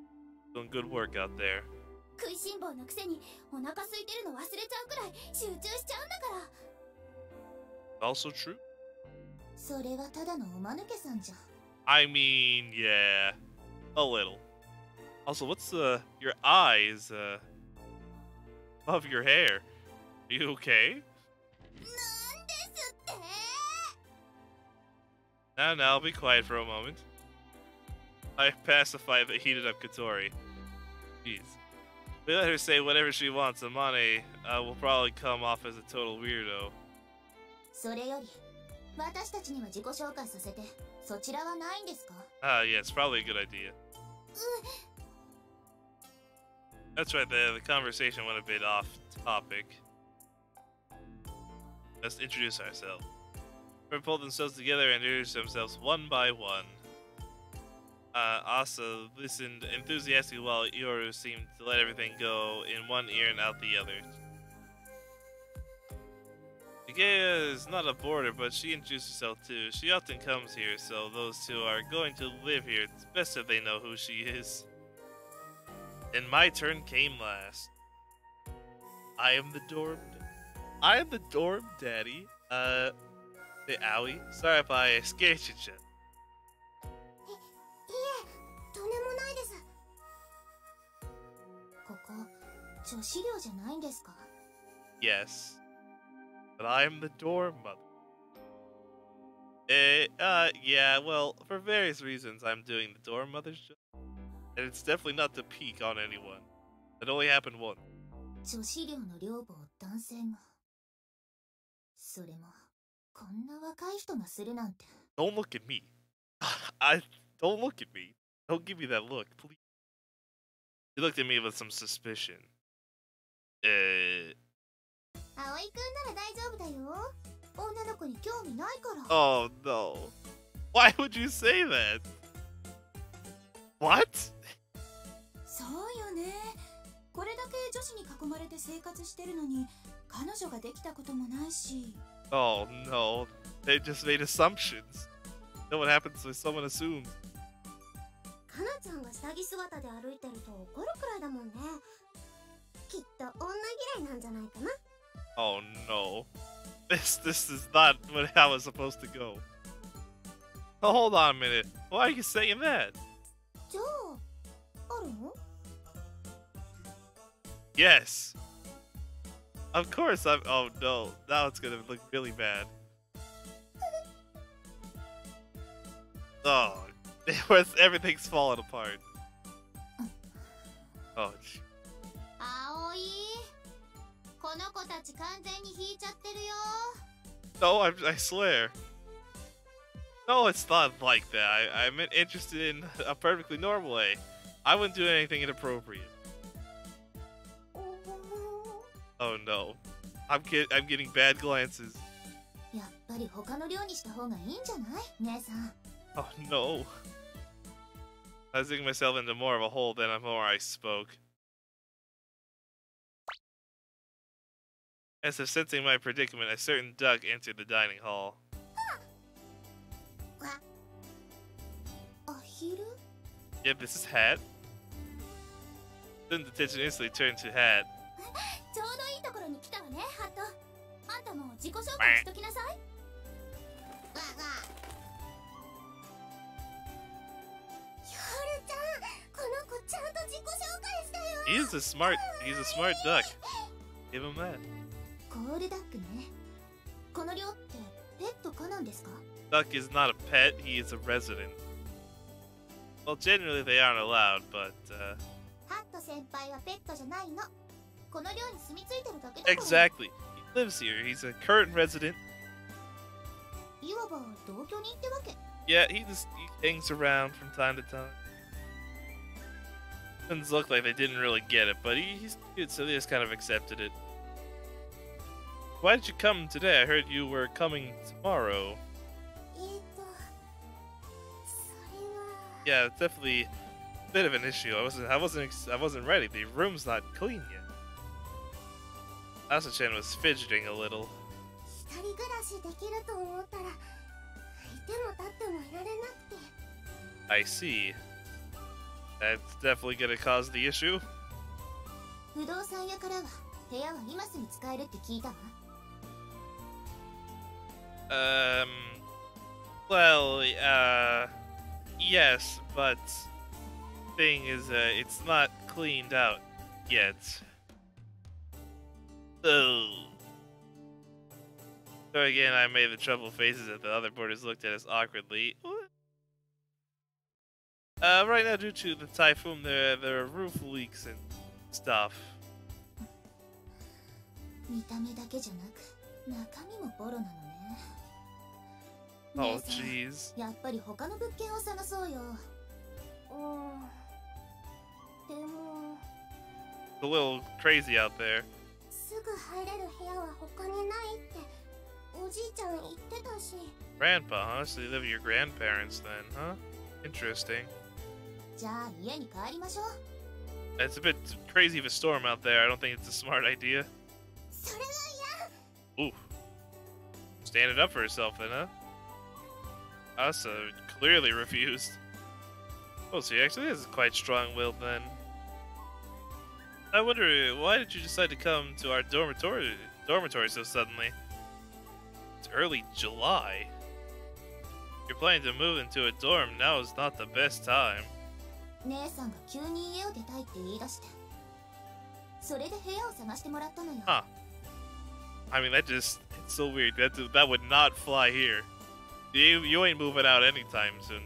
Doing good work out there. 食いしん坊のくせにお腹空いてるの忘れちゃうくらい集中しちゃうんだから。 Also true. それはただのおまぬけさんじゃ。 I mean, yeah, a little. Also, what's your eyes above your hair? Are you okay? なんですって。Now, be quiet for a moment. I pacify the heated up Katori. Jeez. We let her say whatever she wants, Amane will probably come off as a total weirdo. それより、私たちには自己紹介させて、そちらはないんですか? Ah, yes, probably a good idea. That's right, the conversation went a bit off topic. Let's introduce ourselves. They pulled themselves together and introduced themselves one by one. Asa listened enthusiastically while Yoru seemed to let everything go in one ear and out the other. Shigeya is not a boarder, but she introduced herself too. She often comes here, so those two are going to live here. It's best if they know who she is. And my turn came last. I am the dorm daddy. Hey, Owie. Sorry if I scared you, Jen. いえ、とんでもないです。ここ、女子寮じゃないんですか? Yes. But I am the dorm mother. Yeah, well, for various reasons I'm doing the dorm mother's job. And it's definitely not to peek on anyone. It only happened once. 女子寮の寮母を男性が。それも、こんな若い人がするなんて。Don't look at me. Don't look at me. Don't give me that look, please. He looked at me with some suspicion. 葵くんなら大丈夫だよ。女の子に興味ないから。Oh no. Why would you say that? What? そうよね。これだけ女子に囲まれて生活してるのに、彼女ができたこともないし。Oh no. They just made assumptions. You know what happens when someone assumes? かなちゃんが下着姿で歩いてると怒るくらいだもんね。きっと女嫌いなんじゃないかな。Oh no. This is not how it's supposed to go. Oh, hold on a minute. Why are you saying that? じゃあ、あるの? Yes. Of course I'm. Oh no. Now it's gonna look really bad. Oh. Everything's falling apart. Oh. 葵、この子たち完全に引いちゃってるよ。No, I swear. No, it's not like that. I'm interested in a perfectly normal way. I wouldn't do anything inappropriate. Oh no. I'm getting bad glances. やっぱり他の寮にした方がいいんじゃない?姉さん。 Oh no. I was digging myself into more of a hole than more I spoke. As if sensing my predicament, a certain duck entered the dining hall. アヒル? Yep, this is Hat. Then the attention instantly turned to Hat. ちょうどいいところに来たわね、ハット。あんたも自己紹介しときなさい。夜ちゃん、この子ちゃんと自己紹介したよ。He's a smart duck. Give him that. コールダックね。この寮ってペット可なんですか? Duck is not a pet, he is a resident. Well, generally they aren't allowed, but, ハット先輩はペットじゃないの。この寮に住み着いてるだけだから。Exactly. He lives here. He's a current resident. いわば同居人ってわけ。Yeah, he hangs around from time to time. Doesn't look like they didn't really get it, but he's good, so they just kind of accepted it. Why did you come today? I heard you were coming tomorrow. それは。 Yeah, it's definitely a bit of an issue. I wasn't ready. The room's not clean yet. Asa-chan was fidgeting a little. 一人暮らしできると思ったら、いても立ってもいられなくて。I see. That's definitely gonna cause the issue. 不動産屋からは部屋は今すぐ使えるって聞いたわ。Well, yes, but thing is, it's not cleaned out yet. Oh. So again, I made the trouble faces that the other boarders looked at us awkwardly. What? Right now, due to the typhoon, there are roof leaks and stuff. 見た目だけじゃなく中身もボロなのね。 Oh, 姉さん jeez. やっぱり他の物件を探そうよ。でも It's a little crazy out there. すぐ入れる部屋は他にないっておじいちゃん言ってたし。 Grandpa, huh? So you live with your grandparents then, huh? Interesting. じゃあ家に帰りましょう。 It's a bit crazy of a storm out there. I don't think it's a smart idea. それは嫌。 Ooh. Standing up for herself then, huh? Asa clearly refused. Oh, so he actually is quite strong-willed then. I wonder, why did you decide to come to our dormitory so suddenly? It's early July. You're planning to move into a dorm, now is not the best time. 姉さんが急に家を出たいって言い出して。それで部屋を探してもらったのよ。 Huh. I mean, it's so weird. That would not fly here. You ain't moving out anytime soon.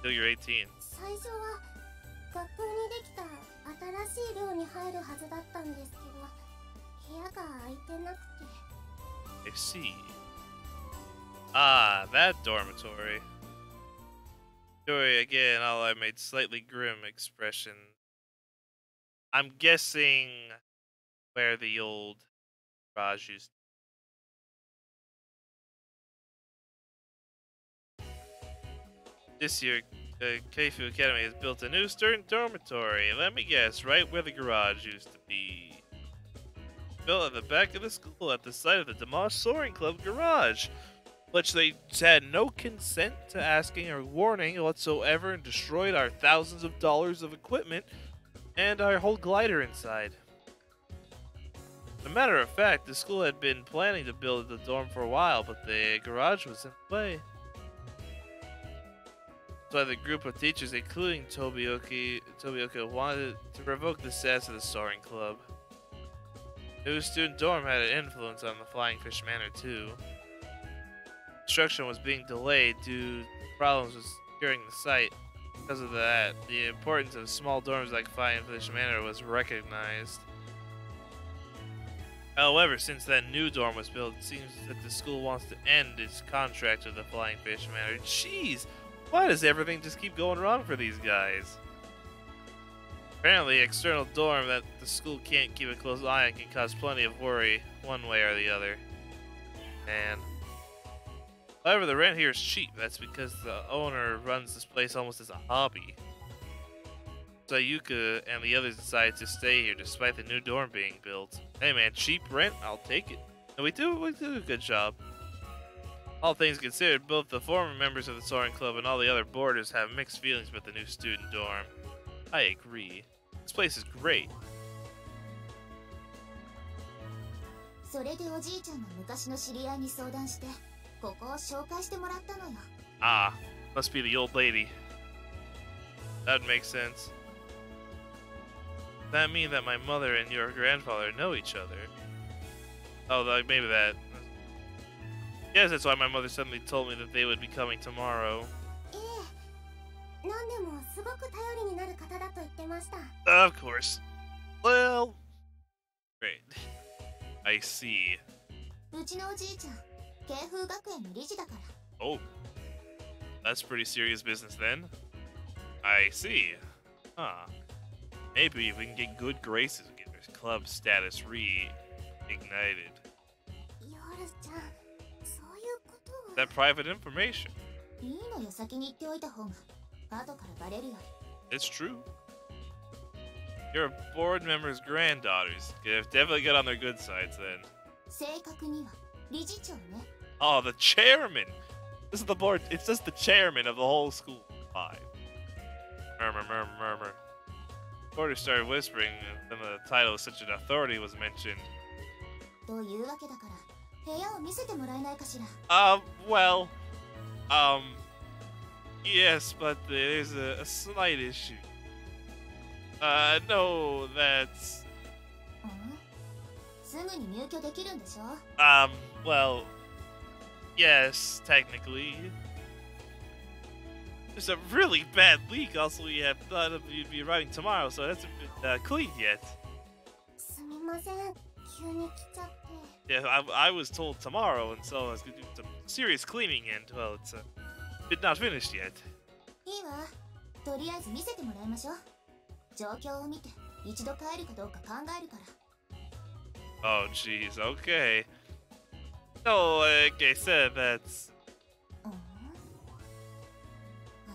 Till you're 18. 最初は学校にできた新しい寮に入るはずだったんですけど、部屋が空いてなくて。 I see. Ah, that dormitory. Story again, all I made slightly grim expression. I'm guessing where the old garage used. This year, Keifu Academy has built a new student dormitory. Let me guess, right where the garage used to be. Built at the back of the school at the site of the demolished Soaring Club garage, which they had no consent to asking or warning whatsoever and destroyed our thousands of dollars of equipment and our whole glider inside. As a matter of fact, the school had been planning to build the dorm for a while, but the garage was in the way. So the group of teachers, including Tobioka, wanted to revoke the status of the Soaring Club. The new student dorm had an influence on the Flying Fish Manor too. Construction was being delayed due to problems with securing the site. Because of that, the importance of small dorms like Flying Fish Manor was recognized. However, since that new dorm was built, it seems that the school wants to end its contract with the Flying Fish Manor. Jeez! Why does everything just keep going wrong for these guys? Apparently, external dorm that the school can't keep a close eye on can cause plenty of worry, one way or the other. And however, the rent here is cheap. That's because the owner runs this place almost as a hobby. So Yuka and the others decided to stay here despite the new dorm being built. Hey man, cheap rent? I'll take it. And we do a good job. All things considered, both the former members of the Soaring Club and all the other boarders have mixed feelings about the new student dorm. I agree. This place is great. それでおじいちゃんの昔の知り合いに相談して、ここを紹介してもらったのよ。 Ah, must be the old lady. That makes sense. That mean that my mother and your grandfather know each other? Oh, like maybe that. Yes, that's why my mother suddenly told me that they would be coming tomorrow. ええ、何でもすごく頼りになる方だと言ってました。Of course. Well, great. I see. うちのおじいちゃん、慶風学園の理事だから。 Oh, that's pretty serious business then. I see. Huh. Maybe if we can get good graces and get their club status reignited. ヨルちゃん、そういうことは。 That private information. いいのよ、先に言っておいた方が。後からバレるより。 It's true. You're a board member's granddaughters. They've definitely got on their good sides then. 正確には理事長ね。 Oh, the chairman! This is the board. It's just the chairman of the whole school. Five. Murmur, murmur, murmur. Porter started whispering, and then the title of such an authority was mentioned. というわけだから、部屋を見せてもらえないかしら。Well, yes, but there's a slight issue. No, that's... うん？すぐに入居できるんでしょ？ well, Yes, technically. There's a really bad leak. Also, we have thought of you'd be arriving tomorrow, so it hasn't been cleaned yet. すみません、急に来ちゃって。 Yeah, I was told tomorrow, and so I was gonna do some serious cleaning, and well, it's not finished yet. いいわ。とりあえず見せてもらいましょう。状況を見て、一度帰るかどうか考えるから。 Oh, jeez. Okay. No, like I said, that's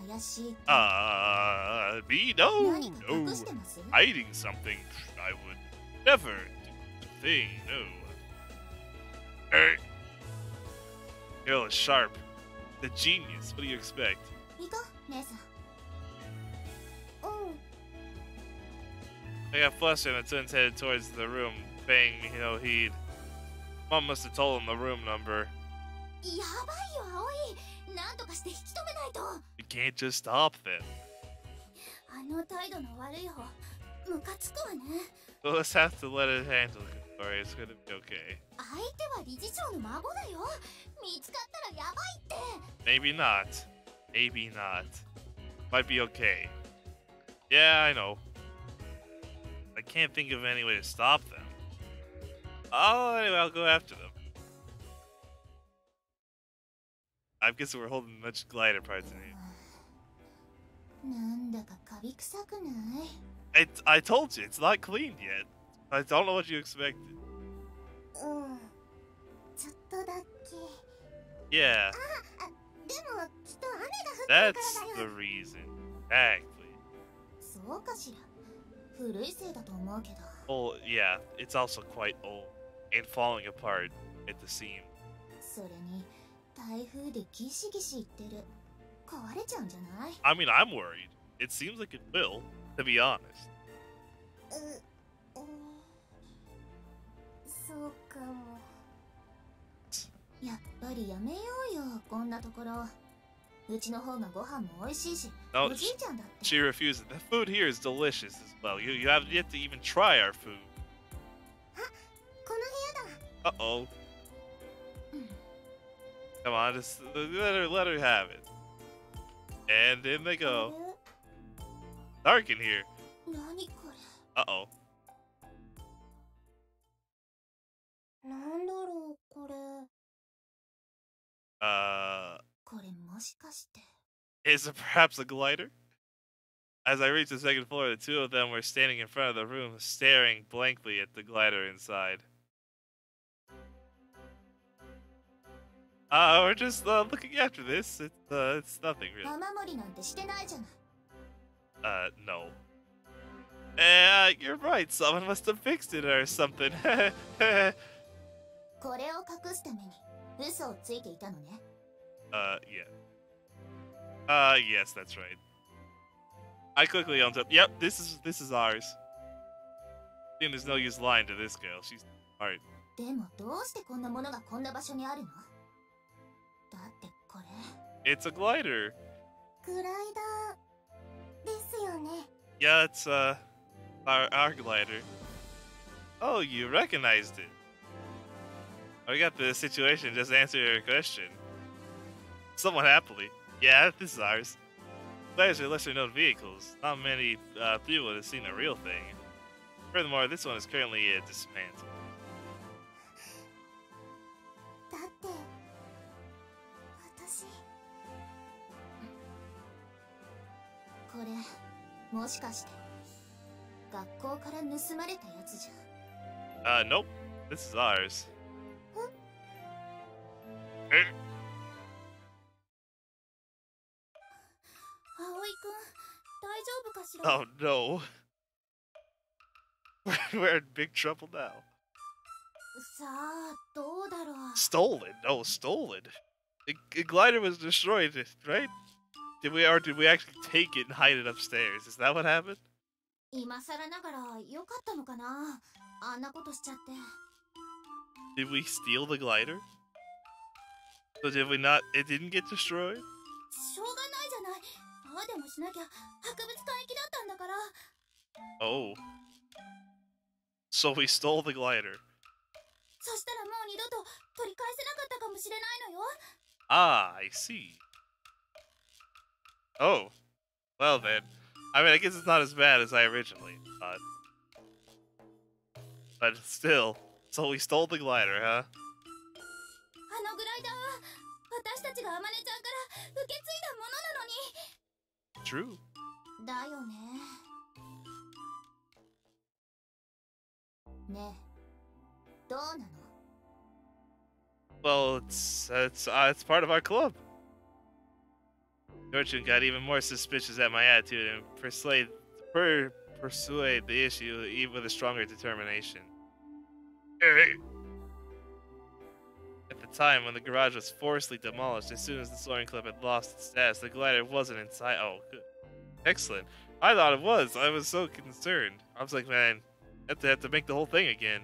怪しい。 me? No, 何か no. 隠してます？ Hiding something, I would never do the thing. No. Hill is sharp. The genius. What do you expect? 行こう、姉さん。うん。 I got flustered and the twins headed towards the room, paying me no heed. Mom must have told him the room number. やばいよ葵、なんとかして引き止めないと。 You can't just stop them. あの態度の悪い方、ムカつくわね。 We'll just have to let it handle it. Sorry, it's gonna be okay. 相手は理事長の孫だよ。見つかったらやばいって。 Maybe not. Maybe not. Might be okay. Yeah, I know. I can't think of any way to stop them. Oh, anyway, I'll go after them. I guess we're holding much glider parts in here. なんだかカビ臭くない？ I told you, it's not cleaned yet. I don't know what you expected. うん。ちょっとだけ。 Yeah, でもきっと雨が降ってる that's からだ the よ。 reason. Exactly. そうかしら。古いせいだと思うけど。 Well, yeah, it's also quite old and falling apart at the seam. それに台風でギシギシ言ってる。壊れちゃうんじゃない？ I mean, I'm worried. It seems like it will, to be honest. そうかも。やっぱりやめようよ、こんなところ。うちの方がご飯も美味しいし、 No, おじいちゃんだって。 she refuses. The food here is delicious as well. You have yet to even try our food. この部屋だ。 Uh-oh. Come on, just let her have it. And in they go. Dark in here. 何これ？ Uh-oh. なんだろうこれ。これもしかして。 Is it perhaps a glider? As I reached the second floor, the two of them were standing in front of the room, staring blankly at the glider inside. We're just looking after this. It's nothing really. 雨漏りなんてしてないじゃない。No. You're right. Someone must have fixed it or something. これを隠すために嘘をついていたのね。Yeah. Yes, that's right. I quickly owned up. Yep, this is ours. And there's no use lying to this girl. She's smart. でもどうしてこんなものがこんな場所にあるの？だってこれ。 It's a glider. グライダーですよね。 Yeah, it's our glider. Oh, you recognized it. I got the situation. Just answer your question. Somewhat happily. Yeah, this is ours. Gliders are lesser known vehicles. Not many people have seen the real thing. Furthermore, this one is currently dismantled. だって私これもしかして学校から盗まれたやつじゃ。 Nope. This is ours. 葵くん、大丈夫かしら？ Oh no. We're in big trouble now. さあ、どうだろう。 Stolen? No, stolen. The glider was destroyed, right? Did we actually take it and hide it upstairs? Is that what happened? 今更ながら良かったのかな？あんなことしちゃって。 Did we steal the glider? So did we not? It didn't get destroyed? しょうがないじゃない。ああでもしなきゃ博物館行きだったんだから。 Oh. So we stole the glider. そしたらもう二度と取り返せなかったかも。もしれないのよ。Ah, I see. Oh, well then. I mean, I guess it's not as bad as I originally thought. But still, so we stole the glider, huh? あのグライダーは私たちがアマネちゃんから受け継いだものなのに。 True. だよね。ねえ、どうなの？ Well, it's part of our club. Norchun got even more suspicious at my attitude and persuade the issue even with a stronger determination. Hey. At the time when the garage was forcibly demolished, as soon as the Soaring Club had lost its status, the glider wasn't inside. Oh, good. Excellent. I thought it was. I was so concerned. I was like, man, I have to make the whole thing again.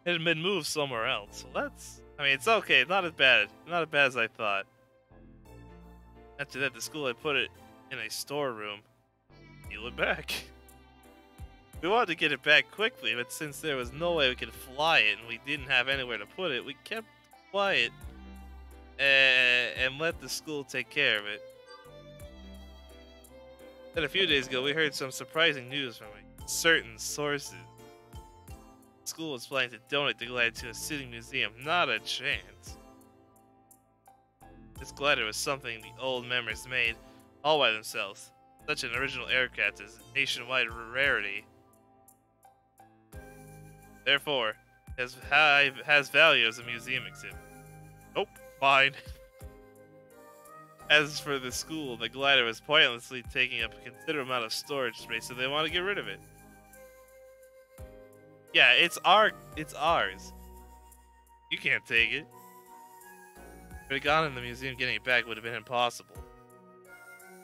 It had been moved somewhere else. So that's... I mean, it's okay. Not as bad. Not as bad as I thought. After that, the school had put it in a storeroom. Steal it back. We wanted to get it back quickly, but since there was no way we could fly it and we didn't have anywhere to put it, we kept quiet and let the school take care of it. Then a few days ago, we heard some surprising news from certain sources. The school was planning to donate the glider to a city museum. Not a chance. This glider was something the old members made all by themselves. Such an original aircraft is a nationwide rarity. Therefore, it has value as a museum exhibit. Nope, fine. As for the school, the glider was pointlessly taking up a considerable amount of storage space, so they want to get rid of it. Yeah, it's ours. You can't take it. If it had gone in the museum, getting it back would have been impossible.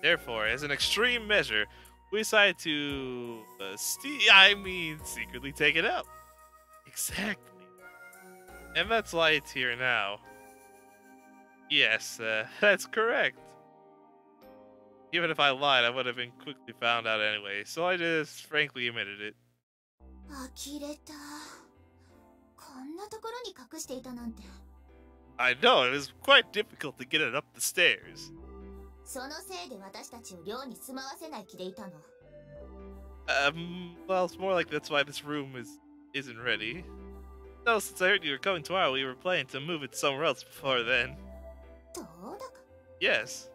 Therefore, as an extreme measure, we decided to secretly take it out. Exactly. And that's why it's here now. Yes, that's correct. Even if I lied, I would have been quickly found out anyway, so I just frankly admitted it. 呆れた。こんなところに隠していたなんて。 I know, it was quite difficult to get it up the stairs. そのせいで私たちを寮に住まわせない気でいたの。Well, it's more like that's why this room isn't ready. No, since I heard you were coming tomorrow, we were planning to move it somewhere else before then. どうだか。 Yes.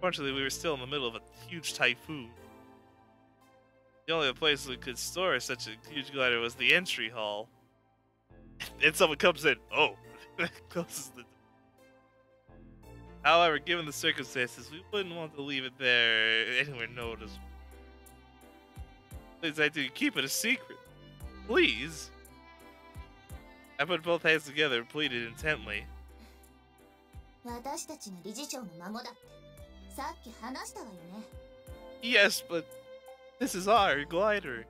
Fortunately, we were still in the middle of a huge typhoon. The only place we could store such a huge glider was the entry hall. And someone comes in. Oh, closes the door. However, given the circumstances, we wouldn't want to leave it there anywhere noticeable. Please, I do keep it a secret. Please. I put both hands together and pleaded intently. 私たちの理事長の孫だってさっき話したわよね。 Yes, but this is our glider.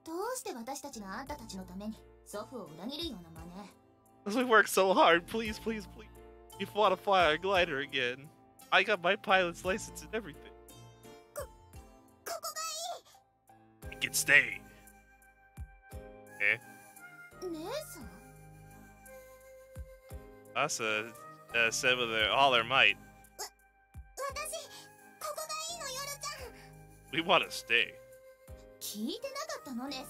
どうして私たちがあんたたちのために祖父を裏切るような真似。 Because we worked so hard, please, please, please. You want to fly our glider again. I got my pilot's license and everything. ここがいい。 You can stay. Eh? 姉さん。 Asa said with all her might. 私ここがいいの夜ちゃん。 We want to stay. 聞いてなかったの姉さん。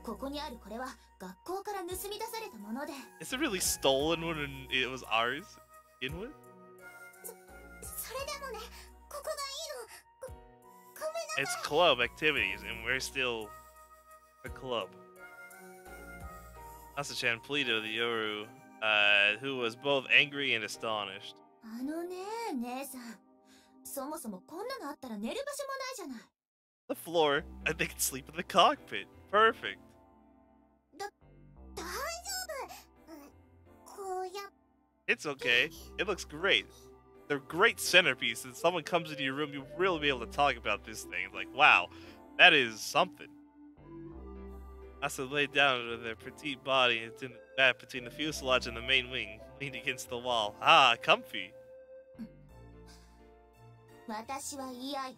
ここにあるこれは学校から盗み出されたもので。 Is it really stolen when it was ours? In with? それでもね、ここがいいの。ごめんなさい。 It's club activities, and we're still a club. Asa-chan pleaded with Yoru, who was both angry and astonished. あのね、姉さん。そもそもこんなのあったら寝る場所もないじゃない。 The floor, and they could sleep in the cockpit. Perfect. 大丈夫。こうや It's okay. It looks great. They're great centerpieces. Someone comes into your room, you'll really be able to talk about this thing. Like, wow, that is something. Asa laid down with her petite body in the gap between the fuselage and the main wing, leaned against the wall. Ah, comfy. 私は嫌よ。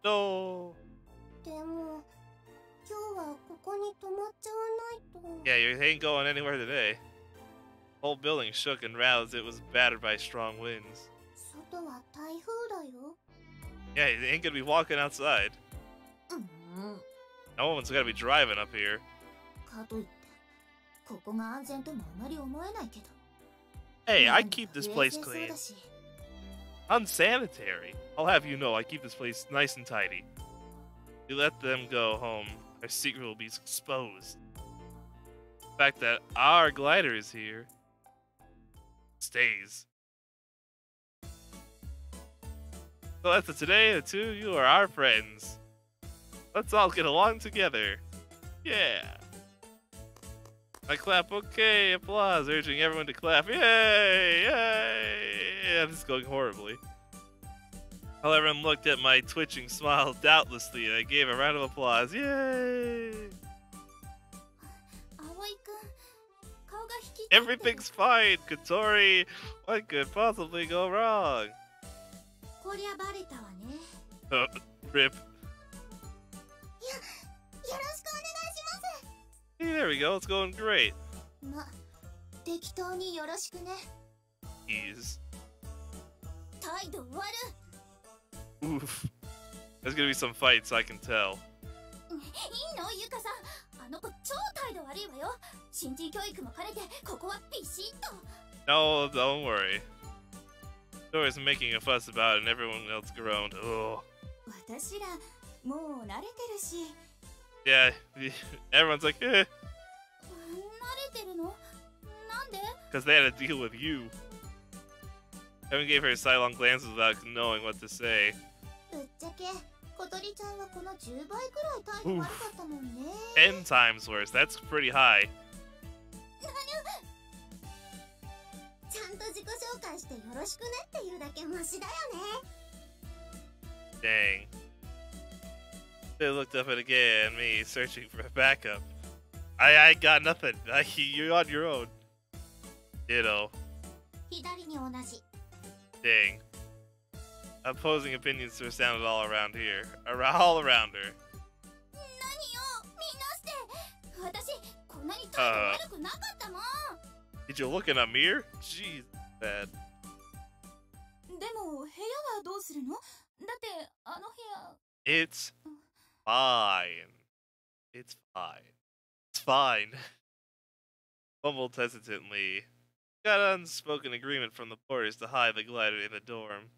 No. でも今日はここに泊まっちゃわないと。Yeah, you ain't going anywhere today. Whole building shook and rattled as it was battered by strong winds. 外は台風だよ。 Yeah, you ain't gonna be walking outside. うん。 No one's gonna be driving up here. かといって、ここが安全ともあまり思えないけど。 Hey, な I んか keep this 不衛 place 生そう clean. だし。 Unsanitary. I'll have you know, I keep this place nice and tidy. You let them go home, our secret will be exposed. The fact that our glider is here stays. So after today, the two of you are our friends. Let's all get along together. Yeah. I clap, okay, applause, urging everyone to clap. Yay! Yay! Yeah, this is going horribly. While everyone looked at my twitching smile doubtlessly, and I gave a round of applause. Yay! 葵くん、顔が引きつってる。 Everything's fine, Katori. What could possibly go wrong? こりゃバレたわね。 Rip. よろしくお願いします。 Hey, there we go. It's going great. ま、適当によろしくね。 Ease. 態度悪。 Oof. There's gonna be some fights, I can tell. いいのゆかさん、あの子超態度悪いわよ。新人教育も兼ねてここはビシッと。 No, don't worry. Tori's making a fuss about it, and everyone else groaned. Oh. 私らもう慣れてるし。 Yeah, everyone's like, eh. 慣れてるの？なんで？ Because they had to deal with you. Evan gave her a sidelong glance without knowing what to say. ぶっちゃけ、小鳥ちゃんはこの10倍くらい態度悪かったもんね。 10 times worse. That's pretty high. ちゃんと自己紹介してよろしくねっていうだけマシだよね。 Dang. They looked up at again, me searching for backup. I got nothing. You're on your own. Ditto. 左に同じ。 Dang. Opposing opinions were sounded all around here. All around her. 何よ、みんなして。私こんなに態度悪くなかったもん。 Did you look in a mirror? Jeez, bad. でも部屋はどうするの？だってあの部屋。 It's fine. It's fine. It's fine. Mumbled hesitantly. Got an unspoken agreement from the porters to hide the glider in the dorm.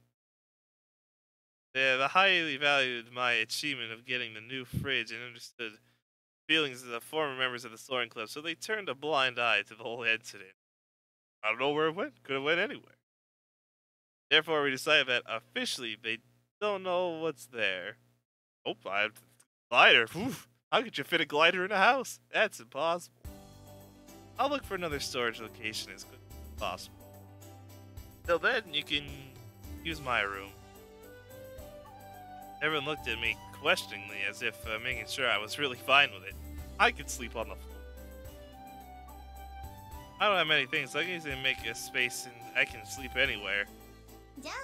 They highly valued my achievement of getting the new fridge and understood feelings of the former members of the Soaring Club, so they turned a blind eye to the whole incident. I don't know where it went. Could have went anywhere. Therefore, we decided that officially they don't know what's there. Oh, I have a glider. Oof. How could you fit a glider in a house? That's impossible. I'll look for another storage location as quickly as possible. Till then, you can use my room. Everyone looked at me questioningly as if making sure I was really fine with it. I could sleep on the floor. I don't have many things. I can easily make a space and I can sleep anywhere. じゃあ、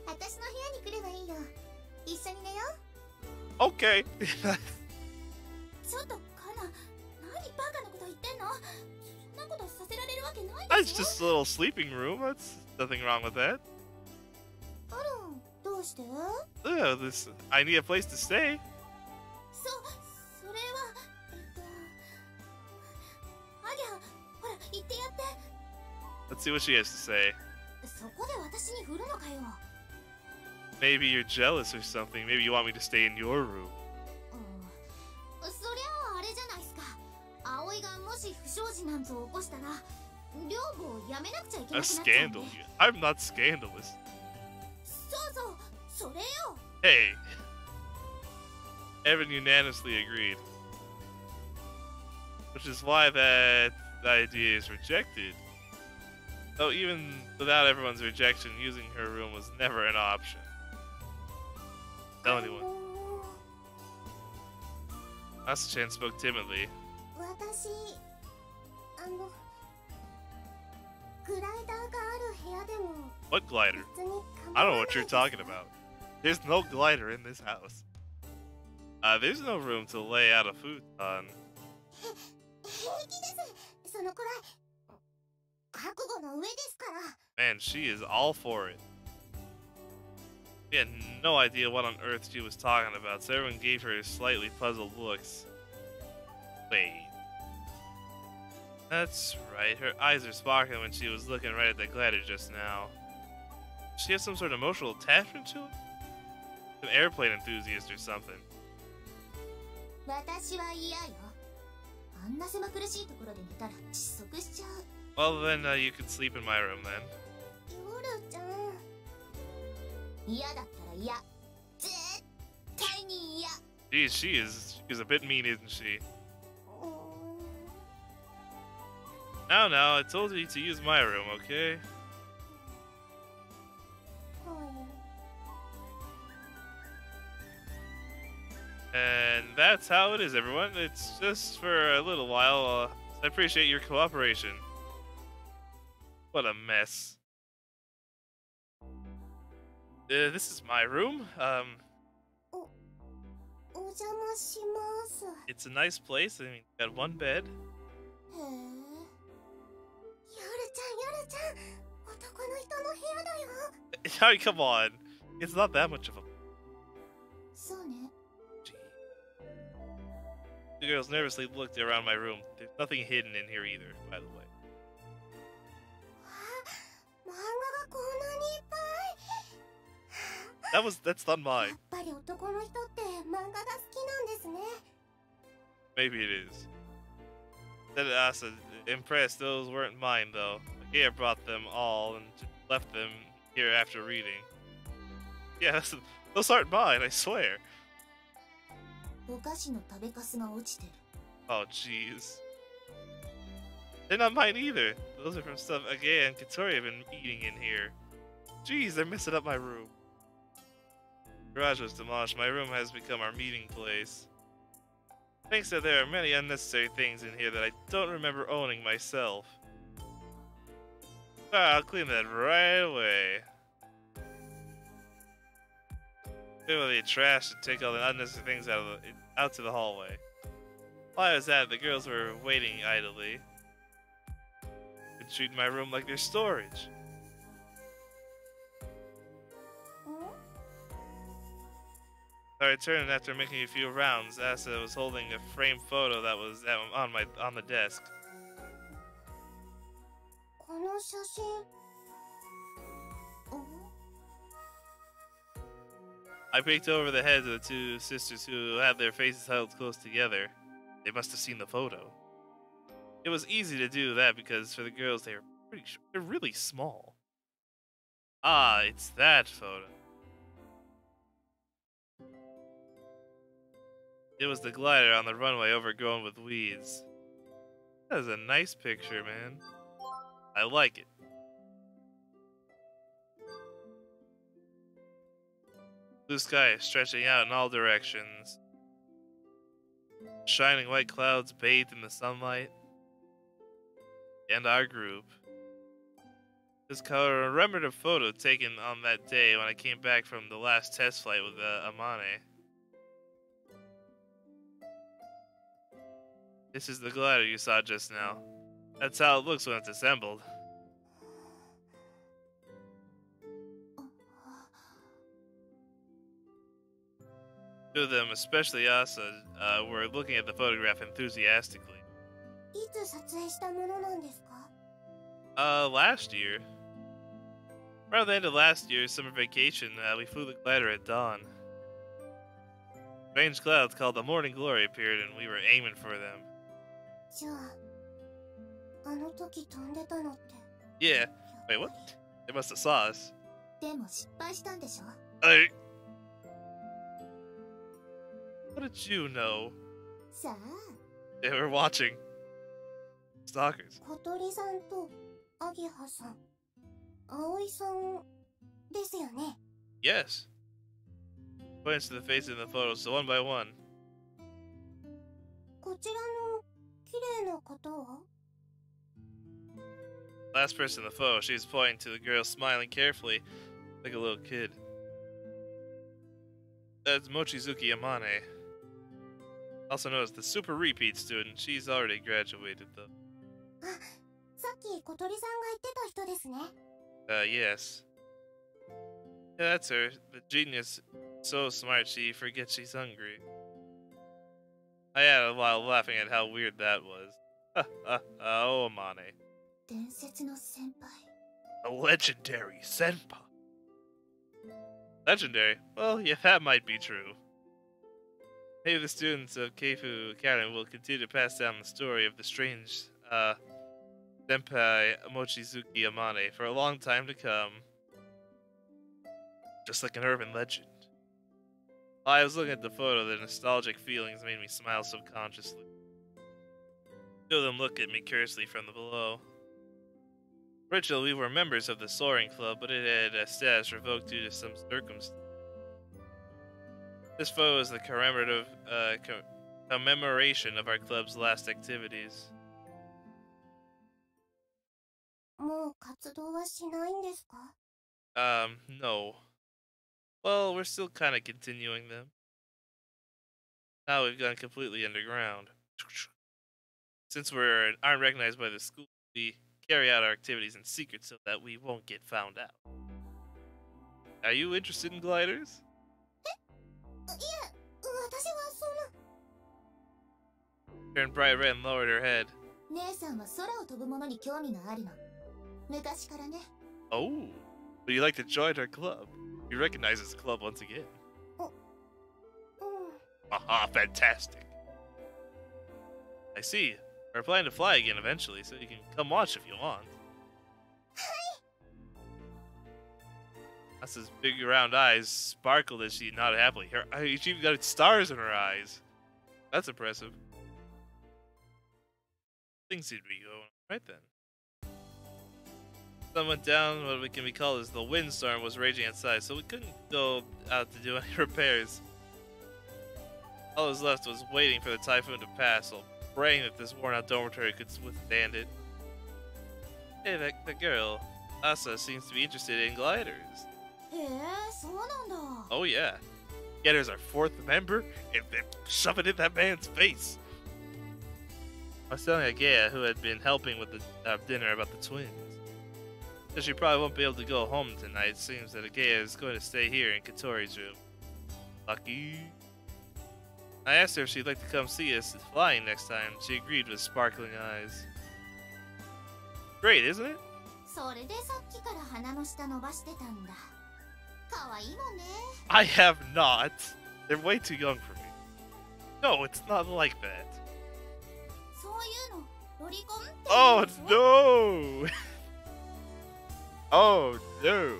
私の部屋に来ればいいよ。一緒に寝よう。 Okay. ちょっとカナ、何バカなこと言ってんの？そんなことさせられるわけない That's でしょ。 just a little sleeping room. That's nothing wrong with that. あら、どうして？ I need a place to stay. それはアギャ、ほら言ってやって。 Let's see what she has to say. そこで私に振るのかよ。 Maybe you're jealous or something. Maybe you want me to stay in your room. そりゃあれじゃないっすか。葵がもし不祥事なんぞ起こしたら、寮母を辞めなくちゃいけな A くなっちゃうんで。 scandal? I'm not scandalous. そうそう、それよ。 Hey. Evan unanimously agreed. Which is why that idea is rejected. Though even without everyone's rejection, using her room was never an option. Tell anyone. Asa-chan spoke timidly. 私、グライダーがある部屋でも What glider? 別に構 I わ don't know ない what で you're す。 talking about. There's no glider in this house. There's no room to lay out a futon. 平気です。man, she is all for it. We had no idea what on earth she was talking about, so everyone gave her slightly puzzled looks. Wait. That's right, her eyes are sparkling when she was looking right at the glider just now. Does she have some sort of emotional attachment to it? An airplane enthusiast or something. 私は嫌よ。あんな狭苦しいところで寝たら窒息しちゃう。Well then, you could sleep in my room then. 夜ちゃん。嫌だったら嫌。絶対に嫌。Geez, she's a bit mean, isn't she? No, I told you to use my room, okay? And that's how it is, everyone. It's just for a little while. I appreciate your cooperation. What a mess. This is my room. お邪魔します。 It's a nice place. I mean, got one bed. へえ。夜ちゃん、男の人の部屋だよ。I mean, come on. It's not that much of a... そうね。 The girls nervously looked around my room. There's nothing hidden in here either, by the way. 漫画がこんなにいっぱい。 That's not mine. やっぱり男の人って漫画が好きなんですね。 Maybe it is. Then Asa, impressed, those weren't mine though. Akea brought them all and left them here after reading. Yeah, those aren't mine, I swear. お菓子の食べかすが落ちてる。 Oh, jeez. They're not mine either. Those are from stuff Akea and Katori have been eating in here. Jeez, they're messing up my room. Garage was demolished. My room has become our meeting place. Thanks that there are many unnecessary things in here that I don't remember owning myself. I'll clean that right away. Clear away the trash and take all the unnecessary things out to the hallway. While I was at it, the girls were waiting idly. Been treating my room like their storage. I returned after making a few rounds. Asa was holding a framed photo that was on the desk. この写真。I peeked over the heads of the two sisters who had their faces held close together. They must have seen the photo. It was easy to do that because for the girls they're really small. Ah, it's that photo. It was the glider on the runway overgrown with weeds. That is a nice picture, man. I like it. Blue sky stretching out in all directions. Shining white clouds bathed in the sunlight. And our group. This commemorative photo taken on that day when I came back from the last test flight with Amane. This is the glider you saw just now. That's how it looks when it's assembled. Two of them, especially Asa, were looking at the photograph enthusiastically. いつ撮影したものなんですか? Last year. Around the end of last year's summer vacation, we flew the glider at dawn. Strange clouds called the Morning Glory appeared and we were aiming for them. じゃあ、あの時飛んでたのって。 Yeah. Wait, what? They must have saw us. でも失敗したんでしょ? What did you know? さあ。 They were watching. Stalkers. 小鳥さんとアゲハさん、葵さんですよね。 Yes. Points to the faces in the photos, so one by one. こちらの綺麗な方は? Last person in the photo, she's pointing to the girl smiling carefully, like a little kid. That's Mochizuki Amane. Also known as the Super Repeat student. She's already graduated, though. あ、さっき小鳥さんが言ってた人ですね。Yes. Yeah, that's her. The genius, so smart she forgets she's hungry. I had a while laughing at how weird that was. Oh, Amane. 伝説の先輩 A legendary senpai. Legendary? Well, yeah, that might be true. Maybe the students of Keifu Academy will continue to pass down the story of the strange, senpai Mochizuki Amane for a long time to come. Just like an urban legend. While I was looking at the photo, the nostalgic feelings made me smile subconsciously. Two of them looked at me curiously from the below. Originally, we were members of the Soaring Club, but it had status revoked due to some circumstance. This photo is the commemoration of our club's last activities. もう活動はしないんですか No. Well, we're still kind of continuing them. Now we've gone completely underground. Since we aren't recognized by the school, we carry out our activities in secret so that we won't get found out. Are you interested in gliders? いえ、私はその Turned bright red and lowered her head. 姉さんは空を飛ぶものに興味があるの昔からね Oh, but you like to join our club. You recognize this club once again. うん Haha, fantastic. I see. We're planning to fly again eventually, so you can come watch if you want. Asa's big round eyes sparkled as she nodded happily. She even got stars in her eyes. That's impressive. Things seem to be going right then. Sun went down. What can be called as the windstorm was raging outside, so we couldn't go out to do any repairs. All that was left was waiting for the typhoon to pass, while praying that this worn-out dormitory could withstand it. Hey, that girl, Asa, seems to be interested in gliders. へえそうなんだ Oh yeah. Get her as our fourth member and then shove it in that man's face. I was telling Agea, who had been helping with the dinner, about the twins. Since she probably won't be able to go home tonight, it seems that Agea is going to stay here in Katori's room. Lucky. I asked her if she'd like to come see us flying next time. She agreed with sparkling eyes. Great, isn't it? それでさっきから鼻の下伸ばしてたんだかわいいもんね I have not. They're way too young for me. No, it's not like that. そういうのロリコンって Oh no! Oh no!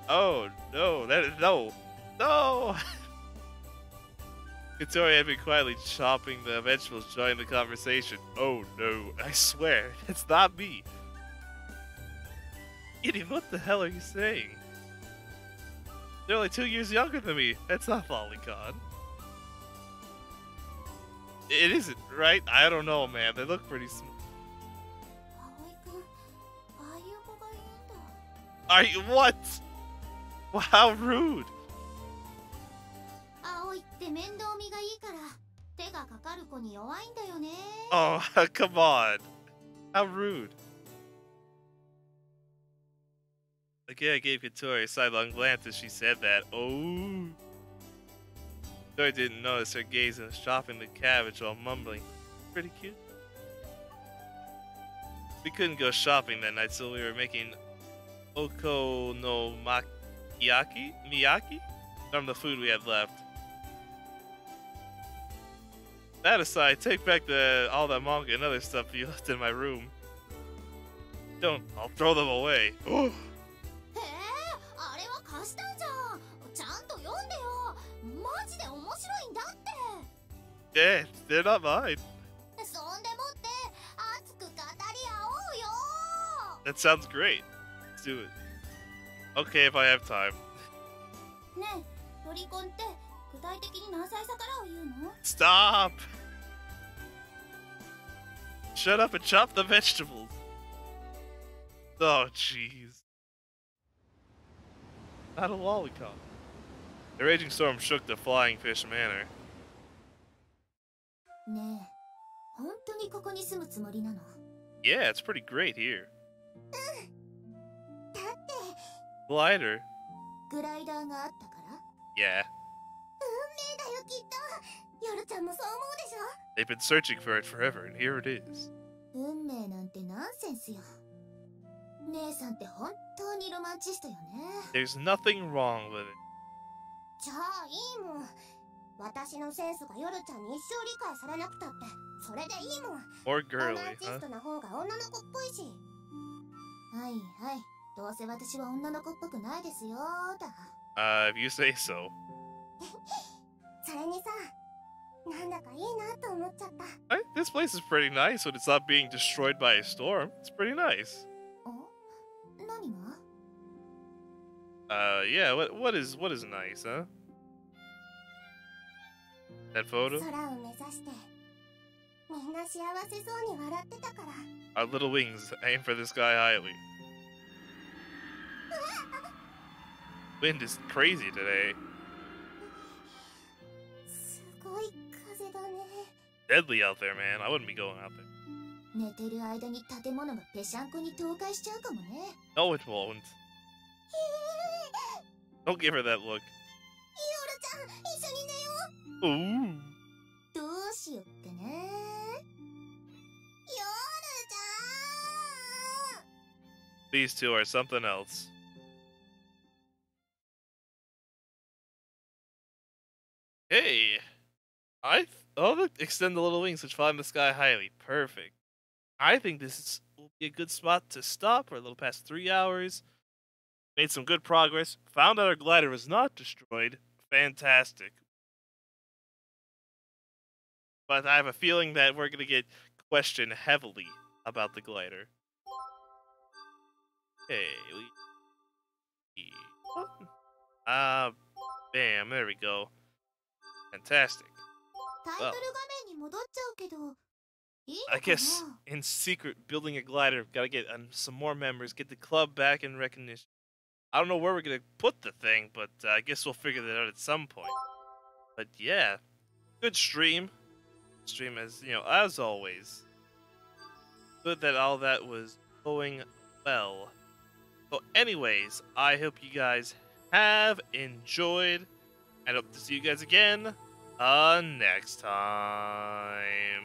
Oh no! No! No! Katori had been quietly chopping the vegetables, joining the conversation. Oh no! I swear, it's not me. Idiot, what the hell are you saying? They're only 2 years younger than me. That's not Lolicon. It isn't, right? I don't know, man. They look pretty small. 葵くんああいう子がいいんだ Are you what? Wow, how rude. 葵って面倒見がいいから手がかかる子に弱いんだよね Oh, come on. How rude. Again, I gave Katori a sidelong glance as she said that. Oh. Katori didn't notice her gaze and was chopping the cabbage while mumbling. Pretty cute. We couldn't go shopping that night, so we were making miyaki from the food we had left. That aside, take back all that manga and other stuff you left in my room. Don't, I'll throw them away. へえあれは貸したんじゃんちゃんと読んでよマジで面白いんだって Yeah, they're not mine. そんでもって熱く語り合おうよ That sounds great. Let's do it. Okay, if I have time. ねえロリコンって具体的に何歳差からを言うの Stop! Shut up and chop the vegetables. Oh, jeez. Not a lolicon. The raging storm shook the Flying Fish Manor. ねえ本当にここに住むつもりなの Yeah, it's pretty great here. 楽 Glider. グライダーがあったから？ Yeah. 運命だよきっと。ヨルちゃんもそう思うでしょ？ They've been searching for it forever, and here it is. 運命なんてナンセンスよ。姉さんって本当にロマンチストよね。 There's nothing wrong with it. じゃあいいもん。私のセンスがヨルちゃんに一生理解されなくたってそれでいいもん。 Or ロ girly, マンチ huh? ストな方が女の子っぽいし。はいはい。どうせ私は女の子っぽくないですよだ。If you say so. それにさ、なんだかいいなと思っちゃった。This place is pretty nice when it's not being destroyed by a storm. It's pretty nice. 何が？ Yeah, what is nice, huh? That photo? 空を目指してみんな幸せそうに笑ってたから。 Our little wings aim for the sky highly. Wind is crazy today. すごい風だね。 Deadly out there, man. I wouldn't be going out there. 寝てる間に建物がぺしゃんこに倒壊しちゃうかもね。 No, it won't. Don't give her that look. ヨルちゃん、一緒に寝よう。 Ooh. どうしよっかな。ヨルちゃん。 These two are something else. Hey, extend the little wings which fly in the sky highly. Perfect. I think will be a good spot to stop. We're a little past 3 hours. Made some good progress. Found out our glider was not destroyed. Fantastic. But I have a feeling that we're gonna get questioned heavily about the glider. Okay, bam, there we go. Fantastic. タイトル画面に戻っちゃうけど、いいのかな？ I guess in secret, building a glider, gotta get some more members, get the club back in recognition. I don't know where we're gonna put the thing, but I guess we'll figure that out at some point. But yeah, good stream. Stream as, as always. Good that all that was going well. So anyways, I hope you guys have enjoyed, and hope to see you guys again next time.